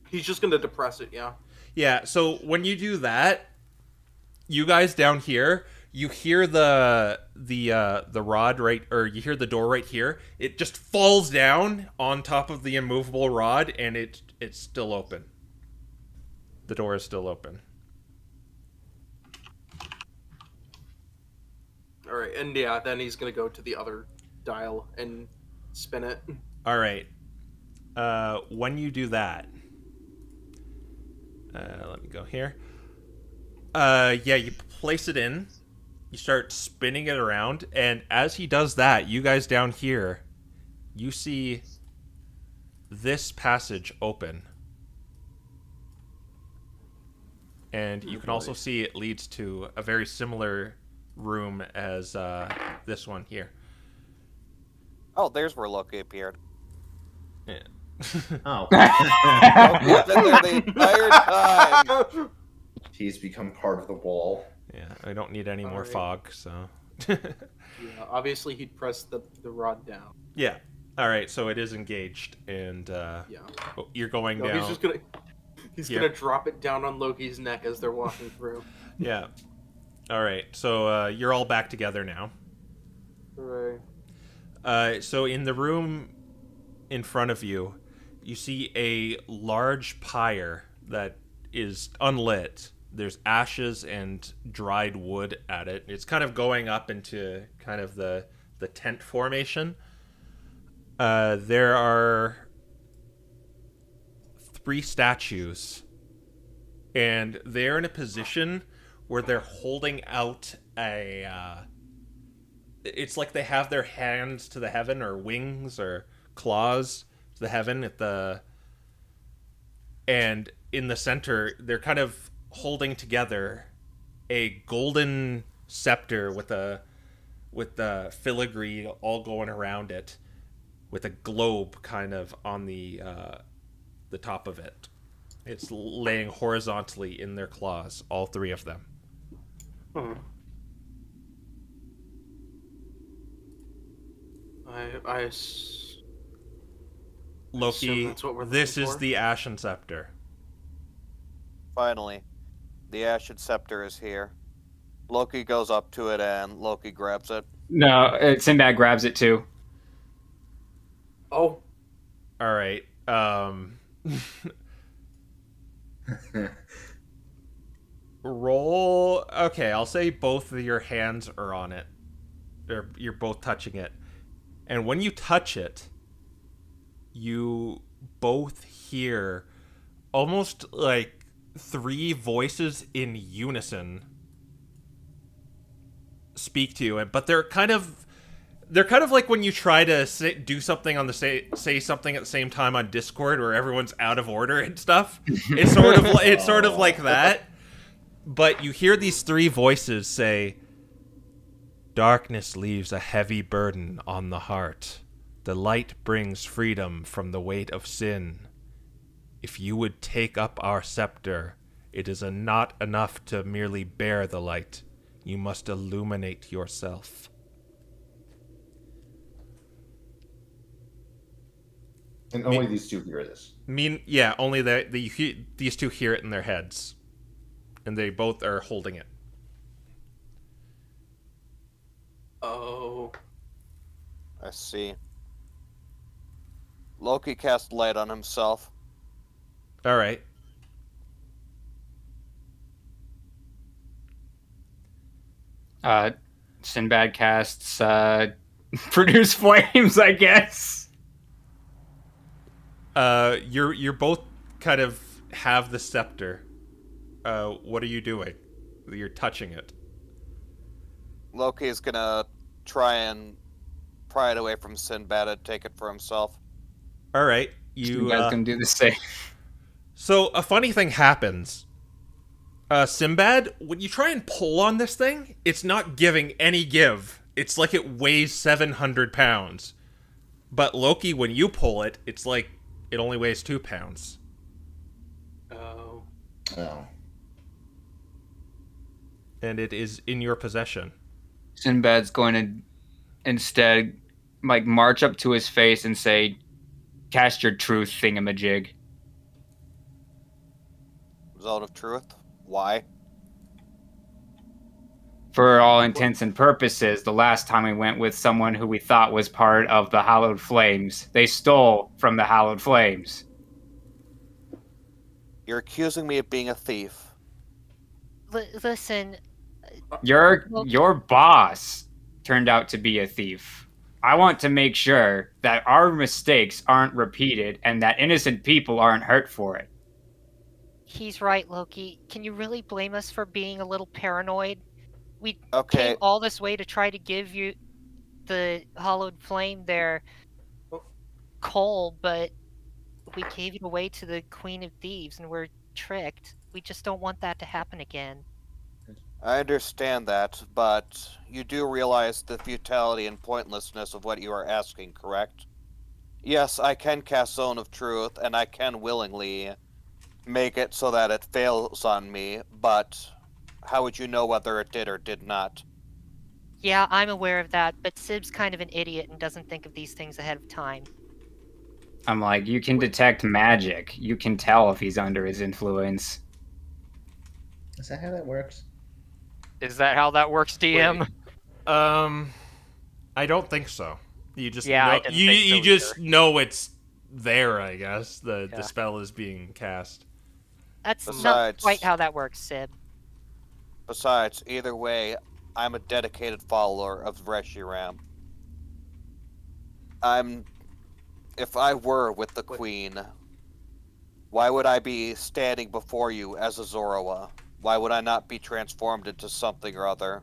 Speaker 4: He's just gonna depress it. Yeah.
Speaker 1: Yeah. So when you do that, you guys down here, you hear the rod right, or you hear the door right here. It just falls down on top of the immovable rod, and it's still open. The door is still open.
Speaker 4: All right, and yeah, then he's gonna go to the other dial and spin it.
Speaker 1: All right. When you do that, let me go here. Yeah, you place it in. You start spinning it around, and as he does that, you guys down here, you see this passage open. And you can also see it leads to a very similar room as this one here.
Speaker 2: Oh, there's where Loki appeared.
Speaker 1: Yeah.
Speaker 6: Oh.
Speaker 2: Loki's been there the entire time.
Speaker 6: He's become part of the wall.
Speaker 1: Yeah, I don't need any more
Speaker 4: Alright.
Speaker 1: fog, so.
Speaker 4: Yeah, obviously he'd press the rod down.
Speaker 1: Yeah. All right, so it is engaged, and
Speaker 4: Yeah.
Speaker 1: you're going
Speaker 4: No,
Speaker 1: down.
Speaker 4: he's
Speaker 1: Here.
Speaker 4: gonna drop it down on Loki's neck as they're walking through.
Speaker 1: Yeah. All right, so you're all back together now.
Speaker 4: Hooray.
Speaker 1: So in the room in front of you, you see a large pyre that is unlit. There's ashes and dried wood at it. It's kind of going up into kind of the tent formation. There are 3 statues and they're in a position where they're holding out it's like they have their hands to the heaven, or wings or claws to the heaven and in the center they're kind of holding together a golden scepter with the filigree all going around it, with a globe kind of on the top of it. It's laying horizontally in their claws, all three of them.
Speaker 4: Hmm.
Speaker 1: Loki,
Speaker 4: that's what we're
Speaker 1: this
Speaker 4: looking
Speaker 1: is
Speaker 4: for?
Speaker 1: the Ashen Scepter.
Speaker 2: Finally, the Ashen Scepter is here. Loki goes up to it and Loki grabs it.
Speaker 3: No, Sinbad grabs it too.
Speaker 4: Oh,
Speaker 1: All right. Roll. Okay, I'll say both of your hands are on it. You're both touching it. And when you touch it, you both hear almost like three voices in unison speak to you, but they're kind of like when you try to do something on the say something at the same time on Discord where everyone's out of order and stuff. It's sort of like that. But you hear these three voices say, "Darkness leaves a heavy burden on the heart. The light brings freedom from the weight of sin. If you would take up our scepter, it is not enough to merely bear the light. You must illuminate yourself."
Speaker 6: And only these two hear this.
Speaker 1: Only these two hear it in their heads. And they both are holding it.
Speaker 4: oh.
Speaker 2: I see. Loki casts light on himself.
Speaker 1: All right.
Speaker 3: Sinbad casts produce flames, I guess.
Speaker 1: You're both kind of have the scepter. What are you doing? You're touching it.
Speaker 2: Loki's gonna try and pry it away from Sinbad and take it for himself.
Speaker 1: All right.
Speaker 3: Sinbad's gonna do the same.
Speaker 1: So a funny thing happens. Sinbad, when you try and pull on this thing, it's not giving any give. It's like it weighs 700 pounds. But Loki, when you pull it, it's like it only weighs 2 pounds.
Speaker 4: Oh.
Speaker 6: Oh.
Speaker 1: And it is in your possession.
Speaker 3: Sinbad's going to instead march up to his face and say, "Cast your truth, thingamajig."
Speaker 2: Zone of Truth? Why?
Speaker 3: For all intents and purposes, the last time we went with someone who we thought was part of the Hallowed Flames, they stole from the Hallowed Flames.
Speaker 2: You're accusing me of being a thief.
Speaker 7: Listen,
Speaker 3: Your boss turned out to be a thief. I want to make sure that our mistakes aren't repeated and that innocent people aren't hurt for it.
Speaker 7: he's right, Loki. Can you really blame us for being a little paranoid? We
Speaker 2: Okay.
Speaker 7: came all this way to try to give you the Hollowed Flame their coal, but we gave it away to the Queen of Thieves and we're tricked. We just don't want that to happen again.
Speaker 2: I understand that, but you do realize the futility and pointlessness of what you are asking, correct? Yes, I can cast Zone of Truth, and I can willingly make it so that it fails on me, but how would you know whether it did or did not?
Speaker 7: Yeah, I'm aware of that, but Sib's kind of an idiot and doesn't think of these things ahead of time.
Speaker 3: I'm like, you can detect magic. You can tell if he's under his influence.
Speaker 8: Is that how that works?
Speaker 5: Is that how that works, DM?
Speaker 1: I don't think so. You just
Speaker 5: Yeah, I
Speaker 1: know,
Speaker 5: didn't
Speaker 1: you
Speaker 5: think so
Speaker 1: you just
Speaker 5: either.
Speaker 1: know it's there, I guess. The
Speaker 5: Yeah.
Speaker 1: spell is being cast.
Speaker 7: That's not
Speaker 2: Besides-
Speaker 7: quite how that works, Sib.
Speaker 2: Besides, either way, I'm a dedicated follower of Reshiram. If I were with the Queen, Why would I be standing before you as a Zoroa? Why would I not be transformed into something or other?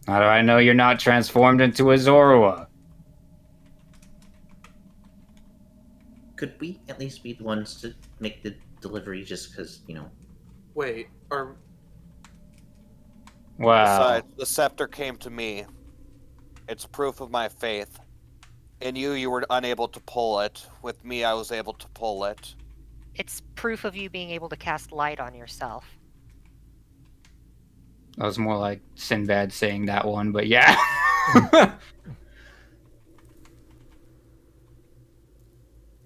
Speaker 3: How do I know you're not transformed into a Zorua?
Speaker 8: Could we at least be the ones to make the delivery just because,
Speaker 4: Wait, are
Speaker 3: Wow.
Speaker 2: Besides, the scepter came to me. It's proof of my faith. In you, you were unable to pull it. With me, I was able to pull it.
Speaker 7: It's proof of you being able to cast light on yourself.
Speaker 3: That was more like Sinbad saying that one, but yeah.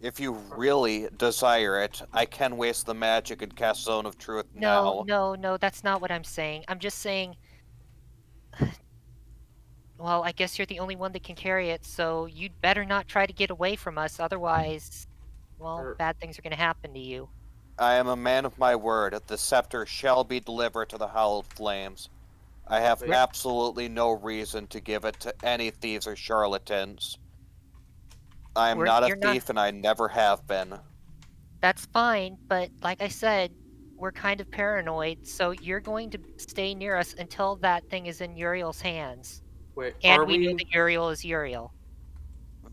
Speaker 2: If you really desire it, I can waste the magic and cast Zone of Truth now.
Speaker 7: No, that's not what I'm saying. I'm just saying... Well, I guess you're the only one that can carry it, so you'd better not try to get away from us, otherwise... Well, bad things are gonna happen to you.
Speaker 2: I am a man of my word. The scepter shall be delivered to the Howled Flames. I have absolutely no reason to give it to any thieves or charlatans. I am not a thief, and I never have been.
Speaker 7: That's fine, but like I said, we're kind of paranoid, so you're going to stay near us until that thing is in Uriel's hands.
Speaker 4: Wait,
Speaker 7: and we know that Uriel is Uriel.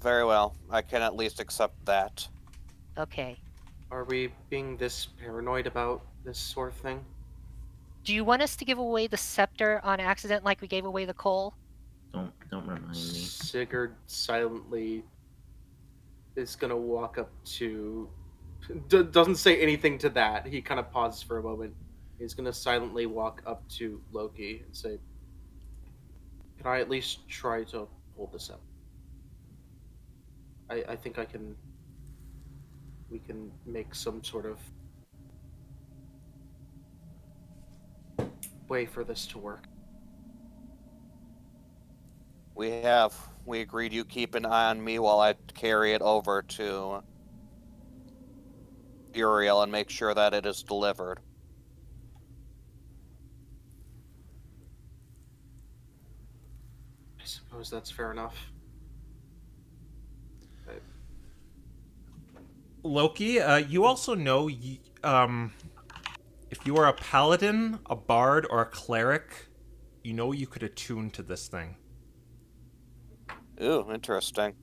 Speaker 2: Very well. I can at least accept that.
Speaker 7: Okay.
Speaker 4: Are we being this paranoid about this sort of thing?
Speaker 7: Do you want us to give away the scepter on accident like we gave away the coal?
Speaker 8: Don't remind me.
Speaker 4: Sigurd silently is gonna walk up to... doesn't say anything to that. He kind of pauses for a moment. He's gonna silently walk up to Loki and say, "Can I at least try to hold this up? I think we can make some sort of way for this to work."
Speaker 2: We agreed you keep an eye on me while I carry it over to Uriel and make sure that it is delivered.
Speaker 4: I suppose that's fair enough.
Speaker 1: Loki, you also know, if you are a paladin, a bard, or a cleric, you know you could attune to this thing.
Speaker 2: Ooh, interesting.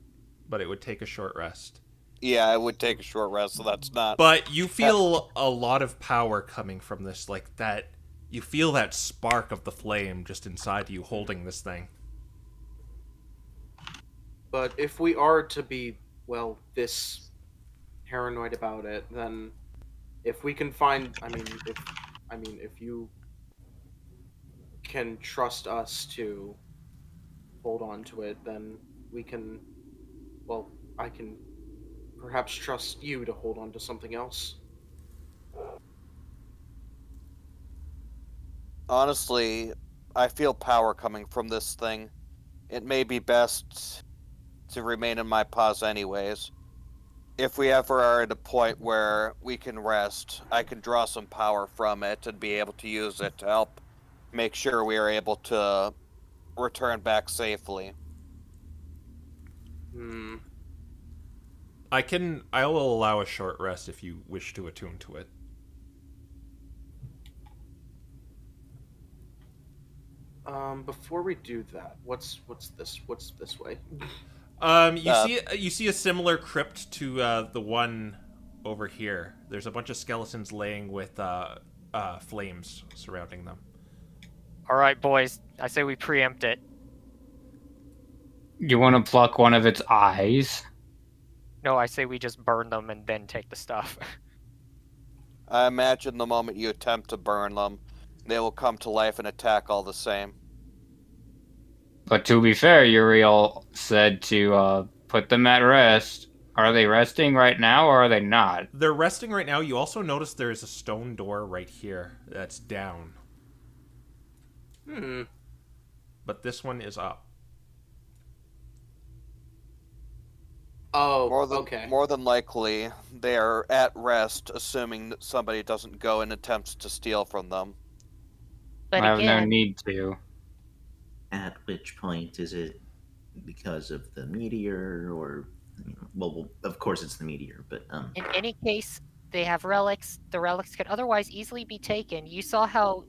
Speaker 1: But it would take a short rest.
Speaker 2: Yeah, I would take a short rest, so that's not...
Speaker 1: But you feel a lot of power coming from this, like that. You feel that spark of the flame just inside you holding this thing.
Speaker 4: But if we are to be, well, this paranoid about it, then if we can find, if you can trust us to hold on to it, then we can, well, I can perhaps trust you to hold on to something else.
Speaker 2: Honestly, I feel power coming from this thing. It may be best to remain in my paws anyways. If we ever are at a point where we can rest, I can draw some power from it and be able to use it to help make sure we are able to return back safely.
Speaker 1: I will allow a short rest if you wish to attune to it.
Speaker 4: Before we do that, what's this way?
Speaker 1: You see a similar crypt to the one over here. There's a bunch of skeletons laying with flames surrounding them.
Speaker 5: All right, boys. I say we preempt it.
Speaker 3: You want to pluck one of its eyes?
Speaker 5: No, I say we just burn them and then take the stuff.
Speaker 2: I imagine the moment you attempt to burn them, they will come to life and attack all the same.
Speaker 3: But to be fair, Uriel said to put them at rest. Are they resting right now, or are they not?
Speaker 1: They're resting right now. You also notice there's a stone door right here that's down. But this one is up.
Speaker 4: Oh,
Speaker 2: okay. More than likely, they are at rest, assuming that somebody doesn't go and attempts to steal from them.
Speaker 7: But
Speaker 3: I have
Speaker 7: again,
Speaker 3: no need to.
Speaker 8: At which point is it because of the meteor, or well, of course it's the meteor, but
Speaker 7: in any case, They have relics. The relics could otherwise easily be taken. You saw how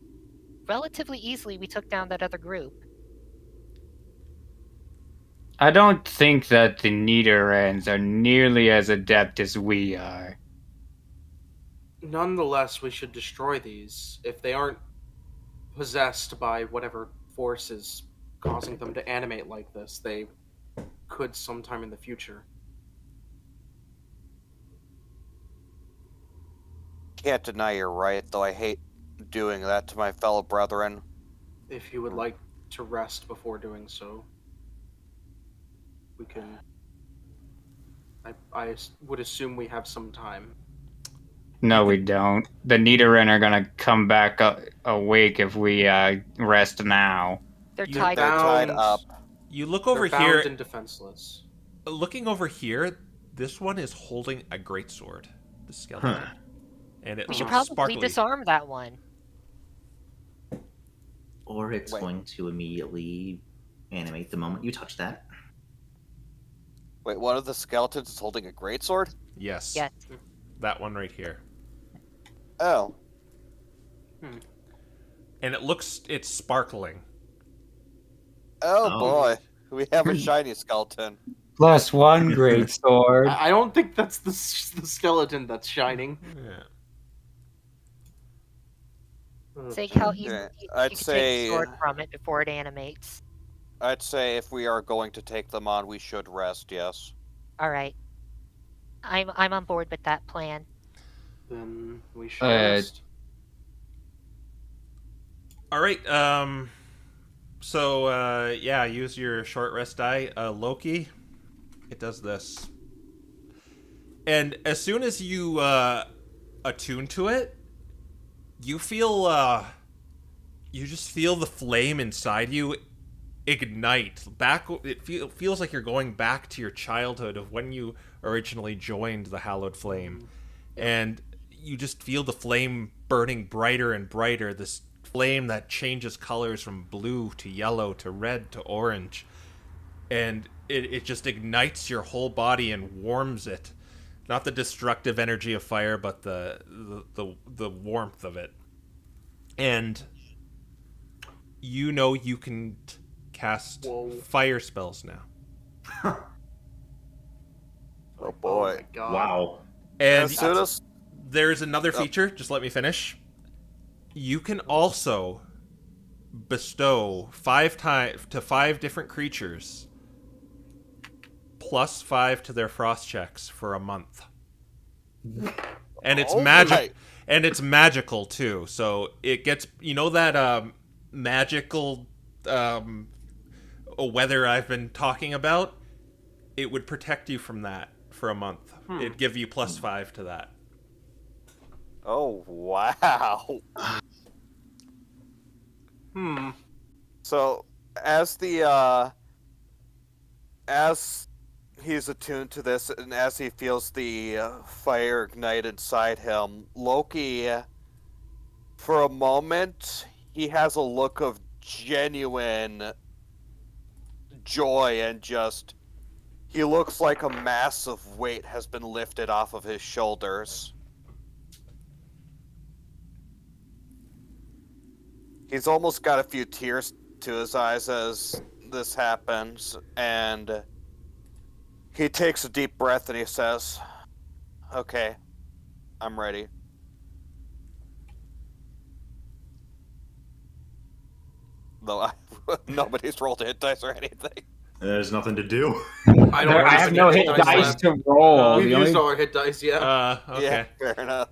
Speaker 7: relatively easily we took down that other group.
Speaker 3: I don't think that the Niederlands are nearly as adept as we are.
Speaker 4: Nonetheless, we should destroy these. If they aren't possessed by whatever force is causing them to animate like this, they could sometime in the future.
Speaker 2: Can't deny you're right, though I hate doing that to my fellow brethren.
Speaker 4: If you would like to rest before doing so, we can. I would assume we have some time.
Speaker 3: No, we don't. The Niederland are gonna come back awake if we rest now.
Speaker 7: They're
Speaker 1: You-
Speaker 7: tied
Speaker 2: They're
Speaker 7: up.
Speaker 2: tied up.
Speaker 1: You look over
Speaker 4: They're
Speaker 1: here.
Speaker 4: bound and defenseless.
Speaker 1: Looking over here, this one is holding a greatsword. The skeleton.
Speaker 6: Huh.
Speaker 1: And it
Speaker 7: We should
Speaker 1: looks
Speaker 7: probably
Speaker 1: sparkly.
Speaker 7: disarm that one.
Speaker 8: Or it's
Speaker 2: Wait.
Speaker 8: going to immediately animate the moment you touch that.
Speaker 2: Wait, one of the skeletons is holding a greatsword?
Speaker 1: Yes.
Speaker 7: Yes.
Speaker 1: That one right here.
Speaker 2: Oh.
Speaker 1: And it's sparkling.
Speaker 2: Oh,
Speaker 8: Oh.
Speaker 2: boy. We have a shiny skeleton.
Speaker 3: +1 great sword.
Speaker 4: I don't think that's the skeleton that's shining.
Speaker 1: Yeah.
Speaker 7: Take how easy
Speaker 2: Yeah,
Speaker 7: you
Speaker 2: I'd
Speaker 7: could take
Speaker 2: say-
Speaker 7: the sword from it before it animates.
Speaker 2: I'd say if we are going to take them on, we should rest, yes.
Speaker 7: Alright. I'm on board with that plan.
Speaker 4: Then we should rest.
Speaker 1: All right. So yeah, use your short rest die, Loki. It does this, and as soon as you attune to it, you feel you just feel the flame inside you ignite back. It feels like you're going back to your childhood of when you originally joined the hallowed flame, and you just feel the flame burning brighter and brighter. This flame that changes colors from blue to yellow to red to orange, and it just ignites your whole body and warms it. Not the destructive energy of fire, but the warmth of it. And you know you can cast fire spells now.
Speaker 2: Oh, boy.
Speaker 4: my god.
Speaker 6: Wow.
Speaker 1: And
Speaker 2: As soon as...
Speaker 1: there's another feature, just let me finish. You can also bestow 5 different creatures +5 to their frost checks for a month. And it's
Speaker 2: Right.
Speaker 1: and it's magical too. So it gets, you know, that magical weather I've been talking about? It would protect you from that for a month. It'd give you +5 to that.
Speaker 2: Oh, wow. So, as he's attuned to this, and as he feels the fire ignite inside him, Loki, for a moment, he has a look of genuine joy and just... He looks like a massive weight has been lifted off of his shoulders. He's almost got a few tears to his eyes as this happens, and he takes a deep breath and he says, "Okay, I'm ready." Though nobody's rolled a hit dice or anything.
Speaker 6: There's nothing to do.
Speaker 3: I have no hit dice
Speaker 4: left.
Speaker 3: to roll.
Speaker 4: We've
Speaker 3: The only-
Speaker 4: used all our hit dice, yeah.
Speaker 1: Okay.
Speaker 2: Yeah, fair enough.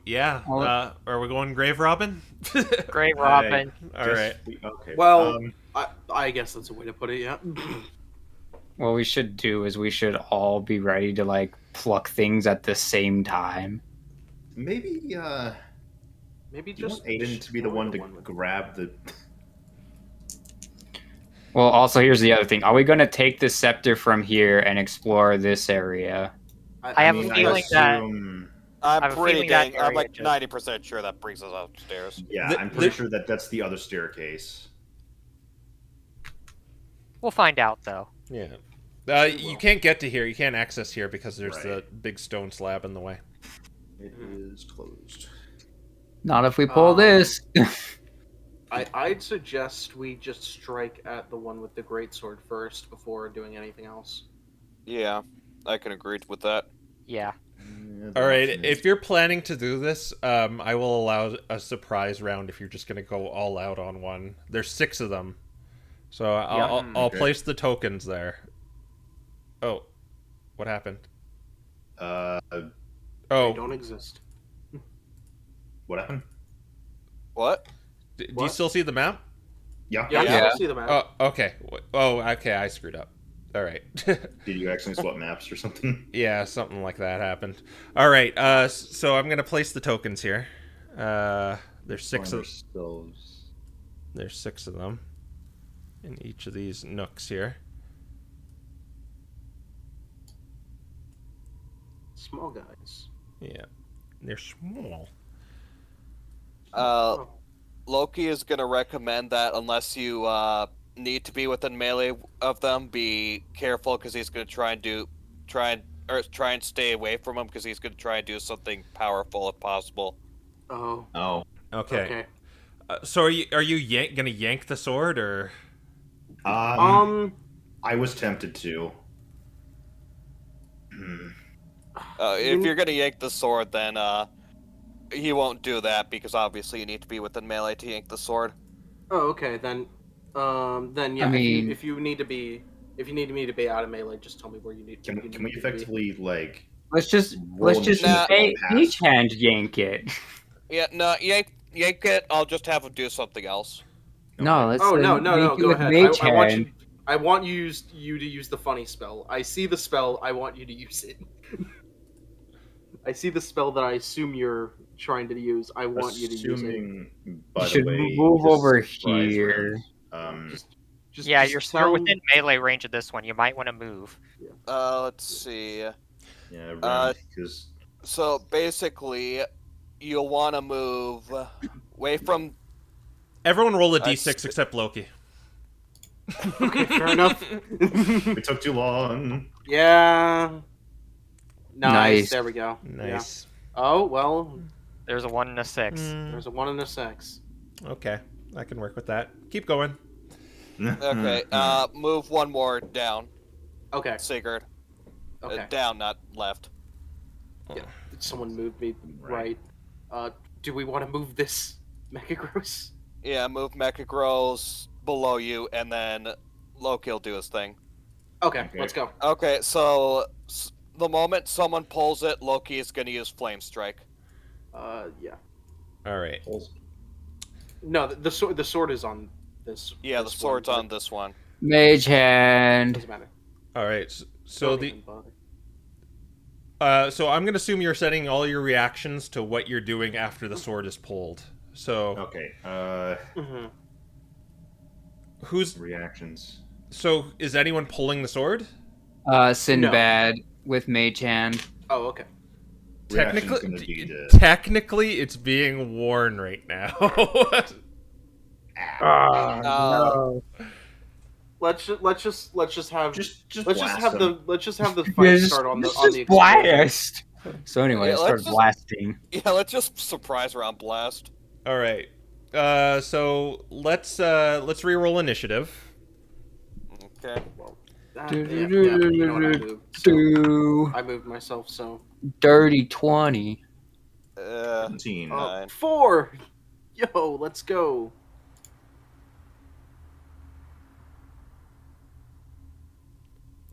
Speaker 1: Yeah.
Speaker 3: Well-
Speaker 1: Are we going Grave Robin?
Speaker 7: Great Robin.
Speaker 1: All right.
Speaker 6: Okay.
Speaker 4: Well, I guess that's a way to put it, yeah.
Speaker 3: What we should do is we should all be ready to like pluck things at the same time.
Speaker 6: maybe
Speaker 4: Maybe
Speaker 6: do you
Speaker 4: just
Speaker 6: want Aiden to be the one to
Speaker 4: with-
Speaker 6: grab the.
Speaker 3: Well, also here's the other thing: are we going to take the scepter from here and explore this area?
Speaker 7: I have a
Speaker 6: mean,
Speaker 7: feeling that-
Speaker 6: assume-
Speaker 2: I'm
Speaker 7: have a
Speaker 2: pretty
Speaker 7: feeling that
Speaker 2: dang. I'm
Speaker 7: area
Speaker 2: like
Speaker 7: just-
Speaker 2: 90% sure that brings us upstairs.
Speaker 6: Yeah,
Speaker 1: The-
Speaker 6: I'm pretty
Speaker 1: the-
Speaker 6: sure that's the other staircase.
Speaker 7: We'll find out, though.
Speaker 1: Yeah. You can't get to here. You can't access here because there's the big stone slab in the way.
Speaker 6: It is closed.
Speaker 3: Not if we pull this.
Speaker 4: I'd suggest we just strike at the one with the greatsword first before doing anything else.
Speaker 2: Yeah, I can agree with that.
Speaker 5: Yeah.
Speaker 6: Yeah,
Speaker 1: All right, if you're planning to do this, I will allow a surprise round if you're just going to go all out on one. There's 6 of them. So I'll
Speaker 6: okay.
Speaker 1: place the tokens there. Oh, what happened?
Speaker 4: They
Speaker 1: Oh,
Speaker 4: don't exist.
Speaker 6: What happened?
Speaker 2: What?
Speaker 1: do you still see the map?
Speaker 6: Yeah.
Speaker 4: Yeah,
Speaker 3: Yeah.
Speaker 4: I see the map.
Speaker 1: Oh, okay. Oh, okay, I screwed up. All right.
Speaker 6: Did you accidentally swap maps or something?
Speaker 1: Yeah, something like that happened. All right, so I'm going to place the tokens here. There's 6 of There's 6 of them in each of these nooks here.
Speaker 4: Small guys.
Speaker 1: Yeah, they're small.
Speaker 2: Loki is gonna recommend that unless you need to be within melee of them, be careful because he's gonna try and stay away from him because he's gonna try and do something powerful if possible.
Speaker 4: Oh.
Speaker 6: Oh.
Speaker 1: Okay. So are you gonna yank the sword or?
Speaker 6: I was tempted to.
Speaker 2: If you're gonna yank the sword, then he won't do that because obviously you need to be within melee to yank the sword.
Speaker 4: Oh, okay. Then yeah.
Speaker 3: I mean-
Speaker 4: if you need me to be out of melee, just tell me where you need.
Speaker 6: Can
Speaker 4: you
Speaker 6: we
Speaker 4: need me to be.
Speaker 6: effectively like?
Speaker 3: Let's just
Speaker 6: Roll
Speaker 3: each hand yank it.
Speaker 2: Yeah, no, yank it. I'll just have him do something else.
Speaker 3: No, let's.
Speaker 4: Oh no!
Speaker 3: yank it
Speaker 4: Go
Speaker 3: with
Speaker 4: ahead.
Speaker 3: mage
Speaker 4: I want you.
Speaker 3: hand.
Speaker 4: I want you to use the funny spell. I see the spell. I want you to use it. I see the spell that I assume you're trying to use. I want you to use it.
Speaker 6: Assuming, by
Speaker 3: You
Speaker 6: the
Speaker 3: should
Speaker 6: way,
Speaker 3: move
Speaker 6: this
Speaker 3: over
Speaker 6: is a surprise
Speaker 3: here.
Speaker 6: round.
Speaker 4: Just
Speaker 5: Yeah,
Speaker 4: just
Speaker 5: you're
Speaker 4: tell-
Speaker 5: within melee range of this one. You might want to move.
Speaker 2: Let's see.
Speaker 6: Yeah, because
Speaker 2: So basically, you'll want to move away from.
Speaker 1: Everyone roll a d6 except Loki.
Speaker 4: Okay, fair enough.
Speaker 6: we took too long.
Speaker 4: Yeah.
Speaker 3: Nice.
Speaker 4: There we go.
Speaker 1: Nice.
Speaker 4: Yeah. Oh well.
Speaker 5: There's a 1 and a 6.
Speaker 4: There's a 1 and a 6.
Speaker 1: Okay, I can work with that. Keep going.
Speaker 2: Okay, move one more down,
Speaker 4: Okay.
Speaker 2: Sigurd.
Speaker 4: Okay.
Speaker 2: Down, not left.
Speaker 4: Yeah. Someone moved me right. Do we want to move this Mechagross?
Speaker 2: Yeah, move Mechagross below you, and then Loki will do his thing.
Speaker 4: Okay,
Speaker 6: Okay.
Speaker 4: let's go.
Speaker 2: Okay, so the moment someone pulls it, Loki is going to use Flame Strike.
Speaker 4: Yeah.
Speaker 1: All right.
Speaker 4: No, the sword is on this.
Speaker 2: Yeah,
Speaker 4: this
Speaker 2: the sword's
Speaker 4: one,
Speaker 2: on this one.
Speaker 3: Mage hand.
Speaker 4: Doesn't matter.
Speaker 1: All right. So
Speaker 4: Don't even bother.
Speaker 1: so I'm gonna assume you're setting all your reactions to what you're doing after the sword is pulled. So
Speaker 6: Okay.
Speaker 4: Mhm.
Speaker 1: who's
Speaker 6: Reactions.
Speaker 1: so is anyone pulling the sword?
Speaker 3: Sinbad with mage hand.
Speaker 4: Oh, okay.
Speaker 6: Reaction's gonna be to-
Speaker 1: Technically, it's being worn right now.
Speaker 2: No.
Speaker 4: Let's just have
Speaker 6: Just
Speaker 4: let's
Speaker 6: blast
Speaker 4: just have
Speaker 6: them.
Speaker 4: the fight start on the explorer.
Speaker 3: blast. So anyway,
Speaker 2: Yeah,
Speaker 3: I started
Speaker 2: let's just-
Speaker 3: blasting.
Speaker 2: Yeah, let's just surprise round blast.
Speaker 1: All right. So let's re-roll initiative.
Speaker 2: Okay.
Speaker 4: You know what I moved. So
Speaker 3: Do
Speaker 4: I moved myself, so
Speaker 3: dirty 20.
Speaker 6: 17.
Speaker 2: Nine.
Speaker 4: 4. Yo, let's go.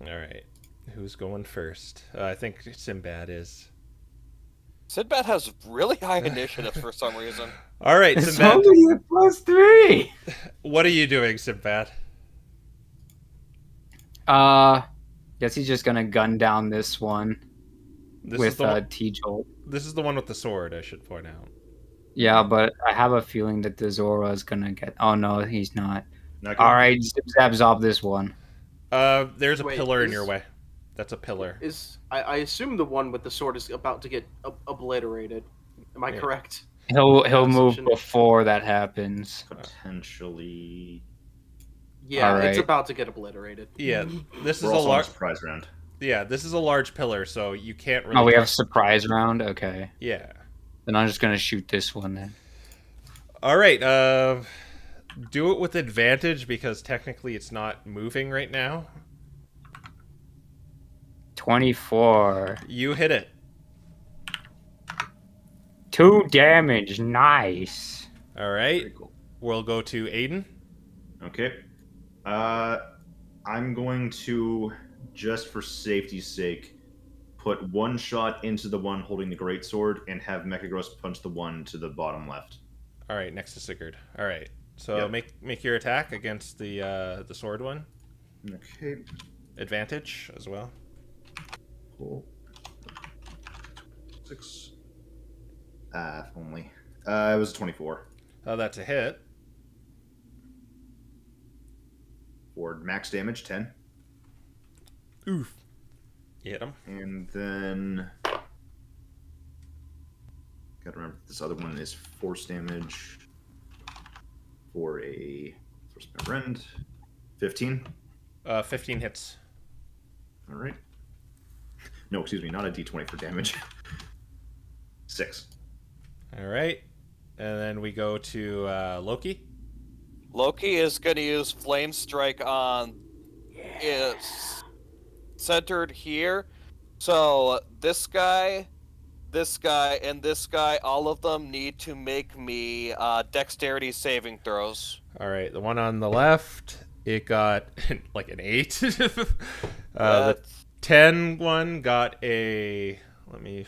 Speaker 1: All right. Who's going first? I think Sinbad is.
Speaker 2: Sinbad has really high initiative for some reason.
Speaker 1: All right,
Speaker 3: It's
Speaker 1: Sinbad.
Speaker 3: only a +3.
Speaker 1: What are you doing, Sinbad?
Speaker 3: Guess he's just gonna gun down this one
Speaker 1: This is
Speaker 3: with
Speaker 1: the one,
Speaker 3: T-Jolt.
Speaker 1: this is the one with the sword. I should point out.
Speaker 3: Yeah, but I have a feeling that the Zora is gonna get. Oh no, he's not.
Speaker 6: Not good.
Speaker 3: All right, zip zap zop this one.
Speaker 1: There's a
Speaker 4: Wait,
Speaker 1: pillar in
Speaker 4: is-
Speaker 1: your way. That's a pillar.
Speaker 4: I assume the one with the sword is about to get obliterated. Am I
Speaker 1: Yeah.
Speaker 4: correct?
Speaker 3: He'll move
Speaker 4: Assumption.
Speaker 3: before that happens.
Speaker 6: Potentially.
Speaker 4: Yeah,
Speaker 3: All
Speaker 4: it's
Speaker 3: right.
Speaker 4: about to get obliterated.
Speaker 1: Yeah, this is
Speaker 6: We're
Speaker 1: a
Speaker 6: also on a
Speaker 1: large.
Speaker 6: surprise round.
Speaker 1: Yeah, this is a large pillar, so you can't really.
Speaker 3: Oh, we have surprise round. Okay.
Speaker 1: Yeah.
Speaker 3: Then I'm just gonna shoot this one then.
Speaker 1: All right. Do it with advantage because technically it's not moving right now.
Speaker 3: 24.
Speaker 1: You hit it.
Speaker 3: 2 damage. Nice.
Speaker 1: All right.
Speaker 6: Very cool.
Speaker 1: We'll go to Aiden.
Speaker 6: Okay. I'm going to, just for safety's sake, put one shot into the one holding the greatsword and have Mechagross punch the one to the bottom left.
Speaker 1: All right, next to Sigurd. All right. So
Speaker 6: Yep.
Speaker 1: make your attack against the sword one.
Speaker 6: Okay.
Speaker 1: Advantage as well.
Speaker 6: Cool. 6. If only. It was 24.
Speaker 1: Oh, that's a hit.
Speaker 6: For max damage, 10.
Speaker 1: Oof. You hit him.
Speaker 6: And then... Gotta remember, this other one is force damage for a Force my Rend. 15.
Speaker 1: 15 hits.
Speaker 6: Alright. No, excuse me, not a d20 for damage. 6.
Speaker 1: All right. And then we go to Loki.
Speaker 2: Loki is going to use Flame Strike on is centered here. So this guy, and this guy, all of them need to make me dexterity saving throws.
Speaker 1: All right. The one on the left, it got like an 8. The 10 one got a... Let me...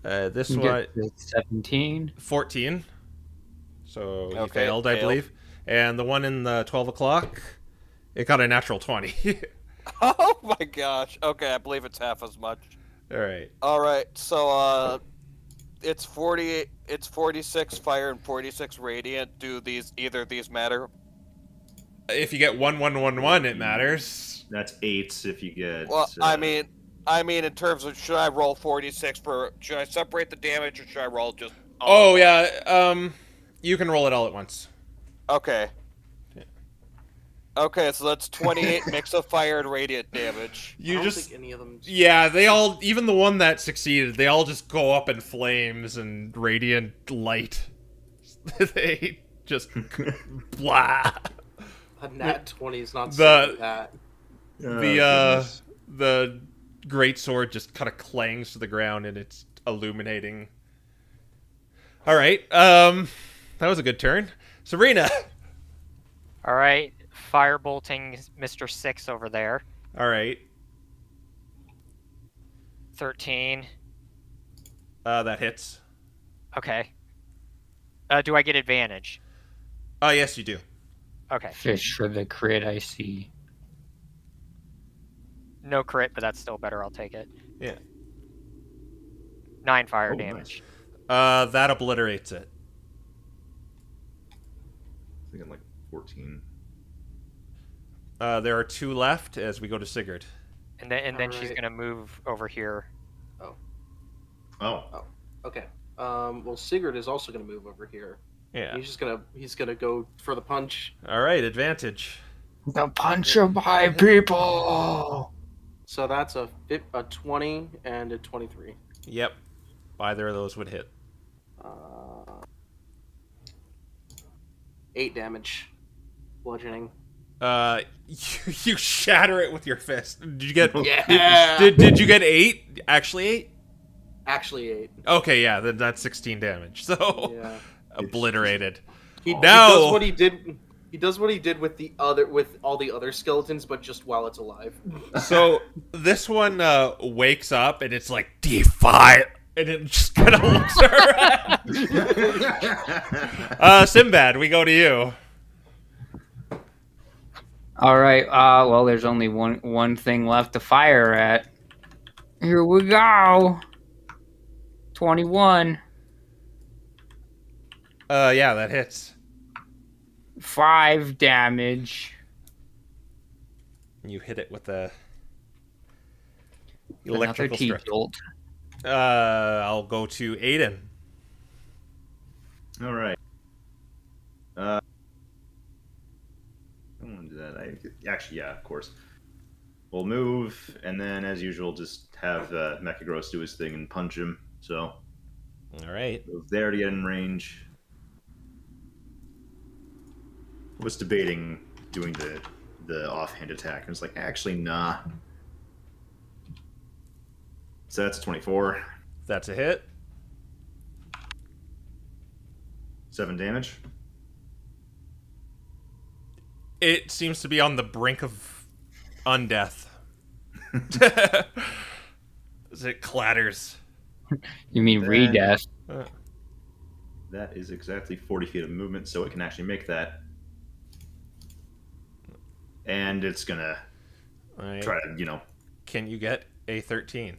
Speaker 1: this
Speaker 3: You
Speaker 1: one...
Speaker 3: get 17.
Speaker 1: 14. So he
Speaker 2: Okay,
Speaker 1: failed, I
Speaker 2: failed.
Speaker 1: believe. And the one in the 12 o'clock, it got a natural 20.
Speaker 2: Oh my gosh. Okay, I believe it's half as much.
Speaker 1: All right.
Speaker 2: All right. So it's 46 fire and 46 radiant. Do either of these matter?
Speaker 1: If you get 1, it matters.
Speaker 6: That's 8 if you get...
Speaker 2: Well, I mean in terms of should I roll 46 for should I separate the damage or should I roll just
Speaker 1: Oh, yeah. You can roll it all at once.
Speaker 2: Okay.
Speaker 1: Yeah.
Speaker 2: Okay, so that's 28 mix of fire and radiant damage.
Speaker 4: I
Speaker 1: You
Speaker 4: don't
Speaker 1: just...
Speaker 4: think any of them.
Speaker 1: Yeah, they all... Even the one that succeeded, they all just go up in flames and radiant light. They just... blah.
Speaker 4: A nat 20 is not
Speaker 1: The-
Speaker 4: saying that.
Speaker 1: The great sword just kind of clangs to the ground and it's illuminating. All right, that was a good turn. Serena.
Speaker 5: All right, firebolting Mr. 6 over there.
Speaker 1: All right,
Speaker 5: 13.
Speaker 1: that hits.
Speaker 5: Okay. Do I get advantage?
Speaker 1: Oh, yes, you do.
Speaker 5: Okay.
Speaker 3: Fish for the crit, I see.
Speaker 5: No crit, but that's still better. I'll take it.
Speaker 1: Yeah.
Speaker 5: 9 fire
Speaker 6: Oh,
Speaker 5: damage.
Speaker 1: That obliterates it.
Speaker 6: I think I'm like 14.
Speaker 1: There are 2 left as we go to Sigurd.
Speaker 5: And then she's
Speaker 4: Alright.
Speaker 5: gonna move over here.
Speaker 6: Oh.
Speaker 4: Okay. Well, Sigurd is also going to move over here.
Speaker 1: Yeah.
Speaker 4: He's gonna go for the punch.
Speaker 1: All right, advantage.
Speaker 3: The punch of my people.
Speaker 4: So that's a 20 and a 23.
Speaker 1: Yep. Either of those would hit.
Speaker 4: 8 damage, bludgeoning.
Speaker 1: You shatter it with your fist. Did you get?
Speaker 4: Yeah.
Speaker 1: Did you get 8? Actually 8?
Speaker 4: Actually 8.
Speaker 1: Okay, yeah, then that's 16 damage. So
Speaker 4: Yeah.
Speaker 1: obliterated.
Speaker 4: He
Speaker 1: No!
Speaker 4: does what he did. He does what he did with all the other skeletons, but just while it's alive.
Speaker 1: So this one wakes up and it's like defy, and it just kind of looks around. Sinbad, we go to you.
Speaker 3: All right. Well, there's only one thing left to fire at. Here we go. 21.
Speaker 1: Yeah, that hits.
Speaker 3: 5 damage.
Speaker 1: You hit it with a
Speaker 3: Another
Speaker 1: electrical strike.
Speaker 3: T-jolt.
Speaker 1: I'll go to Aiden.
Speaker 6: All right. I don't want to do that. Actually, yeah, of course. We'll move, and then, as usual, just have Mechagross do his thing and punch him. So,
Speaker 1: All right.
Speaker 6: move there to get in range. I was debating doing the offhand attack, and it's like, actually, nah. So that's 24.
Speaker 1: That's a hit.
Speaker 6: 7 damage.
Speaker 1: It seems to be on the brink of undeath. As it clatters.
Speaker 3: You mean
Speaker 6: Then-
Speaker 3: re-death?
Speaker 6: That is exactly 40 feet of movement, so it can actually make that. And it's gonna
Speaker 1: All right.
Speaker 6: try to,
Speaker 1: Can you get a 13?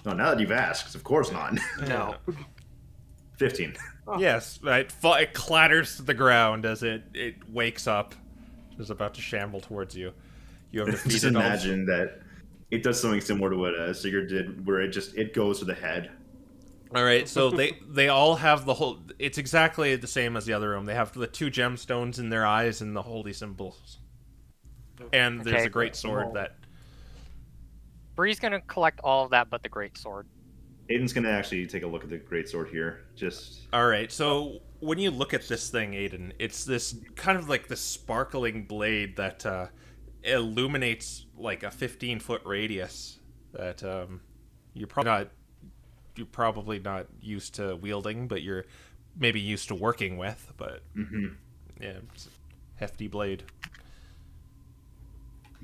Speaker 6: Oh, now that you've asked, of course not.
Speaker 4: No.
Speaker 6: 15.
Speaker 1: Yes, right. It clatters to the ground as it wakes up. It's about to shamble towards you. You have
Speaker 6: Just
Speaker 1: defeated all.
Speaker 6: imagine that it does something similar to what Sigurd did, where it goes to the head.
Speaker 1: All right, so they all have the whole. It's exactly the same as the other room. They have the 2 gemstones in their eyes and the holy symbols. And there's
Speaker 5: Okay,
Speaker 1: a great sword that.
Speaker 5: Bree's gonna collect all of that, but the great sword.
Speaker 6: Aiden's gonna actually take a look at the greatsword here. Just
Speaker 1: All right, so when you look at this thing, Aiden, it's this kind of like this sparkling blade that illuminates like a 15-foot radius that you're probably not used to wielding, but you're maybe used to working with. But yeah, it's a hefty blade.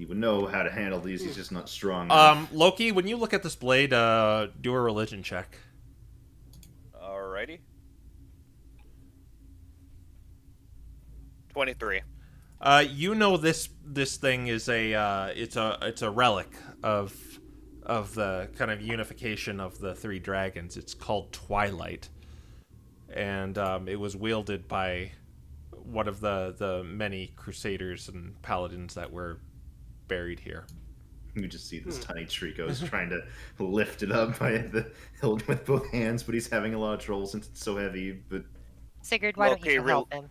Speaker 6: he would know how to handle these. He's just not strong enough.
Speaker 1: Loki, when you look at this blade, do a religion check.
Speaker 2: Alrighty. 23.
Speaker 1: You know this thing is it's a relic of the kind of unification of the 3 dragons. It's called Twilight, and it was wielded by one of the many crusaders and paladins that were buried here.
Speaker 6: You just see this tiny Trico's trying to lift it up by the hilt with both hands, but he's having a lot of trouble since it's so heavy. But
Speaker 7: Sigurd, why don't you
Speaker 2: Okay,
Speaker 7: come help him?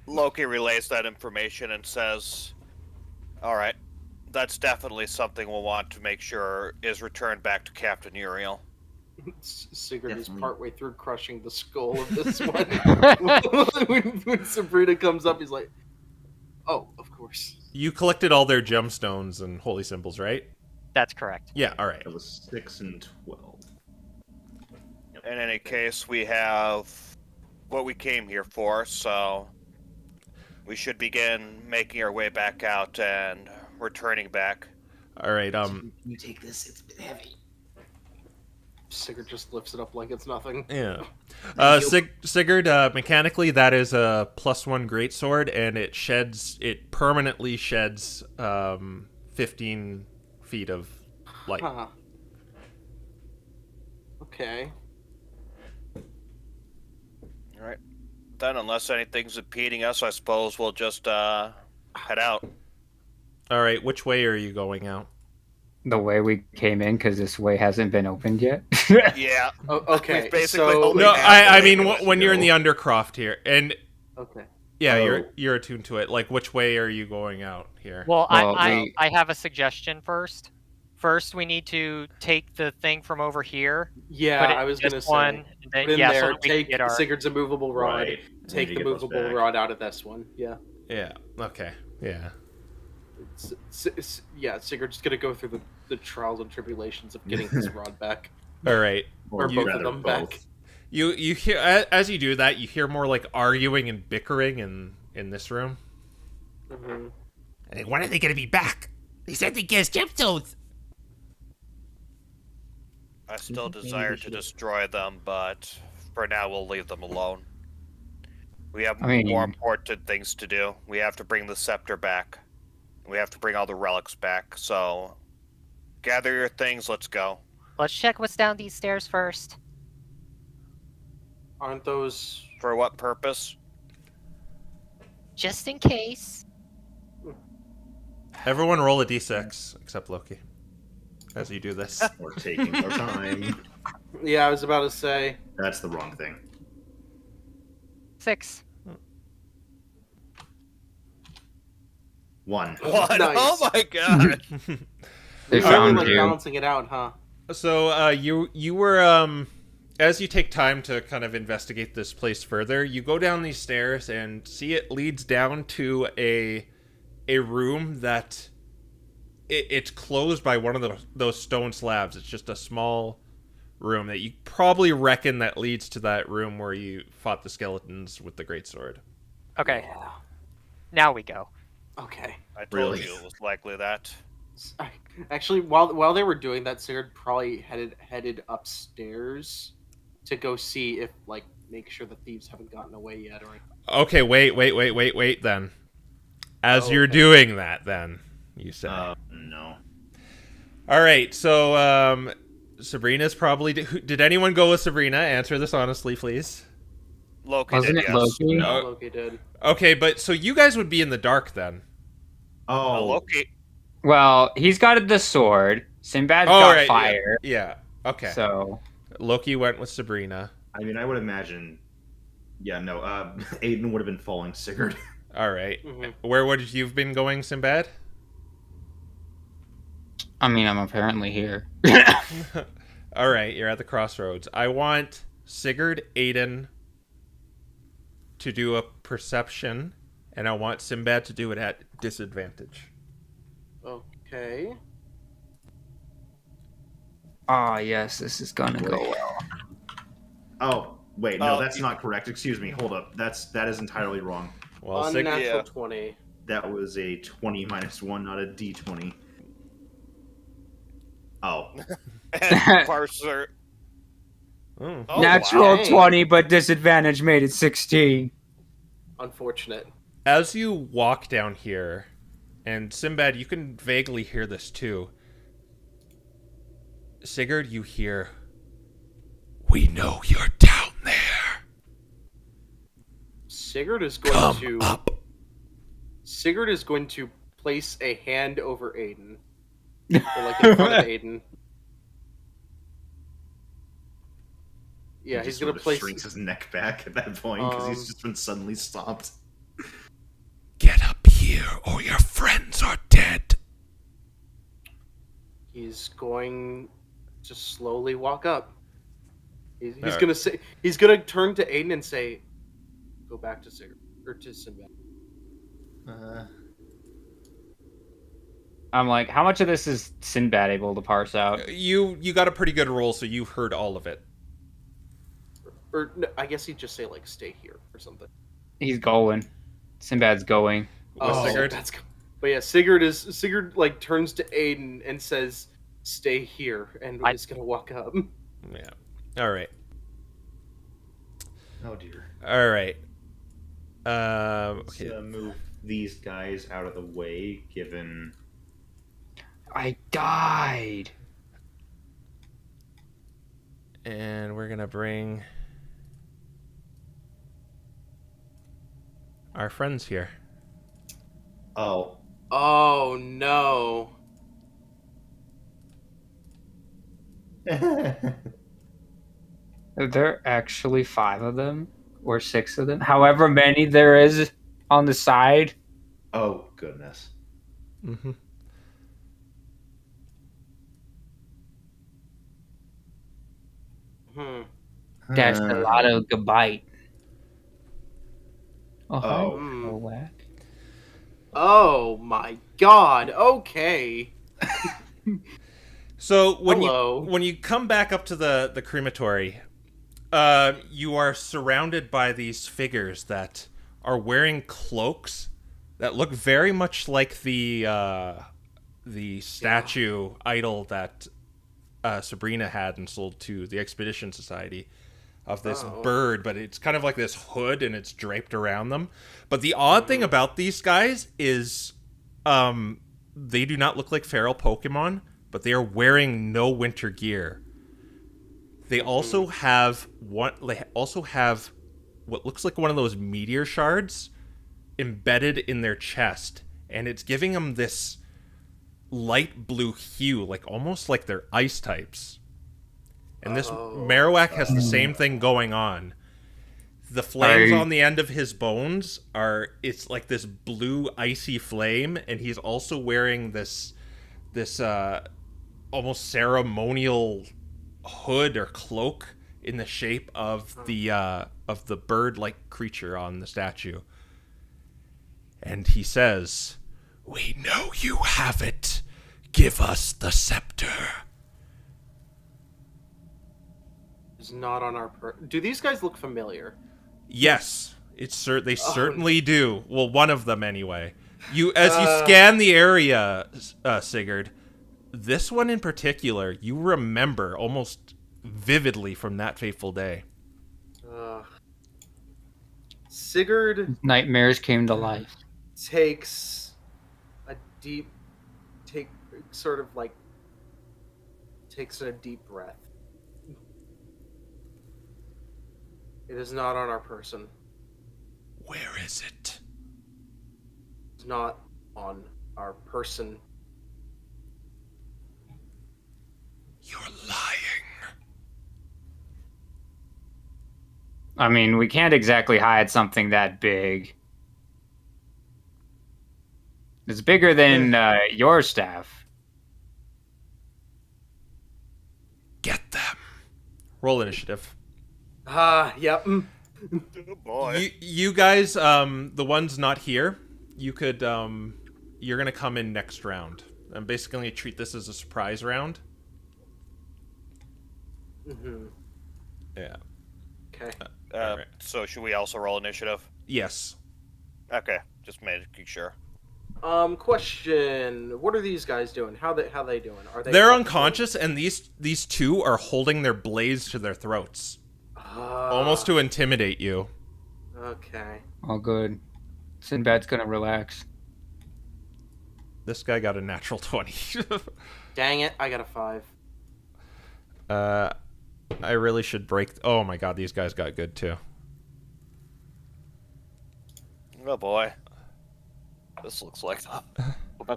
Speaker 2: Loki relays that information and says, "Alright, that's definitely something we'll want to make sure is returned back to Captain Uriel."
Speaker 4: Sigurd is
Speaker 8: Definitely.
Speaker 4: partway through crushing the skull of this one. when Sabrina comes up, he's like, "Oh, of course."
Speaker 1: You collected all their gemstones and holy symbols, right?
Speaker 5: That's correct.
Speaker 1: Yeah. All right.
Speaker 6: that was 6 and 12.
Speaker 2: In any case, we have what we came here for, so we should begin making our way back out and returning back.
Speaker 1: All right.
Speaker 8: You take this. It's a bit heavy.
Speaker 4: Sigurd just lifts it up like it's nothing.
Speaker 1: Yeah. Sigurd, mechanically, that is a +1 greatsword, and it permanently sheds 15 feet of light.
Speaker 4: Huh. Okay.
Speaker 2: Alright. Then, unless anything's impeding us, I suppose we'll just head out.
Speaker 1: All right, which way are you going out?
Speaker 3: The way we came in, because this way hasn't been opened yet.
Speaker 2: Yeah.
Speaker 4: Oh, okay.
Speaker 2: We've basically
Speaker 4: so
Speaker 2: only
Speaker 1: No,
Speaker 2: have
Speaker 1: I
Speaker 2: to
Speaker 1: mean
Speaker 2: make us
Speaker 1: when you're in
Speaker 2: go.
Speaker 1: the undercroft here, and
Speaker 4: okay.
Speaker 1: yeah,
Speaker 6: Oh.
Speaker 1: you're attuned to it. Like, which way are you going out here?
Speaker 5: Well,
Speaker 3: Well,
Speaker 5: I have a suggestion first. First, we need to take the thing from over here.
Speaker 4: Yeah,
Speaker 5: put it
Speaker 4: I was
Speaker 5: in this
Speaker 4: gonna say.
Speaker 5: one, and then,
Speaker 4: Put in
Speaker 5: yeah,
Speaker 4: there,
Speaker 5: so that we can
Speaker 4: take
Speaker 5: get our.
Speaker 4: Sigurd's immovable rod,
Speaker 6: Right.
Speaker 4: take
Speaker 6: Need
Speaker 4: the
Speaker 6: to get those
Speaker 4: movable
Speaker 6: back.
Speaker 4: rod out of this one. Yeah.
Speaker 1: Yeah. Okay. Yeah.
Speaker 4: Yeah, Sigurd's gonna go through the trials and tribulations of getting his rod back.
Speaker 1: All right.
Speaker 4: Or
Speaker 6: Or
Speaker 4: both
Speaker 6: rather
Speaker 4: of them
Speaker 6: both.
Speaker 4: back.
Speaker 1: You hear as you do that, you hear more like arguing and bickering in this room.
Speaker 4: hmm
Speaker 1: Hey, when are they gonna be back? They said they get gemstones.
Speaker 2: I still
Speaker 8: Maybe
Speaker 2: desire
Speaker 8: we
Speaker 2: to
Speaker 8: should-
Speaker 2: destroy them, but for now we'll leave them alone. We have
Speaker 3: I mean-
Speaker 2: more important things to do. We have to bring the scepter back. We have to bring all the relics back. So, gather your things. Let's go.
Speaker 7: Let's check what's down these stairs first.
Speaker 4: Aren't those?
Speaker 2: For what purpose?
Speaker 7: Just in case.
Speaker 1: Everyone roll a d6 except Loki. As you do this.
Speaker 6: We're taking our time.
Speaker 4: Yeah, I was about to say.
Speaker 6: That's the wrong thing.
Speaker 7: 6.
Speaker 6: 1.
Speaker 2: One.
Speaker 4: Nice.
Speaker 2: Oh my god.
Speaker 3: They
Speaker 4: Really,
Speaker 3: found
Speaker 4: like
Speaker 3: you.
Speaker 4: balancing it out, huh?
Speaker 1: So you were as you take time to kind of investigate this place further, you go down these stairs and see it leads down to a room that it's closed by one of those stone slabs. It's just a small room that you probably reckon that leads to that room where you fought the skeletons with the greatsword.
Speaker 5: Okay,
Speaker 4: Yeah.
Speaker 5: now we go.
Speaker 4: Okay.
Speaker 2: I told
Speaker 6: Really?
Speaker 2: you it was likely that.
Speaker 4: Actually, while they were doing that, Sigurd probably headed upstairs to go see if, like, make sure the thieves haven't gotten away yet. Or
Speaker 1: Okay, wait then. As
Speaker 4: Oh,
Speaker 1: you're
Speaker 4: okay.
Speaker 1: doing that, then you say.
Speaker 6: No.
Speaker 1: All right, so Sabrina's probably. Did anyone go with Sabrina? Answer this honestly, please.
Speaker 2: Loki
Speaker 3: Wasn't
Speaker 2: did,
Speaker 3: it
Speaker 2: yes.
Speaker 3: Loki?
Speaker 1: No.
Speaker 4: Loki did.
Speaker 1: Okay, but so you guys would be in the dark then.
Speaker 6: Oh,
Speaker 2: Loki.
Speaker 3: Well, he's got the sword. Sinbad's got fire.
Speaker 1: Yeah. Okay.
Speaker 3: So
Speaker 1: Loki went with Sabrina.
Speaker 6: I mean, I would imagine. Yeah, no. Aiden would have been following Sigurd.
Speaker 1: All right.
Speaker 4: Mhm.
Speaker 1: Where would you've been going, Sinbad?
Speaker 3: I mean, I'm apparently here.
Speaker 1: All right, you're at the crossroads. I want Sigurd, Aiden to do a perception, and I want Sinbad to do it at disadvantage.
Speaker 4: Okay.
Speaker 3: Ah, yes, this is gonna go well.
Speaker 6: Oh, wait, no,
Speaker 2: Oh,
Speaker 6: that's not correct. Excuse me. Hold up. That is entirely wrong.
Speaker 1: Well,
Speaker 4: Unnatural
Speaker 2: Yeah.
Speaker 4: 20.
Speaker 6: That was a 20 minus 1, not a d20. Oh.
Speaker 2: And Parser.
Speaker 1: Oh.
Speaker 2: Oh,
Speaker 3: Natural
Speaker 2: wow.
Speaker 3: 20, but disadvantage made it 16.
Speaker 4: Unfortunate.
Speaker 1: As you walk down here, and Sinbad, you can vaguely hear this too. Sigurd, you hear, "We know you're down there.
Speaker 4: Sigurd is going
Speaker 1: Come
Speaker 4: to.
Speaker 1: up."
Speaker 4: Sigurd is going to place a hand over Aiden. Or, like, in front of Aiden. Yeah,
Speaker 6: He
Speaker 4: he's
Speaker 6: just
Speaker 4: gonna
Speaker 6: sort of
Speaker 4: place.
Speaker 6: shrinks his neck back at that point because he's
Speaker 4: Um,
Speaker 6: just been suddenly stopped.
Speaker 1: Get up here, or your friends are dead.
Speaker 4: He's going to slowly walk up. He's
Speaker 1: Alright.
Speaker 4: gonna say. He's gonna turn to Aiden and say, "Go back to Sigurd or to Sinbad."
Speaker 3: I'm like, how much of this is Sinbad able to parse out?
Speaker 1: You got a pretty good roll, so you heard all of it.
Speaker 4: Or no, I guess he'd just say, like, "Stay here" or something.
Speaker 3: He's going. Sinbad's going.
Speaker 1: With Sigurd?
Speaker 4: That's. But yeah, Sigurd like turns to Aiden and says, "Stay here," and is gonna walk up.
Speaker 1: Yeah. All right.
Speaker 6: Oh dear.
Speaker 1: All right.
Speaker 6: Let's
Speaker 1: Okay.
Speaker 6: move these guys out of the way, given.
Speaker 3: I died.
Speaker 1: And we're gonna bring our friends here.
Speaker 6: Oh.
Speaker 4: Oh no!
Speaker 3: Are there actually 5 of them? Or 6 of them? However many there is on the side.
Speaker 6: Oh, goodness.
Speaker 1: Mm-hmm.
Speaker 4: Hmm.
Speaker 3: That's a lot of goodbye. Oh, hi.
Speaker 6: Oh.
Speaker 3: Oh, whack.
Speaker 4: Oh my God! Okay.
Speaker 1: So
Speaker 4: Hello.
Speaker 1: when you come back up to the crematory, you are surrounded by these figures that are wearing cloaks that look very much like the statue idol that Sabrina had and sold to the Expedition Society of this bird, but it's kind of like this hood and it's draped around them. But the odd thing about these guys is they do not look like feral Pokemon, but they are wearing no winter gear. They also have what looks like one of those meteor shards embedded in their chest, and it's giving them this light blue hue, like almost like they're ice types. And this Marowak has the same thing going on. The flames on the end of his bones it's like this blue icy flame, and he's also wearing this almost ceremonial hood or cloak in the shape of the bird-like creature on the statue. And he says, "We know you have it. Give us the scepter."
Speaker 4: It's not on our Do these guys look familiar?
Speaker 1: Yes, they certainly do. Well, one of them anyway. As you scan the area, Sigurd, this one in particular, you remember almost vividly from that fateful day.
Speaker 4: Sigurd
Speaker 3: Nightmares came to life.
Speaker 4: takes a deep breath. It is not on our person.
Speaker 1: Where is it?
Speaker 4: It's not on our person.
Speaker 1: You're lying.
Speaker 3: I mean, we can't exactly hide something that big. It's bigger than your staff.
Speaker 1: Get them. Roll initiative.
Speaker 4: Yep.
Speaker 2: Oh boy.
Speaker 1: You guys, the ones not here, you could, you're gonna come in next round. I'm basically gonna treat this as a surprise round.
Speaker 4: Mm-hmm.
Speaker 1: Yeah.
Speaker 4: Okay.
Speaker 1: Alright.
Speaker 2: So should we also roll initiative?
Speaker 1: Yes.
Speaker 2: Okay, just making sure.
Speaker 4: Question: what are these guys doing? How they doing? Are they?
Speaker 1: They're unconscious, and these two are holding their blades to their throats, almost to intimidate you.
Speaker 4: Okay.
Speaker 3: All good. Sinbad's gonna relax.
Speaker 1: This guy got a natural 20.
Speaker 4: Dang it! I got a 5.
Speaker 1: I really should break. Oh my god, these guys got good too.
Speaker 2: Oh boy. This looks like a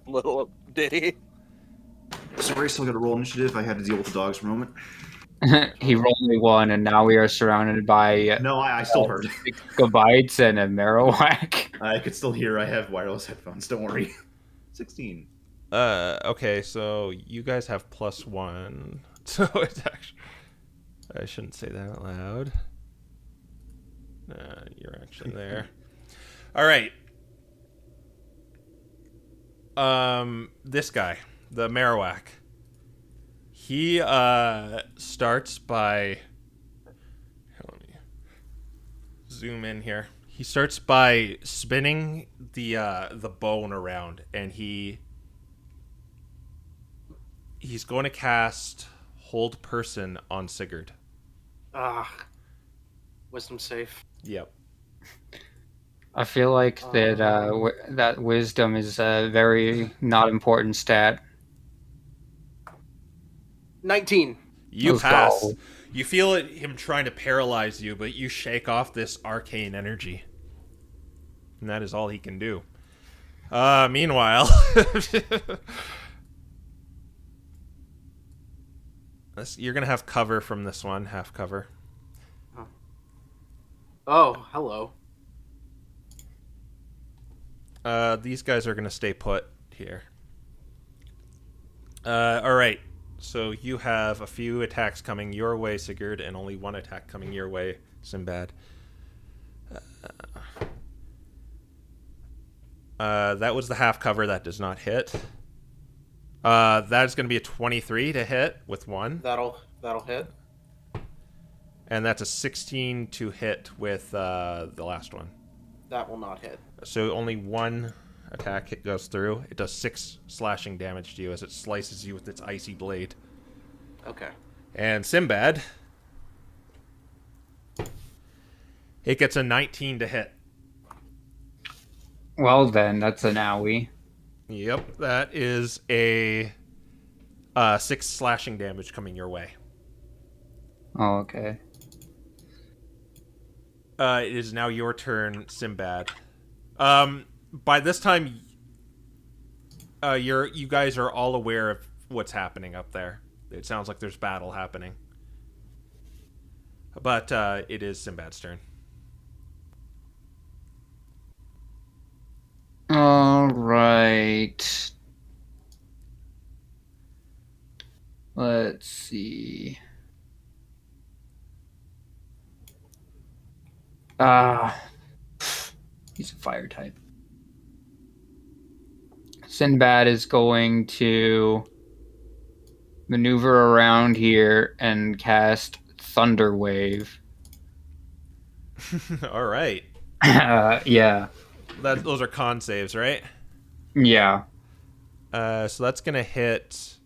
Speaker 2: little ditty.
Speaker 6: Sorry, still got to roll initiative. I had to deal with the dogs for a moment.
Speaker 3: He rolled a 1, and now we are surrounded by
Speaker 6: No, I still heard.
Speaker 3: gigabytes and a Marowak.
Speaker 6: I could still hear. I have wireless headphones. Don't worry. 16.
Speaker 1: Okay, so you guys have +1. So it's actually... I shouldn't say that out loud. You're actually there. All right. This guy, the Marowak. He starts by... Let me zoom in here. He starts by spinning the bone around, and he's going to cast Hold Person on Sigurd.
Speaker 4: Wisdom safe.
Speaker 1: Yep.
Speaker 3: I feel like that that wisdom is a very not important stat.
Speaker 4: 19.
Speaker 1: You
Speaker 3: Let's
Speaker 1: pass.
Speaker 3: go.
Speaker 1: You feel him trying to paralyze you, but you shake off this arcane energy. And that is all he can do. Meanwhile... You're going to have cover from this one, half cover.
Speaker 4: Oh, hello.
Speaker 1: These guys are going to stay put here. Alright. So you have a few attacks coming your way, Sigurd, and only one attack coming your way, Sinbad. That was the half cover. That does not hit. That is going to be a 23 to hit with 1.
Speaker 4: That'll hit.
Speaker 1: And that's a 16 to hit with the last one.
Speaker 4: That will not hit.
Speaker 1: So only one attack hit goes through. It does 6 slashing damage to you as it slices you with its icy blade.
Speaker 4: Okay.
Speaker 1: And Sinbad, it gets a 19 to hit.
Speaker 3: Well then, that's an owie.
Speaker 1: Yep, that is a 6 slashing damage coming your way.
Speaker 3: Oh, okay.
Speaker 1: It is now your turn, Sinbad. By this time, you guys are all aware of what's happening up there. It sounds like there's battle happening. But it is Sinbad's turn.
Speaker 3: All right. Let's see. He's a fire type. Sinbad is going to maneuver around here and cast Thunder Wave.
Speaker 1: All right.
Speaker 3: Yeah.
Speaker 1: Those are con saves, right?
Speaker 3: Yeah.
Speaker 1: So that's gonna hit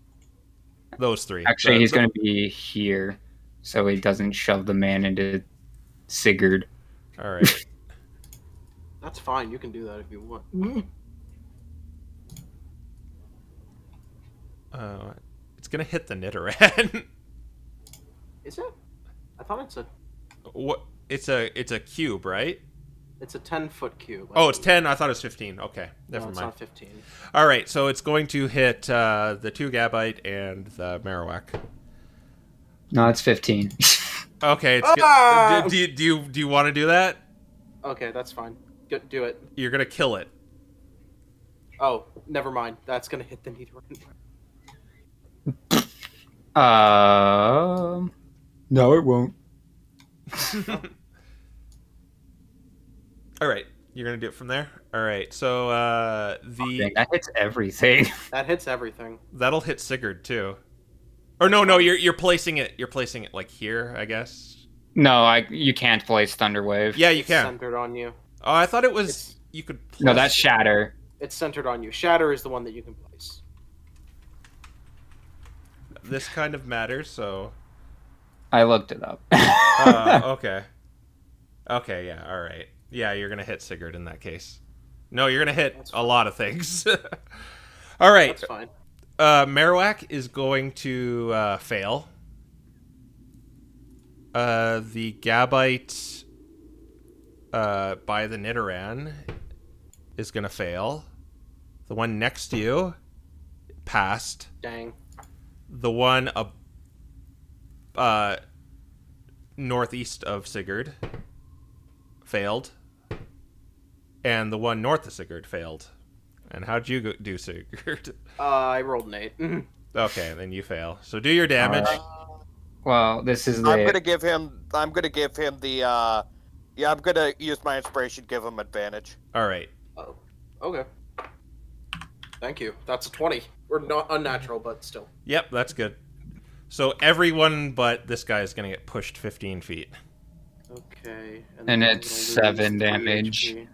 Speaker 1: those three.
Speaker 3: Actually, he's going to be here, so he doesn't shove the man into Sigurd.
Speaker 1: All right.
Speaker 4: That's fine. You can do that if you want.
Speaker 1: It's gonna hit the Nidoran.
Speaker 4: Is it? I thought it's a
Speaker 1: What? It's a cube, right?
Speaker 4: it's a 10-foot cube.
Speaker 1: Oh, it's 10. I thought it was 15. Okay, never
Speaker 4: No, it's
Speaker 1: mind.
Speaker 4: not 15.
Speaker 1: All right, so it's going to hit the 2 Gabite and the Marowak.
Speaker 3: No, it's 15.
Speaker 1: Okay, it's
Speaker 4: Ah!
Speaker 1: do you want to do that?
Speaker 4: Okay, that's fine. Do it.
Speaker 1: You're gonna kill it.
Speaker 4: Oh, never mind. That's gonna hit the Nidoran.
Speaker 3: No, it won't.
Speaker 1: All right, you're gonna do it from there. All right, so
Speaker 3: Dang, that hits everything.
Speaker 4: That hits everything.
Speaker 1: that'll hit Sigurd too. Or no, you're placing it. You're placing it like here, I guess.
Speaker 3: No, you can't place Thunder Wave.
Speaker 1: Yeah, you
Speaker 4: It's
Speaker 1: can.
Speaker 4: centered on you.
Speaker 1: Oh, I thought it was you could.
Speaker 3: No, that's Shatter.
Speaker 4: It's centered on you. Shatter is the one that you can place.
Speaker 1: This kind of matters, so.
Speaker 3: I looked it up.
Speaker 1: Okay. Okay, yeah, all right. Yeah, you're gonna hit Sigurd in that case. No, you're gonna hit a lot of things. All right.
Speaker 4: That's fine.
Speaker 1: Marowak is going to fail. The Gabite by the Nidoran is gonna fail. The one next to you passed.
Speaker 4: Dang.
Speaker 1: The one northeast of Sigurd failed. And the one north of Sigurd failed. And how'd you do, Sigurd?
Speaker 4: I rolled an 8.
Speaker 1: Okay, then you fail. So do your damage.
Speaker 3: Well, this is the...
Speaker 2: I'm gonna give him the. Yeah, I'm gonna use my inspiration. Give him advantage.
Speaker 1: All right.
Speaker 4: Oh, okay. Thank you. That's a 20. Or not unnatural, but still.
Speaker 1: Yep, that's good. So everyone but this guy is going to get pushed 15 feet.
Speaker 4: Okay.
Speaker 3: And
Speaker 4: then I'm
Speaker 3: it's
Speaker 4: gonna lose
Speaker 3: 7
Speaker 4: 3
Speaker 3: damage.
Speaker 4: HP.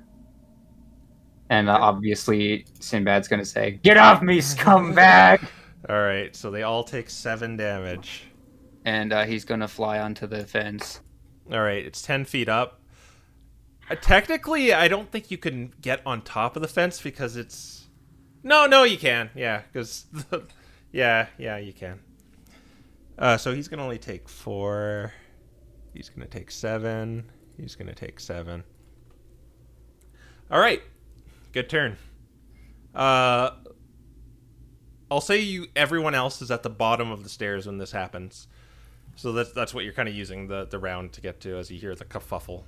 Speaker 3: And obviously, Sinbad's gonna say, "Get off me, scumbag!"
Speaker 1: All right, so they all take 7 damage.
Speaker 3: And he's gonna fly onto the fence.
Speaker 1: All right, it's 10 feet up. Technically, I don't think you can get on top of the fence because it's... No, you can. Yeah, because... yeah, you can. So he's going to only take 4. He's going to take 7. He's going to take 7. All right. Good turn. I'll say everyone else is at the bottom of the stairs when this happens. So that's what you're kind of using the round to get to as you hear the kerfuffle.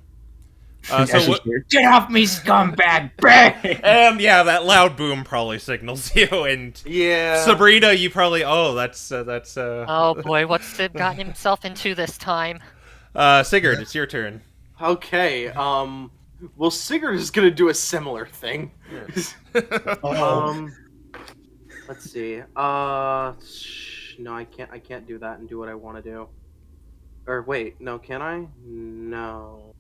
Speaker 3: Get off me, scumbag! Bang!
Speaker 1: And yeah, that loud boom probably signals you. And
Speaker 4: Yeah.
Speaker 1: Sabrina, you probably that's.
Speaker 7: Oh boy, what's Sid gotten himself into this time?
Speaker 1: Sigurd, it's your turn.
Speaker 4: Okay. Well, Sigurd is gonna do a similar thing. Let's see. No, I can't do that and do what I want to do. Or wait, no, can I? No.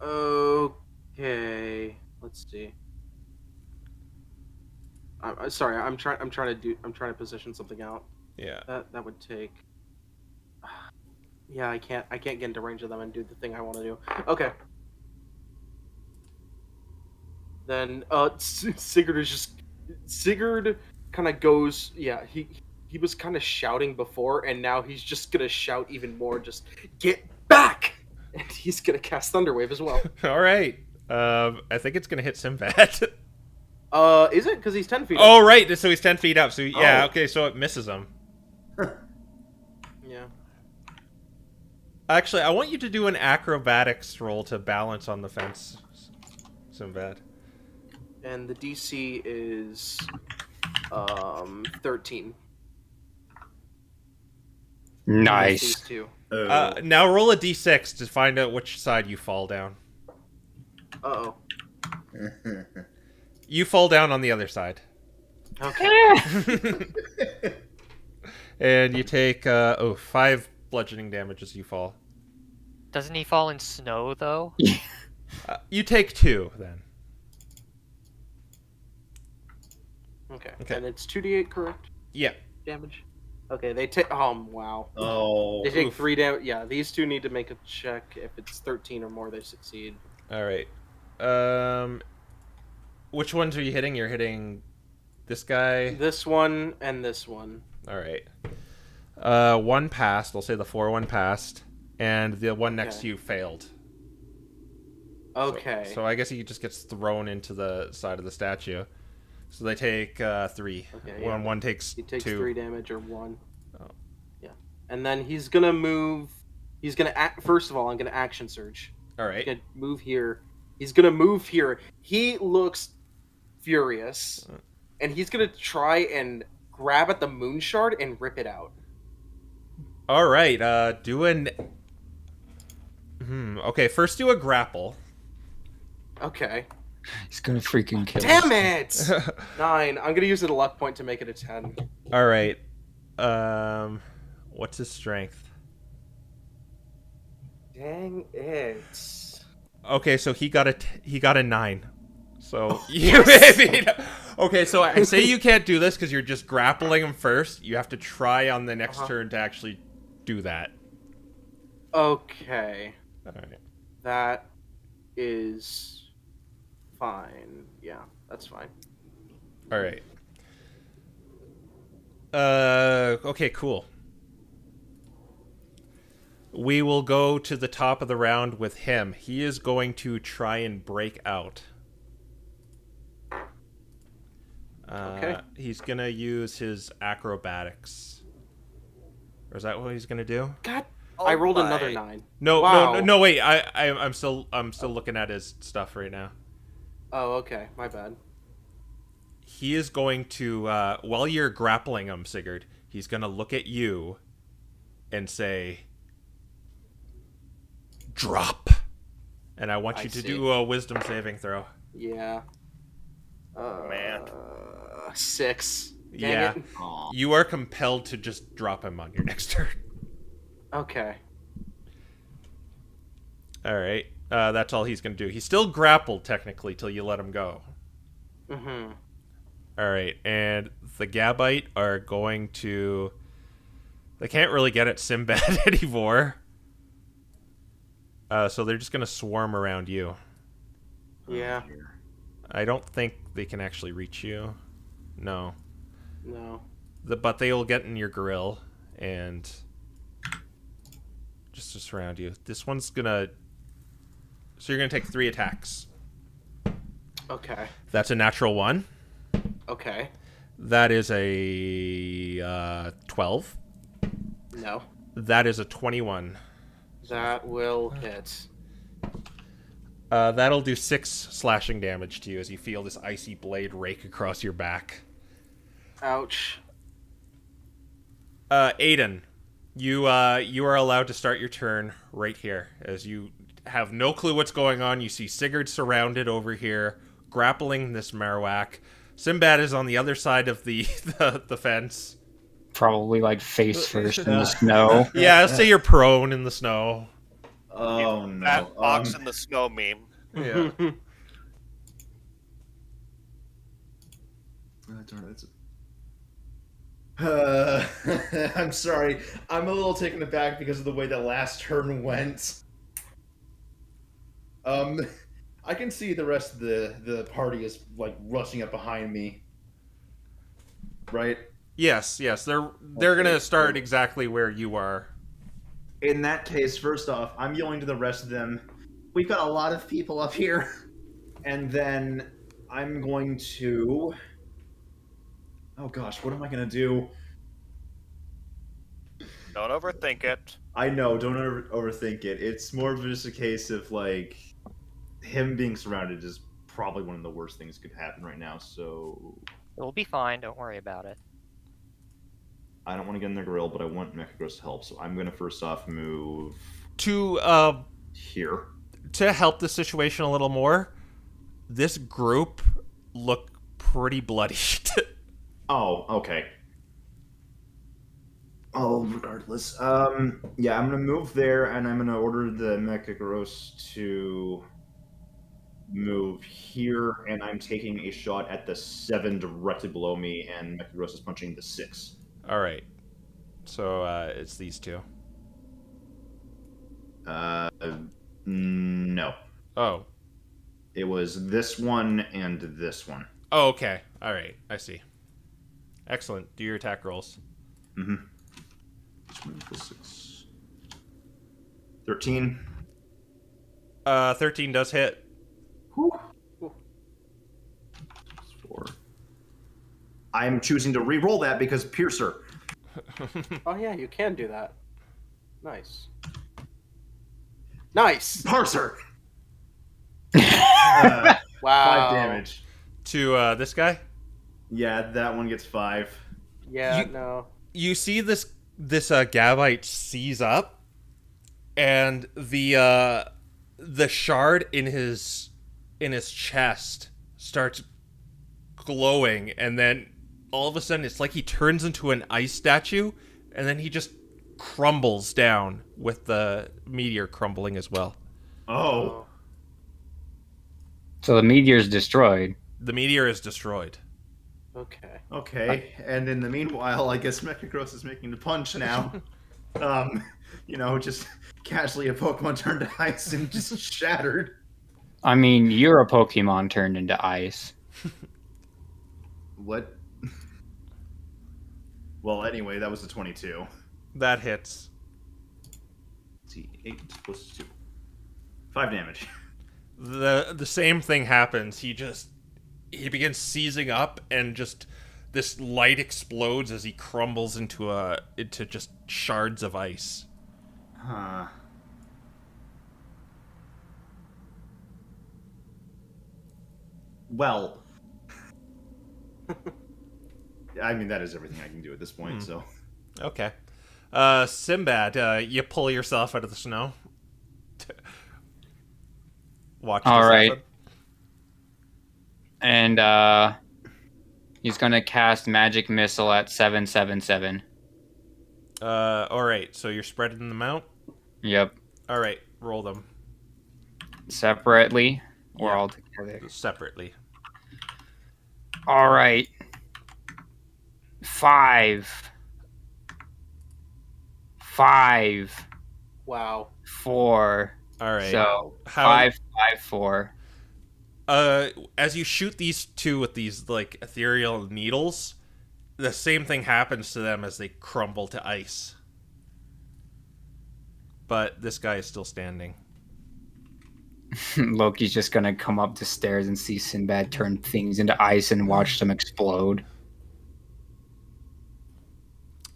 Speaker 4: Okay. Let's see. I'm sorry. I'm trying to position something out.
Speaker 1: Yeah.
Speaker 4: That would take. Yeah, I can't get into range of them and do the thing I want to do. Okay. Then Sigurd kind of goes. Yeah, he was kind of shouting before, and now he's just gonna shout even more. Just get back, and he's gonna cast Thunderwave as well.
Speaker 1: All right. I think it's gonna hit Sinbad.
Speaker 4: Is it? Because he's 10 feet.
Speaker 1: Oh,
Speaker 4: up.
Speaker 1: right. So he's 10 feet up. So yeah.
Speaker 4: Oh.
Speaker 1: Okay. So it misses him.
Speaker 4: Yeah.
Speaker 1: Actually, I want you to do an acrobatics roll to balance on the fence, Sinbad.
Speaker 4: And the DC is 13.
Speaker 3: Nice.
Speaker 4: These two.
Speaker 1: Now roll a d6 to find out which side you fall down.
Speaker 4: Uh-oh.
Speaker 1: You fall down on the other side.
Speaker 4: Okay.
Speaker 1: And you take 5 bludgeoning damage as you fall.
Speaker 5: Doesn't he fall in snow though?
Speaker 1: You take 2 then.
Speaker 4: Okay.
Speaker 1: Okay.
Speaker 4: And it's 2d8, correct?
Speaker 1: Yeah.
Speaker 4: Damage? Okay, they take... wow.
Speaker 6: Oh.
Speaker 4: They take
Speaker 1: Oof.
Speaker 4: 3 damage. Yeah, these two need to make a check. If it's 13 or more, they succeed.
Speaker 1: All right. Which ones are you hitting? You're hitting this guy.
Speaker 4: This one and this one.
Speaker 1: All right. One passed. I'll say the 4-1 passed, and the one next to you failed.
Speaker 4: Okay.
Speaker 1: So I guess he just gets thrown into the side of the statue. So they take 3.
Speaker 4: Okay, yeah.
Speaker 1: One takes
Speaker 4: He takes
Speaker 1: 2.
Speaker 4: 3 damage or 1.
Speaker 1: Oh.
Speaker 4: Yeah. And then he's gonna move... He's gonna... First of all, I'm gonna action surge.
Speaker 1: All right.
Speaker 4: He's gonna move here. He's gonna move here. He looks furious. And he's gonna try and grab at the moon shard and rip it out.
Speaker 1: All right. Do an... Okay, first do a grapple.
Speaker 4: Okay.
Speaker 3: He's gonna freaking kill
Speaker 4: Damn
Speaker 3: us.
Speaker 4: it! 9. I'm gonna use a luck point to make it a 10.
Speaker 1: All right. What's his strength?
Speaker 4: Dang it.
Speaker 1: Okay, so he got a 9. So okay, so I say you can't do this because you're just grappling him first. You have to try on the next turn to actually do that.
Speaker 4: Okay.
Speaker 1: All right.
Speaker 4: That is fine. Yeah, that's fine.
Speaker 1: All right. Okay, cool. We will go to the top of the round with him. He is going to try and break out.
Speaker 4: Okay.
Speaker 1: He's going to use his acrobatics. Or is that what he's going to do?
Speaker 4: God, I rolled another 9.
Speaker 1: No,
Speaker 4: Wow.
Speaker 1: no, wait. I'm still looking at his stuff right now.
Speaker 4: Oh, okay. My bad.
Speaker 1: He is going to, while you're grappling him, Sigurd, he's going to look at you and say, "Drop." And I want you to do a wisdom saving throw.
Speaker 4: Yeah.
Speaker 2: Man.
Speaker 4: 6. Dang
Speaker 1: Yeah.
Speaker 4: it.
Speaker 1: You are compelled to just drop him on your next turn.
Speaker 4: Okay.
Speaker 1: All right. That's all he's going to do. He's still grappled, technically, till you let him go.
Speaker 4: Mm-hmm.
Speaker 1: All right. And the Gabite are going to... They can't really get at Sinbad anymore. So they're just going to swarm around you.
Speaker 4: Yeah.
Speaker 1: I don't think they can actually reach you. No.
Speaker 4: No.
Speaker 1: But they will get in your grill and just to surround you. This one's gonna... So you're gonna take 3 attacks.
Speaker 4: Okay.
Speaker 1: That's a natural 1.
Speaker 4: Okay.
Speaker 1: That is a 12.
Speaker 4: No.
Speaker 1: That is a 21.
Speaker 4: That will hit.
Speaker 1: That'll do 6 slashing damage to you as you feel this icy blade rake across your back.
Speaker 4: Ouch.
Speaker 1: Aiden, you are allowed to start your turn right here. As you have no clue what's going on, you see Sigurd surrounded over here, grappling this Marowak. Sinbad is on the other side of the fence.
Speaker 3: Probably like face first in the snow.
Speaker 1: Yeah, I'll say you're prone in the snow.
Speaker 6: Oh no.
Speaker 2: That box in the snow meme.
Speaker 1: Yeah.
Speaker 6: I'm sorry. I'm a little taken aback because of the way the last turn went. I can see the rest of the party is like rushing up behind me. Right?
Speaker 1: Yes. They're gonna start exactly where you are.
Speaker 6: In that case, first off, I'm yelling to the rest of them, we've got a lot of people up here. And then I'm going to... Oh gosh, what am I going to do?
Speaker 2: Don't overthink it.
Speaker 6: I know, don't overthink it. It's more of just a case of, like, him being surrounded is probably one of the worst things that could happen right now. So
Speaker 5: It'll be fine. Don't worry about it.
Speaker 6: I don't want to get in their grill, but I want Mechagross to help. So I'm going to first off move
Speaker 1: To
Speaker 6: here.
Speaker 1: to help the situation a little more, this group look pretty bloody.
Speaker 6: Oh, okay. Oh, regardless. Yeah, I'm gonna move there, and I'm gonna order the Mechagross to move here, and I'm taking a shot at the 7 directly below me, and Mechagross is punching the 6.
Speaker 1: All right. So it's these two.
Speaker 6: No.
Speaker 1: Oh.
Speaker 6: It was this one and this one.
Speaker 1: Oh, okay. All right. I see. Excellent. Do your attack rolls.
Speaker 6: Mm-hmm. Let's move the 6. 13.
Speaker 1: 13 does hit.
Speaker 6: Whew. 4. I'm choosing to re-roll that because Piercer.
Speaker 4: Oh yeah, you can do that. Nice. Nice.
Speaker 6: Parser.
Speaker 4: Wow.
Speaker 6: 5 damage.
Speaker 1: To this guy?
Speaker 6: Yeah, that one gets 5.
Speaker 4: Yeah,
Speaker 1: You-
Speaker 4: no.
Speaker 1: You see this Gabite seize up, and the shard in his chest starts glowing, and then all of a sudden it's like he turns into an ice statue, and then he just crumbles down with the meteor crumbling as well.
Speaker 6: Oh.
Speaker 3: So the meteor's destroyed.
Speaker 1: The meteor is destroyed.
Speaker 4: Okay.
Speaker 6: Okay, and in the meanwhile, I guess Mechagross is making the punch now. Just casually a Pokemon turned to ice and just shattered.
Speaker 3: I mean, you're a Pokemon turned into ice.
Speaker 6: What? Well, anyway, that was a 22.
Speaker 1: That hits.
Speaker 6: Let's see, 8 plus 2. 5 damage.
Speaker 1: The same thing happens. He begins seizing up, and just this light explodes as he crumbles into just shards of ice.
Speaker 6: Huh. Well, I mean, that is everything I can do at this point, so.
Speaker 1: Okay. Sinbad, you pull yourself out of the snow. Watch this
Speaker 3: All right.
Speaker 1: happen.
Speaker 3: And he's gonna cast Magic Missile at 777.
Speaker 1: Alright, so you're spreading them out?
Speaker 3: Yep.
Speaker 1: Alright, roll them
Speaker 3: Separately or
Speaker 1: Yeah.
Speaker 3: all together.
Speaker 1: separately.
Speaker 3: All right. 5. 5.
Speaker 4: Wow.
Speaker 3: 4.
Speaker 1: Alright.
Speaker 3: So
Speaker 1: How-
Speaker 3: 5, 5, 4.
Speaker 1: As you shoot these two with these, like, ethereal needles, the same thing happens to them as they crumble to ice. But this guy is still standing.
Speaker 3: Loki's just gonna come up the stairs and see Sinbad turn things into ice and watch them explode.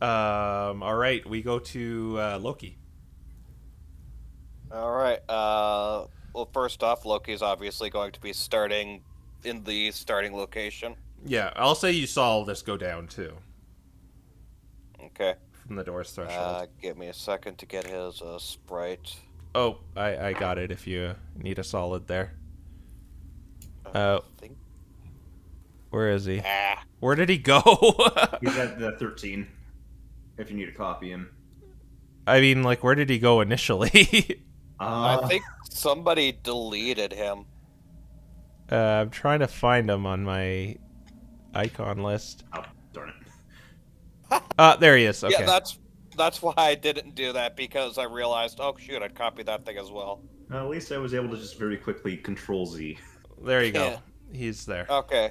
Speaker 1: Alright, we go to Loki.
Speaker 2: All right. Well, first off, Loki's obviously going to be starting in the starting location.
Speaker 1: Yeah, I'll say you saw all this go down, too,
Speaker 2: Okay.
Speaker 1: from the door's threshold.
Speaker 2: Give me a second to get his sprite.
Speaker 1: Oh, I got it if you need a solid there.
Speaker 2: I think.
Speaker 1: Where is he?
Speaker 2: Ah.
Speaker 1: Where did he go?
Speaker 6: He's at the 13, if you need to copy him.
Speaker 1: I mean, like, where did he go initially?
Speaker 2: I think somebody deleted him.
Speaker 1: I'm trying to find him on my icon list.
Speaker 6: Oh, darn it.
Speaker 1: There he is. Okay.
Speaker 2: Yeah, that's why I didn't do that, because I realized, oh shoot, I'd copied that thing as well.
Speaker 6: At least I was able to just very quickly Control Z.
Speaker 1: There you go.
Speaker 2: Yeah.
Speaker 1: He's there.
Speaker 2: Okay.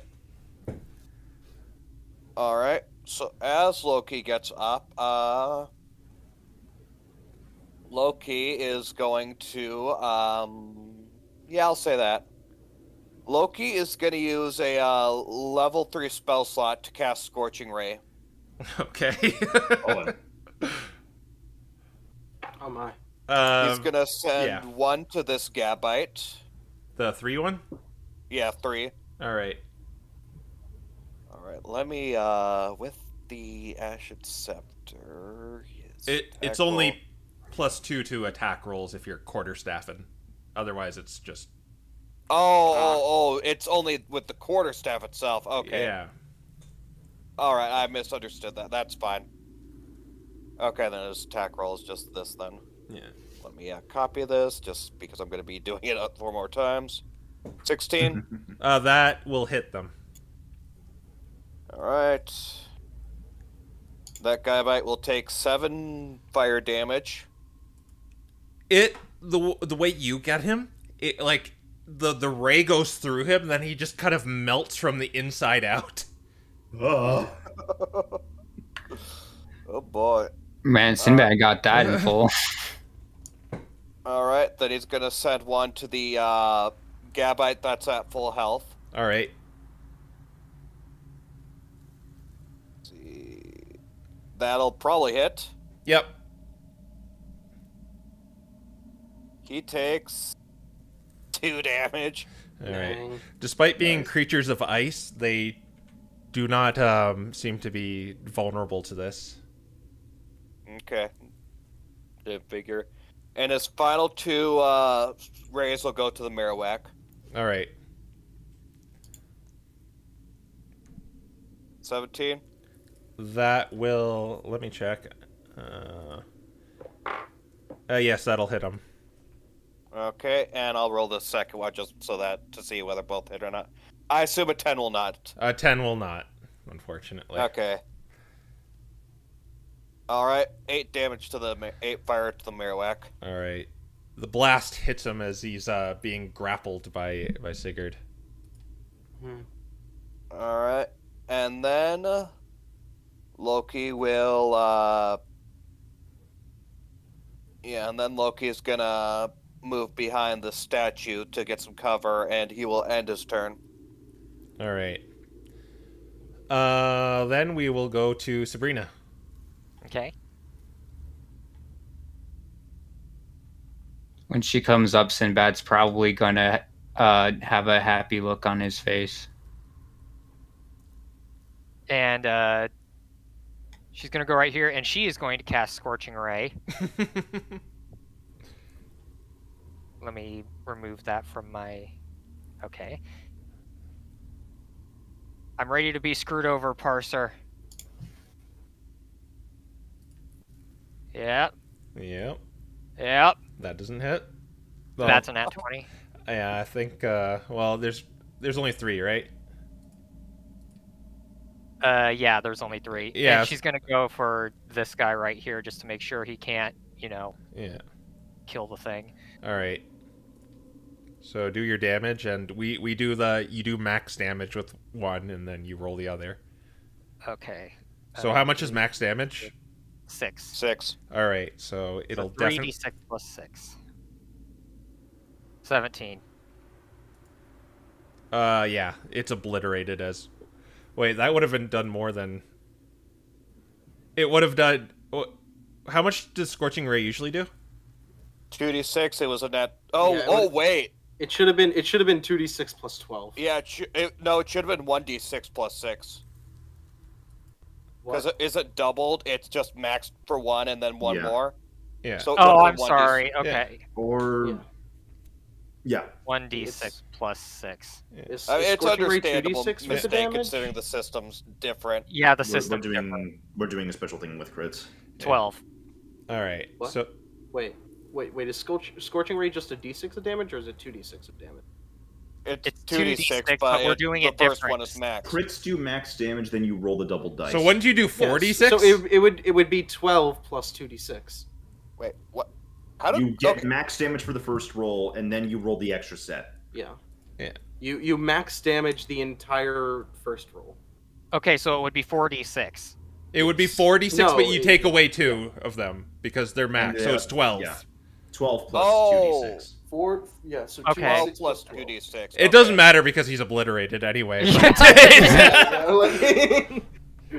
Speaker 2: Alright, so as Loki gets up, Loki is going to, yeah, I'll say that. Loki is going to use a level 3 spell slot to cast Scorching Ray.
Speaker 1: Okay.
Speaker 6: Oh,
Speaker 4: Oh my.
Speaker 2: He's going to send
Speaker 1: yeah.
Speaker 2: one to this Gabite.
Speaker 1: The 3 one?
Speaker 2: Yeah, 3.
Speaker 1: All right.
Speaker 2: All right, let me with the Ashen Scepter.
Speaker 1: It's only +2 to attack rolls if you're quarterstaffing. Otherwise, it's just
Speaker 2: It's only with the quarterstaff itself. Okay.
Speaker 1: yeah.
Speaker 2: All right, I misunderstood that. That's fine. Okay, then his attack roll is just this then.
Speaker 1: Yeah.
Speaker 2: Let me copy this just because I'm going to be doing it 4 more times. 16.
Speaker 1: That will hit them.
Speaker 2: All right. That guy bite will take 7 fire damage.
Speaker 1: The way you get him, it like the ray goes through him, and then he just kind of melts from the inside out.
Speaker 6: Oh.
Speaker 2: Oh boy.
Speaker 3: Man, Sinbad got that in full.
Speaker 2: Alright, then he's gonna send one to the Gabite that's at full health.
Speaker 1: Alright.
Speaker 2: Let's see. That'll probably hit.
Speaker 1: Yep.
Speaker 2: He takes 2 damage.
Speaker 1: Alright. Despite being creatures of ice, they do not seem to be vulnerable to this.
Speaker 2: Okay. Didn't figure. And his final 2 rays will go to the Marowak.
Speaker 1: Alright.
Speaker 2: 17.
Speaker 1: That will... Let me check. Yes, that'll hit him.
Speaker 2: Okay, and I'll roll the second one just so that to see whether both hit or not. I assume a 10 will not.
Speaker 1: 10 will not, unfortunately.
Speaker 2: Okay. Alright, 8 damage to the 8 fire to the Marowak.
Speaker 1: Alright. The blast hits him as he's being grappled by Sigurd.
Speaker 2: Alright. And then Loki will and then Loki's gonna move behind the statue to get some cover, and he will end his turn.
Speaker 1: Alright. Then we will go to Sabrina.
Speaker 5: Okay.
Speaker 3: When she comes up, Sinbad's probably gonna have a happy look on his face.
Speaker 5: And she's going to go right here, and she is going to cast Scorching Ray. Let me remove that from my... Okay. I'm ready to be screwed over, Parser. Yep.
Speaker 1: Yep.
Speaker 5: Yep.
Speaker 1: That doesn't hit. Well,
Speaker 5: That's a nat 20.
Speaker 1: Yeah, I think, well, there's only 3, right?
Speaker 5: Yeah, there's only 3.
Speaker 1: Yeah.
Speaker 5: And she's going to go for this guy right here just to make sure he can't,
Speaker 1: Yeah.
Speaker 5: kill the thing.
Speaker 1: Alright. So do your damage, and you do max damage with 1, and then you roll the other.
Speaker 5: Okay.
Speaker 1: So how much is max damage?
Speaker 5: 6.
Speaker 2: 6.
Speaker 1: Alright, so it'll definitely...
Speaker 5: 3d6 plus 6. 17.
Speaker 1: Yeah, it's obliterated as... Wait, that would have been done more than... It would have done... How much does Scorching Ray usually do?
Speaker 2: 2d6, it was a net... wait.
Speaker 4: It should have been 2d6 plus 12.
Speaker 2: Yeah, it should have been 1d6 plus 6. Because is it doubled? It's just maxed for 1 and then 1 more?
Speaker 1: Yeah.
Speaker 2: So
Speaker 5: I'm sorry. Okay.
Speaker 6: Or... Yeah.
Speaker 5: 1d6 plus 6.
Speaker 4: Is
Speaker 2: it's
Speaker 4: Scorching Ray
Speaker 2: understandable
Speaker 4: 2d6 for the
Speaker 2: mistake
Speaker 4: damage?
Speaker 2: considering the system's different.
Speaker 5: Yeah, the
Speaker 6: We're
Speaker 5: system.
Speaker 6: doing a special thing with crits.
Speaker 5: 12.
Speaker 1: Alright,
Speaker 4: What?
Speaker 1: so...
Speaker 4: Wait, is Scorching Ray just a d6 of damage, or is it 2d6 of damage?
Speaker 2: It's
Speaker 5: 2d6,
Speaker 2: 2d6,
Speaker 5: but we're doing
Speaker 2: the
Speaker 5: it
Speaker 2: first
Speaker 5: different.
Speaker 2: one is max.
Speaker 6: Crits do max damage, then you roll the double dice.
Speaker 1: So wouldn't you do 4d6?
Speaker 4: Yes, so it would be 12 plus 2d6.
Speaker 2: Wait, what? How do
Speaker 6: You get max damage for the first roll, and then you roll the extra set.
Speaker 4: Yeah.
Speaker 1: Yeah.
Speaker 4: You max damage the entire first roll.
Speaker 5: Okay, so it would be 4d6.
Speaker 1: It would be 4d6,
Speaker 4: No,
Speaker 1: but you take away 2 of them, because they're max, so it's 12.
Speaker 6: Yeah. 12 plus
Speaker 2: Oh.
Speaker 6: 2d6.
Speaker 4: 4, yeah, so
Speaker 5: Okay.
Speaker 2: 12
Speaker 4: 2d6
Speaker 2: plus
Speaker 4: 12.
Speaker 2: 2d6.
Speaker 1: It doesn't matter because he's obliterated anyway.
Speaker 4: Yeah, like-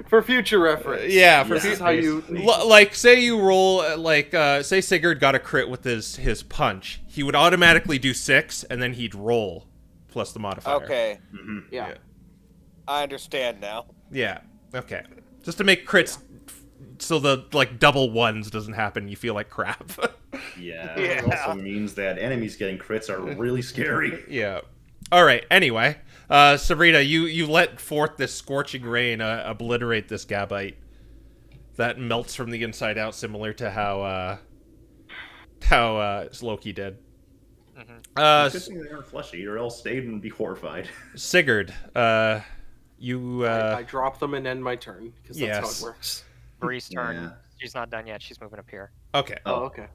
Speaker 4: for future reference.
Speaker 1: Yeah, for
Speaker 4: This is how you...
Speaker 1: Like, say you roll, say Sigurd got a crit with his punch. He would automatically do 6, and then he'd roll plus the modifier.
Speaker 2: Okay.
Speaker 6: Mm-hmm.
Speaker 4: Yeah.
Speaker 2: I understand now.
Speaker 1: Yeah. Okay. Just to make crits so the like double ones doesn't happen. You feel like crap.
Speaker 6: Yeah.
Speaker 2: Yeah.
Speaker 6: It also means that enemies getting crits are really scary.
Speaker 1: Yeah. All right. Anyway, Sabrina, you let forth this scorching rain obliterate this gabite that melts from the inside out, similar to how Loki did.
Speaker 6: Good thing they aren't fleshy, or else Staden would be horrified.
Speaker 1: Sigurd, you.
Speaker 4: I drop them and end my turn because that's
Speaker 1: Yes.
Speaker 4: how it works.
Speaker 5: Bree's turn.
Speaker 6: Yeah.
Speaker 5: She's not done yet. She's moving up here.
Speaker 1: Okay.
Speaker 4: Oh, okay.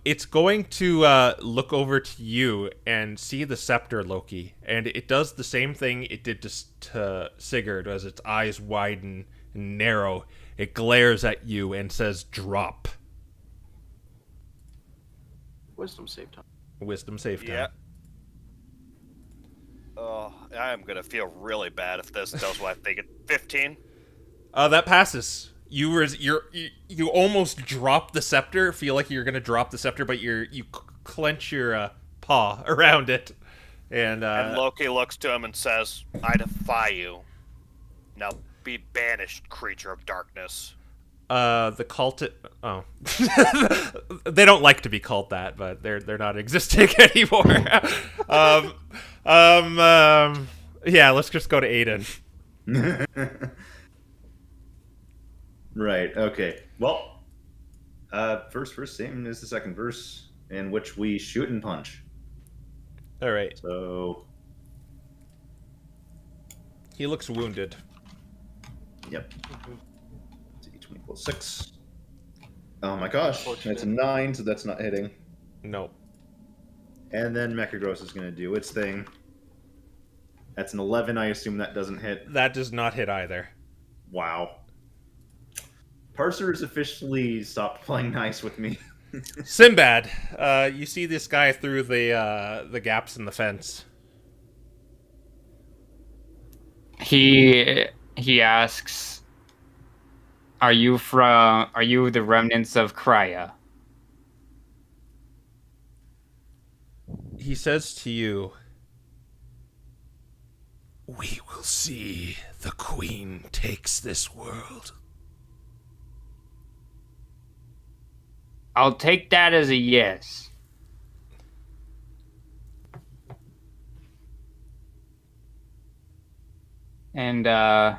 Speaker 1: It's going to look over to you and see the scepter, Loki, and it does the same thing it did to Sigurd. As its eyes widen and narrow, it glares at you and says, "Drop."
Speaker 4: Wisdom save time.
Speaker 1: Wisdom save time.
Speaker 2: Yeah. Oh, I'm gonna feel really bad if this does what I think it. 15.
Speaker 1: That passes. You almost drop the scepter. Feel like you're gonna drop the scepter, but you clench your paw around it, and
Speaker 2: Loki looks to him and says, "I defy you. Now be banished, creature of darkness."
Speaker 1: the cult. Oh, they don't like to be called that, but they're not existing anymore. Yeah, let's just go to Aiden.
Speaker 6: Right, okay. Well, first verse, same as the second verse, in which we shoot and punch.
Speaker 1: All right.
Speaker 6: So,
Speaker 1: He looks wounded.
Speaker 6: yep. D20 plus 6. Oh my gosh,
Speaker 4: Unfortunate.
Speaker 6: that's a 9, so that's not hitting.
Speaker 1: No.
Speaker 6: And then Mechagross is going to do its thing. That's an 11, I assume that doesn't hit.
Speaker 1: That does not hit either.
Speaker 6: Wow. Parser has officially stopped playing nice with me.
Speaker 1: Sinbad, you see this guy through the gaps in the fence.
Speaker 3: He asks, Are you the remnants of Krya?"
Speaker 1: He says to you, "We will see the Queen takes this world."
Speaker 3: I'll take that as a yes. And I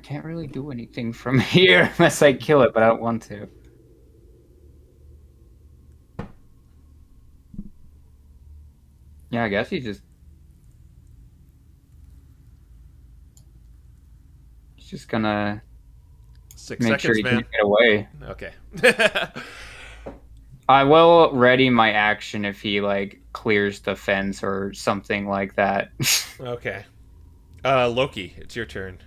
Speaker 3: can't really do anything from here unless I kill it, but I don't want to. Yeah, I guess he's just gonna
Speaker 1: 6
Speaker 3: make sure
Speaker 1: seconds,
Speaker 3: he
Speaker 1: man.
Speaker 3: can't get away.
Speaker 1: Okay.
Speaker 3: I will ready my action if he clears the fence or something like that.
Speaker 1: Okay. Loki, it's your turn.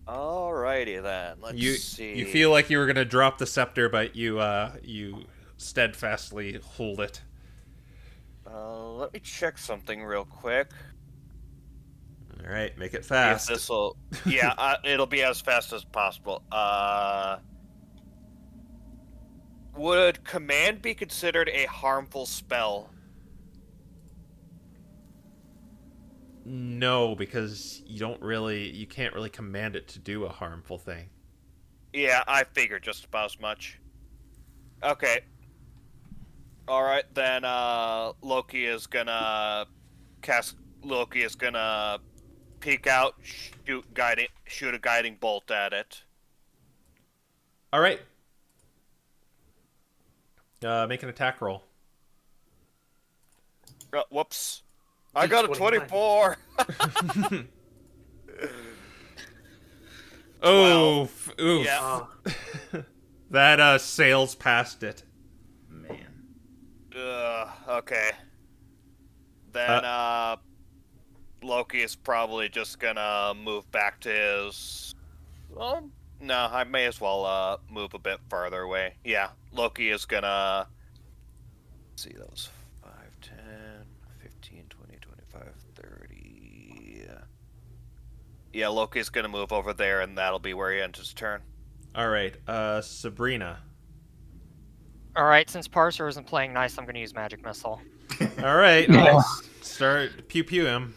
Speaker 2: Alrighty then. Let's see.
Speaker 1: You feel like you were gonna drop the scepter, but you steadfastly hold it.
Speaker 2: Let me check something real quick.
Speaker 1: All right, make it
Speaker 2: See if
Speaker 1: fast.
Speaker 2: this'll. Yeah, it'll be as fast as possible. Would command be considered a harmful spell?
Speaker 1: No, because you can't really command it to do a harmful thing.
Speaker 2: Yeah, I figured just about as much. Okay. Alright, then Loki is gonna peek out, shoot a guiding bolt at it.
Speaker 1: All right. Make an attack roll.
Speaker 2: Whoops. I got a 24!
Speaker 1: Oh, oof.
Speaker 2: Yeah.
Speaker 1: That sails past it.
Speaker 6: Man.
Speaker 2: Okay. Then, Loki is probably just gonna move back to his... Well, no, I may as well, move a bit farther away. Yeah, Loki is gonna... Let's see, that was 5, 10, 15, 20, 25, 30... Yeah, Loki's gonna move over there, and that'll be where he ends his turn.
Speaker 1: All right, Sabrina.
Speaker 5: All right, since Parser isn't playing nice, I'm going to use Magic Missile.
Speaker 1: All right, I'll start pew pew him.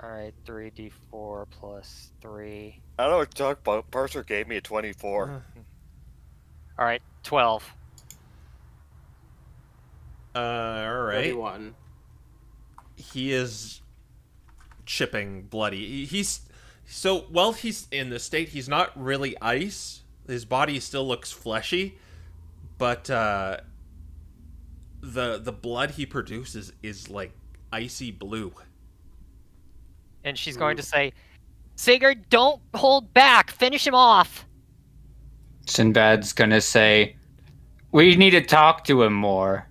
Speaker 5: All right, 3d4 plus 3.
Speaker 2: I don't know what you're talking about. Parser gave me a 24.
Speaker 5: All right, 12.
Speaker 1: All right.
Speaker 4: 31.
Speaker 1: He is chipping bloody. He's so while he's in this state, he's not really ice. His body still looks fleshy, but the blood he produces is like icy blue.
Speaker 5: And she's going to say, Sigurd, don't hold back. Finish him off.
Speaker 3: Sinbad's gonna say, we need to talk to him more.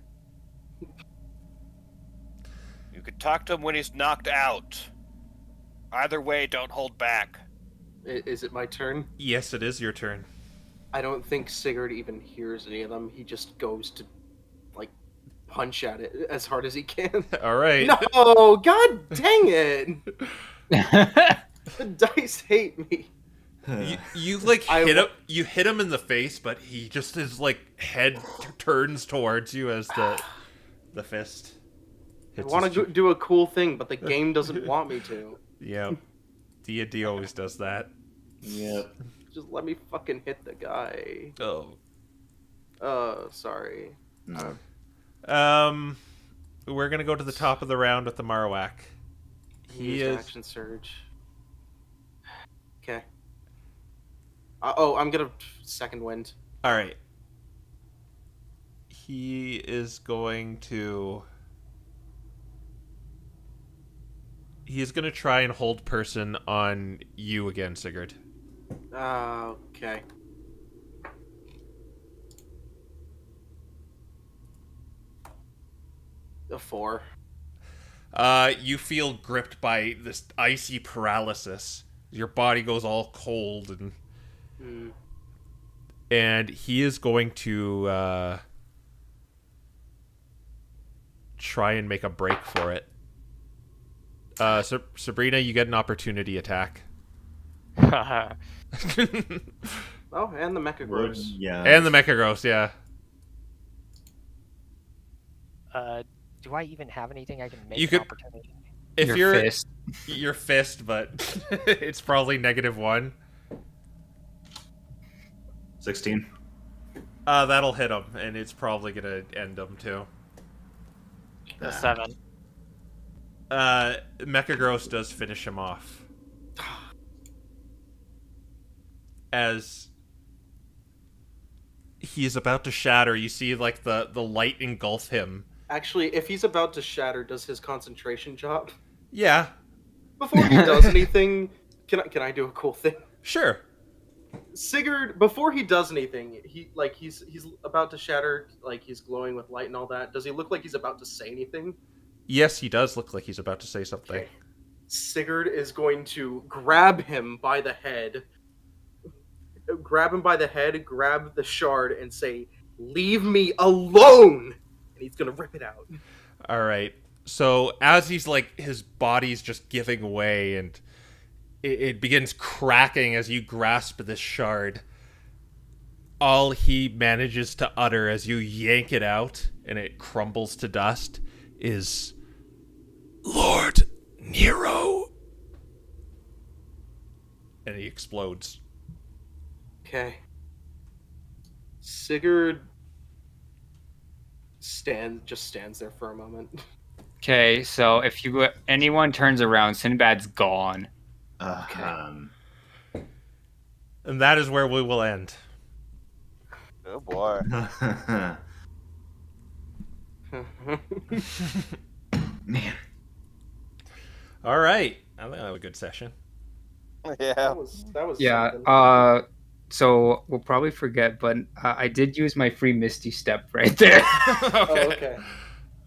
Speaker 2: You could talk to him when he's knocked out. Either way, don't hold back.
Speaker 4: Is it my turn?
Speaker 1: Yes, it is your turn.
Speaker 4: I don't think Sigurd even hears any of them. He just goes to, like, punch at it as hard as he can.
Speaker 1: All right.
Speaker 4: No! God dang it! The dice hate me.
Speaker 1: You like hit him. You hit him in the face, but he just his like head turns towards you as the fist.
Speaker 4: I want to do a cool thing, but the game doesn't want me to.
Speaker 1: Yeah, D&D always does that.
Speaker 8: Yep.
Speaker 4: Just let me fucking hit the guy.
Speaker 1: Oh.
Speaker 4: Sorry.
Speaker 8: No.
Speaker 1: We're gonna go to the top of the round with the Marowak. He is
Speaker 4: action surge. Okay. I'm gonna second wind.
Speaker 1: all right. He is going to. He's gonna try and hold person on you again, Sigurd.
Speaker 4: Okay. A 4.
Speaker 1: You feel gripped by this icy paralysis. Your body goes all cold, and he is going to try and make a break for it. Sabrina, you get an opportunity attack.
Speaker 4: Oh, and the Mecha Gross.
Speaker 6: Yeah.
Speaker 1: And the Mecha Gross, yeah.
Speaker 5: Do I even have anything I can make
Speaker 1: You
Speaker 5: an
Speaker 1: could-
Speaker 5: opportunity?
Speaker 1: If
Speaker 3: Your
Speaker 1: you're
Speaker 3: fist.
Speaker 1: your fist, but it's probably -1.
Speaker 6: 16.
Speaker 1: That'll hit him, and it's probably gonna end him too.
Speaker 5: A 7.
Speaker 1: Mecha Gross does finish him off. As he's about to shatter, you see like the light engulf him.
Speaker 4: Actually, if he's about to shatter, does his concentration drop?
Speaker 1: Yeah,
Speaker 4: Before he does anything, can I do a cool thing?
Speaker 1: sure.
Speaker 4: Sigurd, before he does anything, he's about to shatter, like he's glowing with light and all that. Does he look like he's about to say anything?
Speaker 1: Yes, he does look like he's about to say something.
Speaker 4: Okay. Sigurd is going to grab him by the head, grab the shard, and say, "Leave me alone!" And he's gonna rip it out.
Speaker 1: All right. So as he's like his body's just giving way, and it begins cracking as you grasp this shard. All he manages to utter as you yank it out and it crumbles to dust is, "Lord Nero." And he explodes.
Speaker 4: Okay. Sigurd stands there for a moment.
Speaker 3: Okay, so if anyone turns around, Sinbad's gone.
Speaker 1: And that is where we will end.
Speaker 2: Oh boy.
Speaker 6: Man.
Speaker 1: All right. I think that was a good session.
Speaker 2: Yeah.
Speaker 4: That was
Speaker 3: Yeah.
Speaker 4: something.
Speaker 3: So we'll probably forget, but I did use my free Misty Step right there.
Speaker 4: Oh, okay.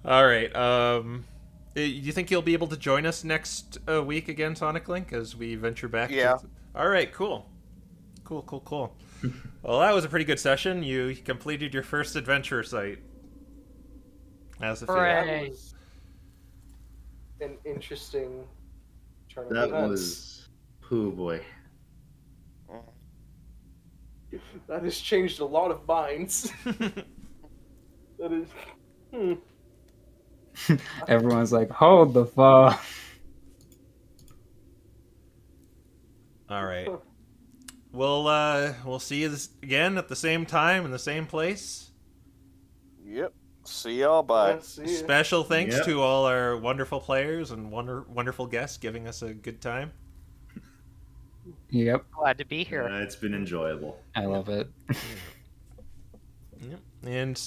Speaker 1: All right. Do you think you'll be able to join us next week again, Sonic Link, as we venture back?
Speaker 2: Yeah.
Speaker 1: All right. Cool. Well, that was a pretty good session. You completed your first adventure site. How's it feel?
Speaker 5: Hooray.
Speaker 4: That was an interesting turn of
Speaker 8: That
Speaker 4: events.
Speaker 8: was. Oh boy.
Speaker 4: That has changed a lot of minds. That is.
Speaker 3: Everyone's like, hold the fuck.
Speaker 1: All right. We'll see you again at the same time in the same place.
Speaker 2: Yep. See y'all. Bye.
Speaker 4: Yeah, see ya.
Speaker 1: Special thanks
Speaker 6: Yep.
Speaker 1: to all our wonderful players and wonderful guests giving us a good time.
Speaker 3: Yep,
Speaker 5: Glad to be here.
Speaker 6: It's been enjoyable.
Speaker 3: I love it.
Speaker 1: Yep. And see